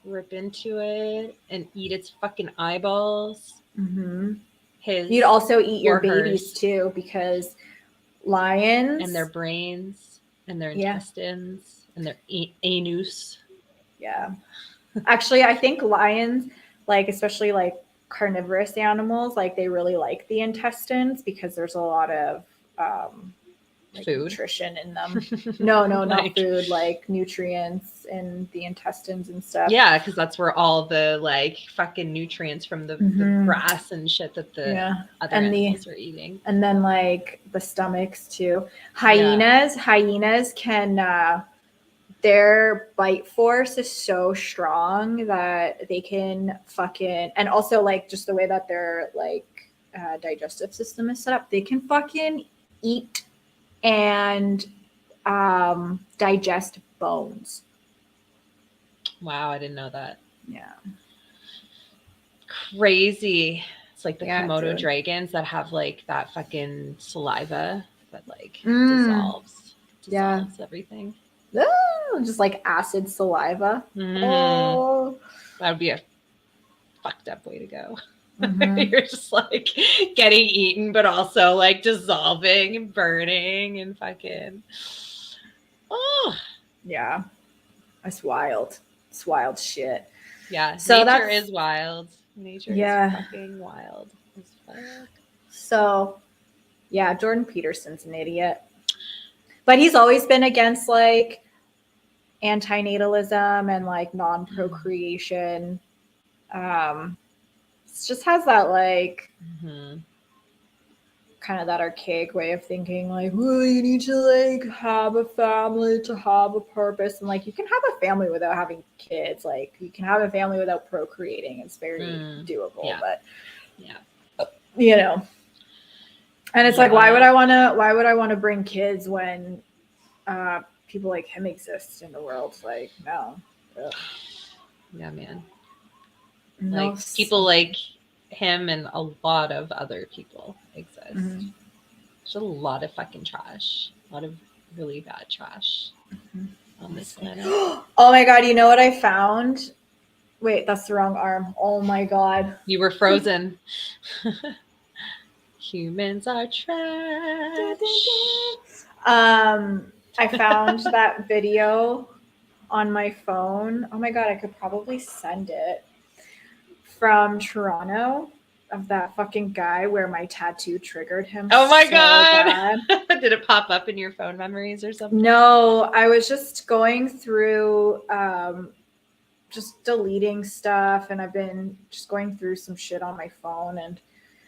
Speaker 1: rip into it and eat its fucking eyeballs.
Speaker 2: Mm-hmm.
Speaker 1: His
Speaker 2: You'd also eat your
Speaker 1: or hers.
Speaker 2: babies too, because lions
Speaker 1: And their brains and their
Speaker 2: Yeah.
Speaker 1: intestines and their anus.
Speaker 2: Yeah. Actually, I think lions, like especially like carnivorous animals, like they really like the intestines because there's a lot of like
Speaker 1: Food.
Speaker 2: nutrition in them. No, not
Speaker 1: Like-
Speaker 2: food, like nutrients in the intestines and stuff.
Speaker 1: Yeah, because that's where all the like fucking nutrients from the
Speaker 2: Mhm.
Speaker 1: grass and shit that the
Speaker 2: Yeah.
Speaker 1: other
Speaker 2: And the-
Speaker 1: animals are eating.
Speaker 2: And then like the stomachs too. Hyenas can their bite force is so strong that they can fucking, and also like just the way that their like digestive system is set up, they can fucking eat and digest bones.
Speaker 1: Wow, I didn't know that.
Speaker 2: Yeah.
Speaker 1: Crazy. It's like the
Speaker 2: Yeah,
Speaker 1: Komodo
Speaker 2: dude.
Speaker 1: dragons that have like that fucking saliva that like
Speaker 2: Mm.
Speaker 1: dissolves everything.
Speaker 2: Just like acid saliva.
Speaker 1: Mhm.
Speaker 2: Oh.
Speaker 1: That would be a fucked up way to go.
Speaker 2: Mhm.
Speaker 1: You're just like getting eaten, but also like dissolving and burning and fucking. Oh,
Speaker 2: Yeah. That's wild. It's wild shit.
Speaker 1: yeah.
Speaker 2: So
Speaker 1: Nature
Speaker 2: that's-
Speaker 1: is wild. Nature
Speaker 2: Yeah.
Speaker 1: is fucking wild as fuck.
Speaker 2: So, yeah, Jordan Peterson's an idiot. But he's always been against like antinatalism and like non-procreation. It just has that like
Speaker 1: Mhm.
Speaker 2: kind of that archaic way of thinking, like, well, you need to like have a family to have a purpose. And like you can have a family without having kids. Like you can have a family without procreating. It's very doable.
Speaker 1: Yeah.
Speaker 2: But
Speaker 1: Yeah.
Speaker 2: you know. And it's like, why would I want to bring kids when people like him exist in the world? Like, no. Ugh.
Speaker 1: Yeah, man.
Speaker 2: No.
Speaker 1: Like people like him and a lot of other people exist.
Speaker 2: Mhm.
Speaker 1: There's a lot of fucking trash. A lot of really bad trash on this planet.
Speaker 2: Oh my god, you know what I found? Wait, that's the wrong arm. Oh my god.
Speaker 1: You were frozen. Humans are trash.
Speaker 2: I found that video on my phone. Oh my god, I could probably send it from Toronto of that fucking guy where my tattoo triggered him.
Speaker 1: Oh my
Speaker 2: so
Speaker 1: god.
Speaker 2: bad.
Speaker 1: Did it pop up in your phone memories or something?
Speaker 2: No, I was just going through just deleting stuff, and I've been just going through some shit on my phone, and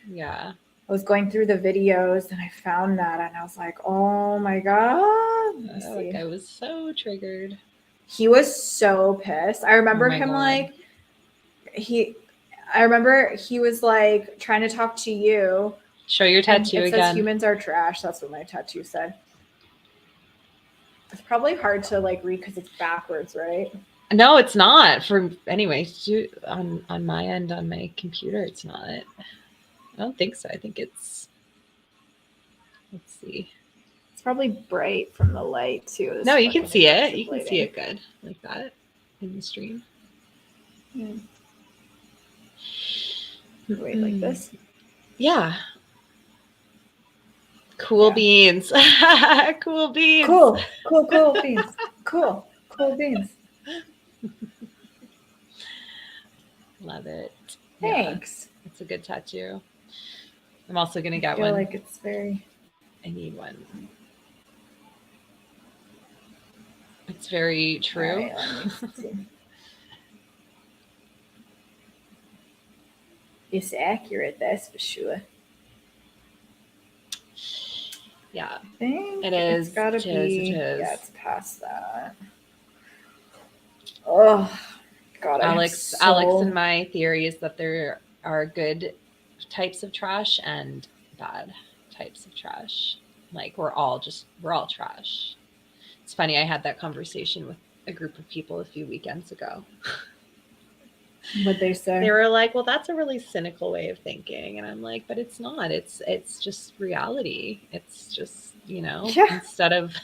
Speaker 1: Yeah.
Speaker 2: I was going through the videos and I found that and I was like, oh my god. Let me see.
Speaker 1: I was so triggered.
Speaker 2: He was so pissed. I remember
Speaker 1: my
Speaker 2: him
Speaker 1: God.
Speaker 2: like I remember he was like trying to talk to you.
Speaker 1: Show your
Speaker 2: And
Speaker 1: tattoo
Speaker 2: it
Speaker 1: again.
Speaker 2: says humans are trash. That's what my tattoo said. It's probably hard to like read because it's backwards, right?
Speaker 1: No, it's not. Anyway, on my end on my computer, it's not. I don't think so. I think it's. Let's see.
Speaker 2: It's probably bright from the light too. This
Speaker 1: No, you can
Speaker 2: fucking
Speaker 1: see it.
Speaker 2: intensive
Speaker 1: You can see
Speaker 2: lighting.
Speaker 1: it good like that in the stream.
Speaker 2: Wait, like this?
Speaker 1: Yeah. Cool
Speaker 2: Yeah.
Speaker 1: beans. Cool beans.
Speaker 2: Cool beans. Cool beans.
Speaker 1: Love it. Yeah,
Speaker 2: Thanks.
Speaker 1: it's a good tattoo. I'm also gonna
Speaker 2: I
Speaker 1: get
Speaker 2: feel
Speaker 1: one.
Speaker 2: like it's very.
Speaker 1: I need one. It's very true.
Speaker 2: All right, let me see. It's accurate, that's for sure.
Speaker 1: Yeah.
Speaker 2: I think
Speaker 1: It is.
Speaker 2: It's gotta
Speaker 1: It
Speaker 2: be.
Speaker 1: is, it is.
Speaker 2: Yeah, it's past that. Oh God,
Speaker 1: Alex and my theory is that there are good types of trash and bad types of trash. Like we're all trash. It's funny, I had that conversation with a group of people a few weekends ago.
Speaker 2: What they say?
Speaker 1: They were like, well, that's a really cynical way of thinking. And I'm like, but it's not. It's just reality. It's just,
Speaker 2: Yeah.
Speaker 1: instead of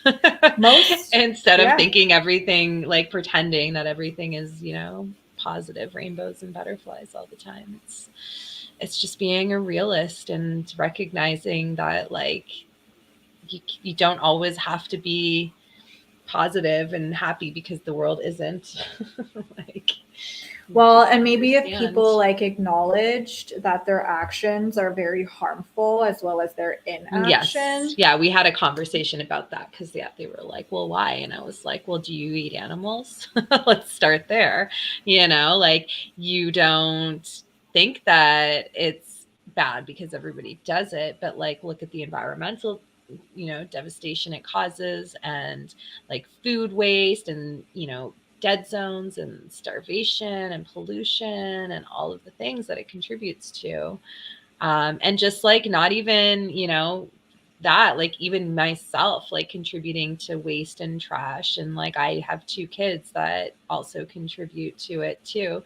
Speaker 2: Most-
Speaker 1: instead
Speaker 2: yeah.
Speaker 1: of thinking everything, like pretending that everything is, positive rainbows and butterflies all the time. It's just being a realist and recognizing that, like, you don't always have to be positive and happy because the world isn't. Like,
Speaker 2: Well,
Speaker 1: just
Speaker 2: and maybe if
Speaker 1: understand.
Speaker 2: people like acknowledged that their actions are very harmful as well as their inaction.
Speaker 1: Yes. Yeah, we had a conversation about that because they were like, well, why? And I was like, well, do you eat animals? Let's start there. Like, you don't think that it's bad because everybody does it, but like, look at the environmental devastation it causes, and like food waste, and dead zones and starvation and pollution and all of the things that it contributes to. And just like, not even that, like, even myself, like, contributing to waste and trash, and like, I have 2 kids that also contribute to it too.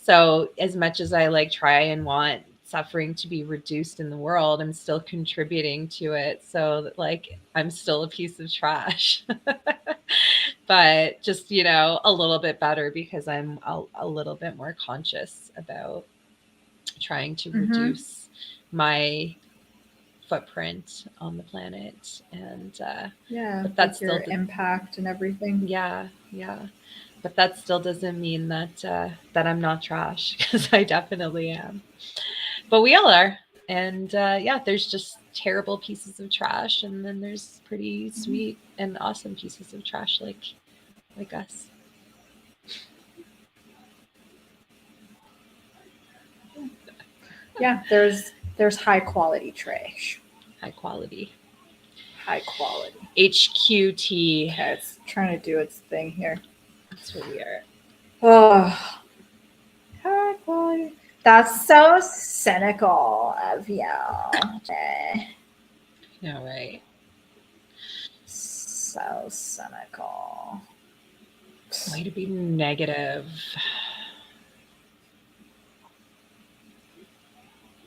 Speaker 1: So as much as I like try and want suffering to be reduced in the world, I'm still contributing to it. So that, like, I'm still a piece of trash. But just, a little bit better because I'm a little bit more conscious about trying to reduce my footprint on the planet. And
Speaker 2: Yeah,
Speaker 1: but that's
Speaker 2: like your
Speaker 1: still
Speaker 2: impact and everything.
Speaker 1: yeah, but that still doesn't mean that that I'm not trash, because I definitely am. But we all are. And yeah, there's just terrible pieces of trash, and then there's pretty sweet and awesome pieces of trash, like us.
Speaker 2: Yeah, there's high quality trash.
Speaker 1: High quality.
Speaker 2: High quality.
Speaker 1: HQT.
Speaker 2: Okay, it's trying to do its thing here.
Speaker 1: That's what we are.
Speaker 2: Oh, high quality. That's so cynical of you.
Speaker 1: Yeah, right.
Speaker 2: So cynical.
Speaker 1: Way to be negative.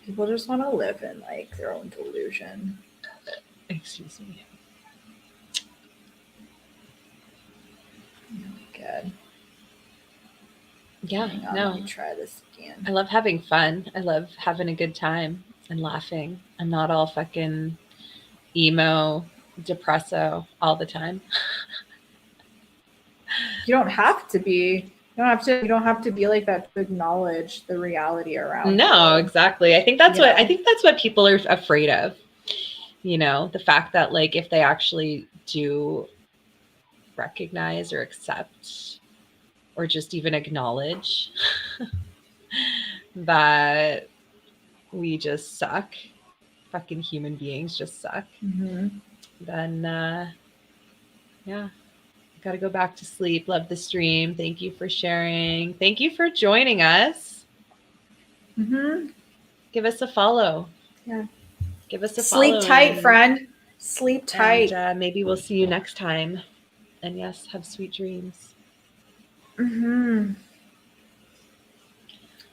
Speaker 2: People just want to live in like their own delusion.
Speaker 1: Excuse me.
Speaker 2: Good.
Speaker 1: Yeah,
Speaker 2: Hang on,
Speaker 1: no.
Speaker 2: let me try this again.
Speaker 1: I love having fun. I love having a good time and laughing. I'm not all fucking emo, depresso all the time.
Speaker 2: You don't have to be. You don't have to be like that to acknowledge the reality around
Speaker 1: No,
Speaker 2: you.
Speaker 1: exactly. I think that's
Speaker 2: You know?
Speaker 1: I think that's what people are afraid of. The fact that, like, if they actually do recognize or accept or just even acknowledge that we just suck, fucking human beings just suck, then yeah, gotta go back to sleep. Love the stream. Thank you for sharing. Thank you for joining us. Give us a follow.
Speaker 2: Yeah.
Speaker 1: Give us a follow.
Speaker 2: Sleep tight, friend. Sleep tight.
Speaker 1: And maybe we'll see you next time. And yes, have sweet dreams.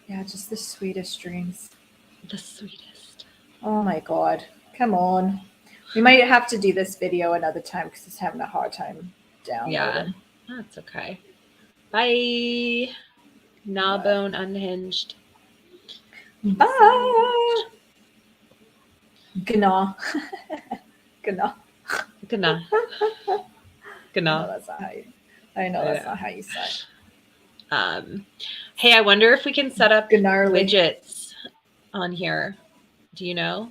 Speaker 2: Yeah, just the sweetest dreams.
Speaker 1: The sweetest.
Speaker 2: Oh my God. Come on. We might have to do this video another time because it's having a hard time downloading.
Speaker 1: Yeah, that's okay. Bye. Gnawbone unhinged.
Speaker 2: Bye. Gnaw. Gnaw.
Speaker 1: Gnaw. Gnaw.
Speaker 2: No, that's not how you. I know that's not how you say it.
Speaker 1: Hey, I wonder if we can set up
Speaker 2: Gnarly.
Speaker 1: widgets on here. Do you know?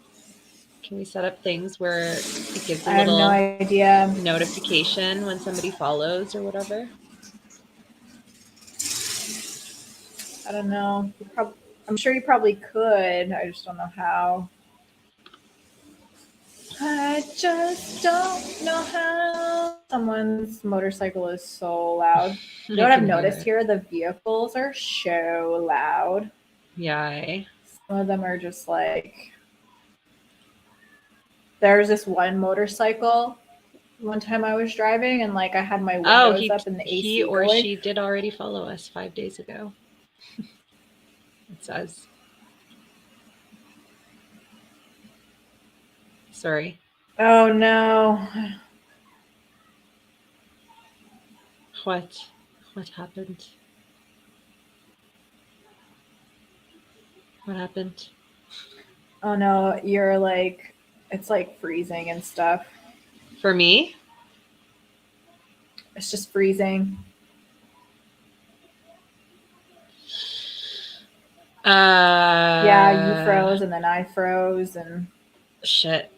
Speaker 1: Can we set up things where it gives a
Speaker 2: I have
Speaker 1: little
Speaker 2: no idea.
Speaker 1: notification when somebody follows or whatever?
Speaker 2: I don't know. I'm sure you probably could. I just don't know how. I just don't know how. Someone's motorcycle is so loud. You know what I've noticed here? The vehicles are so loud.
Speaker 1: Yeah.
Speaker 2: Some of them are just like. There's this one motorcycle. One time I was driving and like I had my windows up and the AC
Speaker 1: he or
Speaker 2: going.
Speaker 1: she did already follow us 5 days ago. It says. Sorry.
Speaker 2: Oh no.
Speaker 1: What? What happened? What happened?
Speaker 2: Oh no, you're like, it's like freezing and stuff.
Speaker 1: For me?
Speaker 2: It's just freezing. Yeah, you froze and then I froze and
Speaker 1: Shit.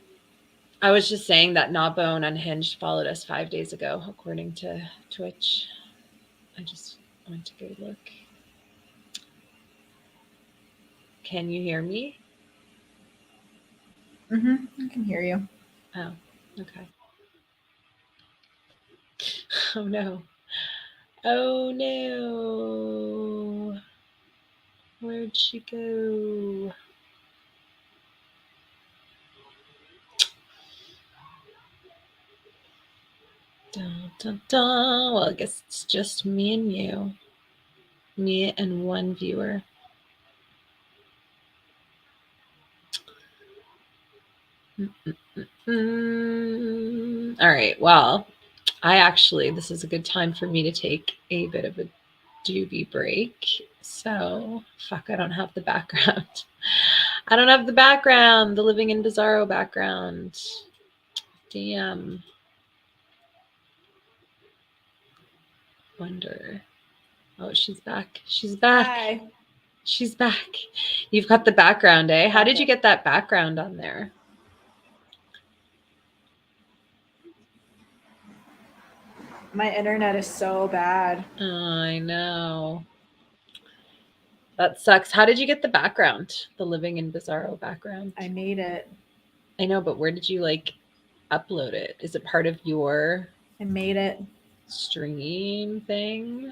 Speaker 1: I was just saying that Gnawbone Unhinged followed us 5 days ago, according to Twitch. I just went to go look. Can you hear me?
Speaker 2: I can hear you.
Speaker 1: Oh, okay. Oh no. Oh no. Where'd she go? Dun, dun, dun. Well, I guess it's just me and you. Me and one viewer. All right. Well, this is a good time for me to take a bit of a doobie break. So, fuck, I don't have the background. I don't have the background, the Living in Bizarro background. Damn. Wonder. Oh, she's back. She's back.
Speaker 2: Hi.
Speaker 1: She's back. You've got the background, eh? How did you get that background on there?
Speaker 2: My internet is so bad.
Speaker 1: Oh, I know. That sucks. How did you get the background? The Living in Bizarro background?
Speaker 2: I made it.
Speaker 1: I know, but where did you like upload it? Is it part of your
Speaker 2: I made it.
Speaker 1: stream thing?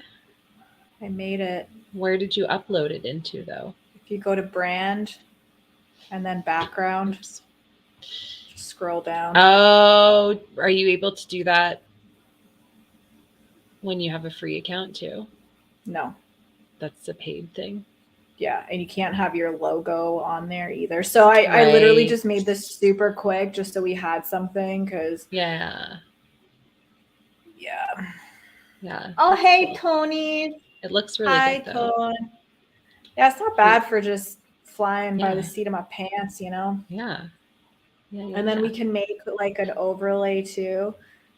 Speaker 2: I made it.
Speaker 1: Where did you upload it into though?
Speaker 2: If you go to brand and then background,
Speaker 1: Oops.
Speaker 2: just scroll down.
Speaker 1: Oh, are you able to do that when you have a free account too?
Speaker 2: No.
Speaker 1: That's a paid thing.
Speaker 2: Yeah, and you can't have your logo on there either. So I literally
Speaker 1: Right.
Speaker 2: just made this super quick just so we had something because
Speaker 1: Yeah.
Speaker 2: yeah.
Speaker 1: Yeah.
Speaker 2: Oh
Speaker 1: that's
Speaker 2: hey
Speaker 1: cool.
Speaker 2: Tony.
Speaker 1: It looks really
Speaker 2: Hi
Speaker 1: good though.
Speaker 2: Tony. Yeah, it's not bad for just flying by
Speaker 1: Yeah.
Speaker 2: the seat of my pants, you know?
Speaker 1: Yeah.
Speaker 2: And then we can make like an overlay too.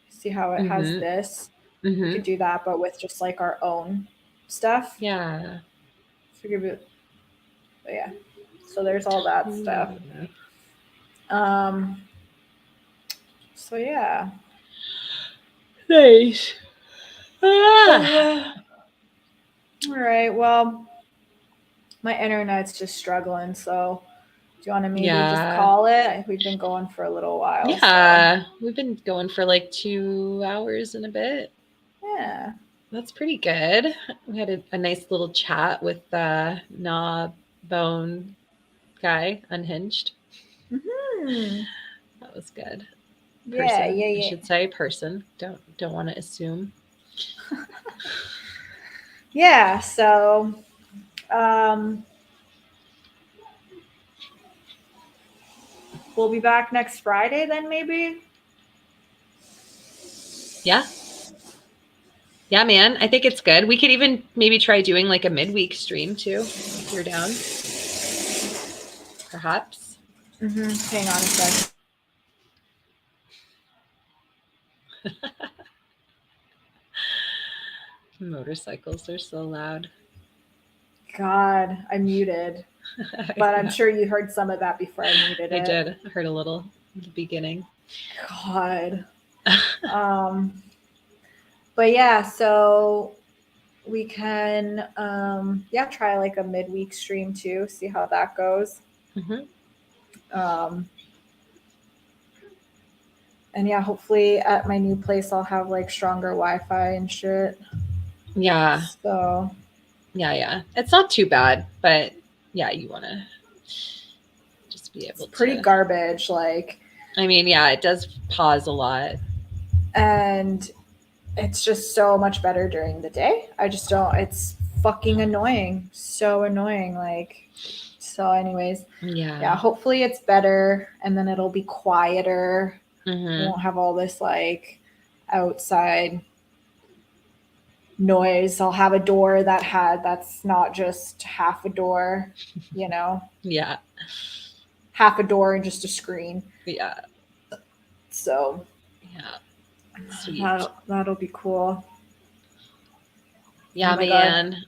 Speaker 2: See how it has
Speaker 1: Mhm.
Speaker 2: this? We
Speaker 1: Mhm.
Speaker 2: could do that, but with just like our own stuff.
Speaker 1: Yeah.
Speaker 2: But yeah. So there's all that stuff. So yeah.
Speaker 1: Nice. Ah.
Speaker 2: All right. Well, my internet's just struggling. So do you want to maybe just call it? We've been going for a little while.
Speaker 1: Yeah. So. We've been going for like 2 hours and a bit.
Speaker 2: Yeah.
Speaker 1: That's pretty good. We had a nice little chat with Gnawbone guy, Unhinged.
Speaker 2: Mm-hmm.
Speaker 1: That was good.
Speaker 2: Yeah,
Speaker 1: Person,
Speaker 2: yeah.
Speaker 1: I should say person. Don't want to assume.
Speaker 2: Yeah, so we'll be back next Friday then maybe?
Speaker 1: Yeah. Yeah, man. I think it's good. We could even maybe try doing like a midweek stream too, if you're down. Perhaps.
Speaker 2: Hang on a sec.
Speaker 1: Motorcycles are so loud.
Speaker 2: God, I muted. But I'm sure you heard some of that before I muted it.
Speaker 1: I did. I heard a little at the beginning.
Speaker 2: God. But yeah, so we can try like a midweek stream too, see how that goes. And yeah, hopefully at my new place I'll have like stronger Wi-Fi and shit.
Speaker 1: Yeah.
Speaker 2: So
Speaker 1: yeah. It's not too bad, but yeah, you want to just be able to.
Speaker 2: Pretty garbage. Like,
Speaker 1: I mean, yeah, it does pause a lot.
Speaker 2: And it's just so much better during the day. I just don't, it's fucking annoying. So annoying. Like, so anyways, yeah, hopefully it's better and then it'll be quieter. We won't have all this like outside noise. I'll have a door that's not just half a door, you know,
Speaker 1: Yeah.
Speaker 2: half a door and just a screen.
Speaker 1: Yeah.
Speaker 2: So
Speaker 1: Yeah. Sweet.
Speaker 2: that'll be cool.
Speaker 1: Yeah,
Speaker 2: Oh my
Speaker 1: man.
Speaker 2: God.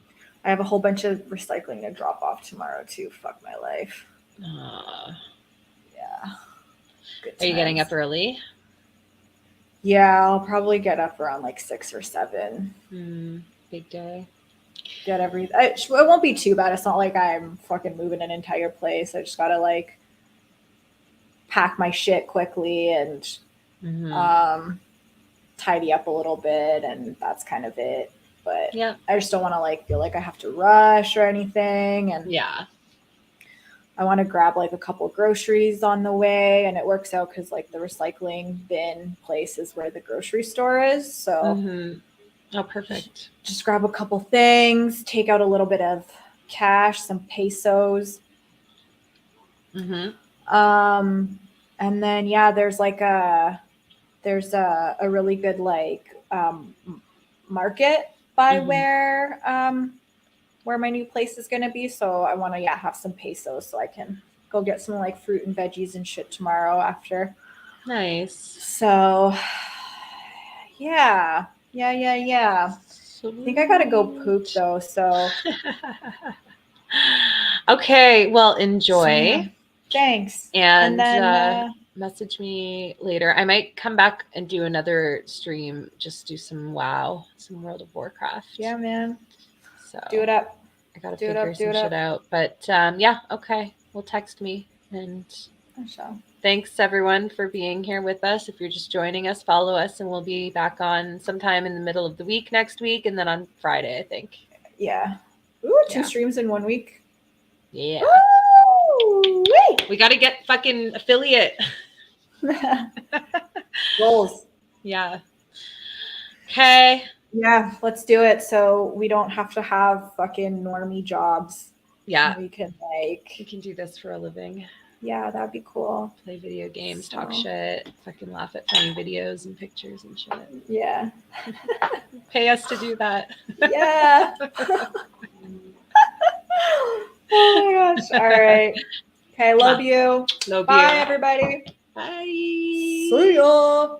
Speaker 2: I have a whole bunch of recycling to drop off tomorrow too. Fuck my life. Yeah. Good
Speaker 1: Are you getting
Speaker 2: times.
Speaker 1: up early?
Speaker 2: Yeah, I'll probably get up around like 6 or 7.
Speaker 1: Big day.
Speaker 2: Get everything. It won't be too bad. It's not like I'm fucking moving an entire place. I just gotta like pack my shit quickly and tidy up a little bit, and that's kind of it. But
Speaker 1: yeah,
Speaker 2: I just don't want to like feel like I have to rush or anything. And
Speaker 1: yeah,
Speaker 2: I want to grab like a couple groceries on the way, and it works out because like the recycling bin place is where the grocery store is. So
Speaker 1: oh, perfect.
Speaker 2: Just grab a couple things, take out a little bit of cash, some pesos. And then yeah, there's a really good like market by where my new place is gonna be. So I want to have some pesos so I can go get some like fruit and veggies and shit tomorrow after.
Speaker 1: Nice.
Speaker 2: So yeah. I think I gotta go poop though. So
Speaker 1: okay, well enjoy.
Speaker 2: So, yeah. Thanks.
Speaker 1: And then message me later. I might come back and do another stream. Just do some WoW, some World of Warcraft.
Speaker 2: Yeah, man.
Speaker 1: So
Speaker 2: do it up.
Speaker 1: I gotta figure some shit out. But yeah, okay. Well, text me. And thanks everyone for being here with us. If you're just joining us, follow us, and we'll be back on sometime in the middle of the week next week, and then on Friday, I think.
Speaker 2: Yeah. Ooh, 2 streams in 1 week.
Speaker 1: Yeah.
Speaker 2: Ooh,
Speaker 1: we got to get fucking affiliate.
Speaker 2: Goals.
Speaker 1: Yeah. Okay.
Speaker 2: Yeah, let's do it so we don't have to have fucking normie jobs.
Speaker 1: Yeah.
Speaker 2: We can
Speaker 1: do this for a living.
Speaker 2: Yeah, that'd be cool.
Speaker 1: Play video games, talk shit, fucking laugh at funny videos and pictures and shit.
Speaker 2: Yeah.
Speaker 1: Pay us to do that.
Speaker 2: Yeah. Oh my gosh. All right. Okay, love you.
Speaker 1: Love
Speaker 2: Bye,
Speaker 1: you.
Speaker 2: everybody.
Speaker 1: Bye.
Speaker 2: See ya.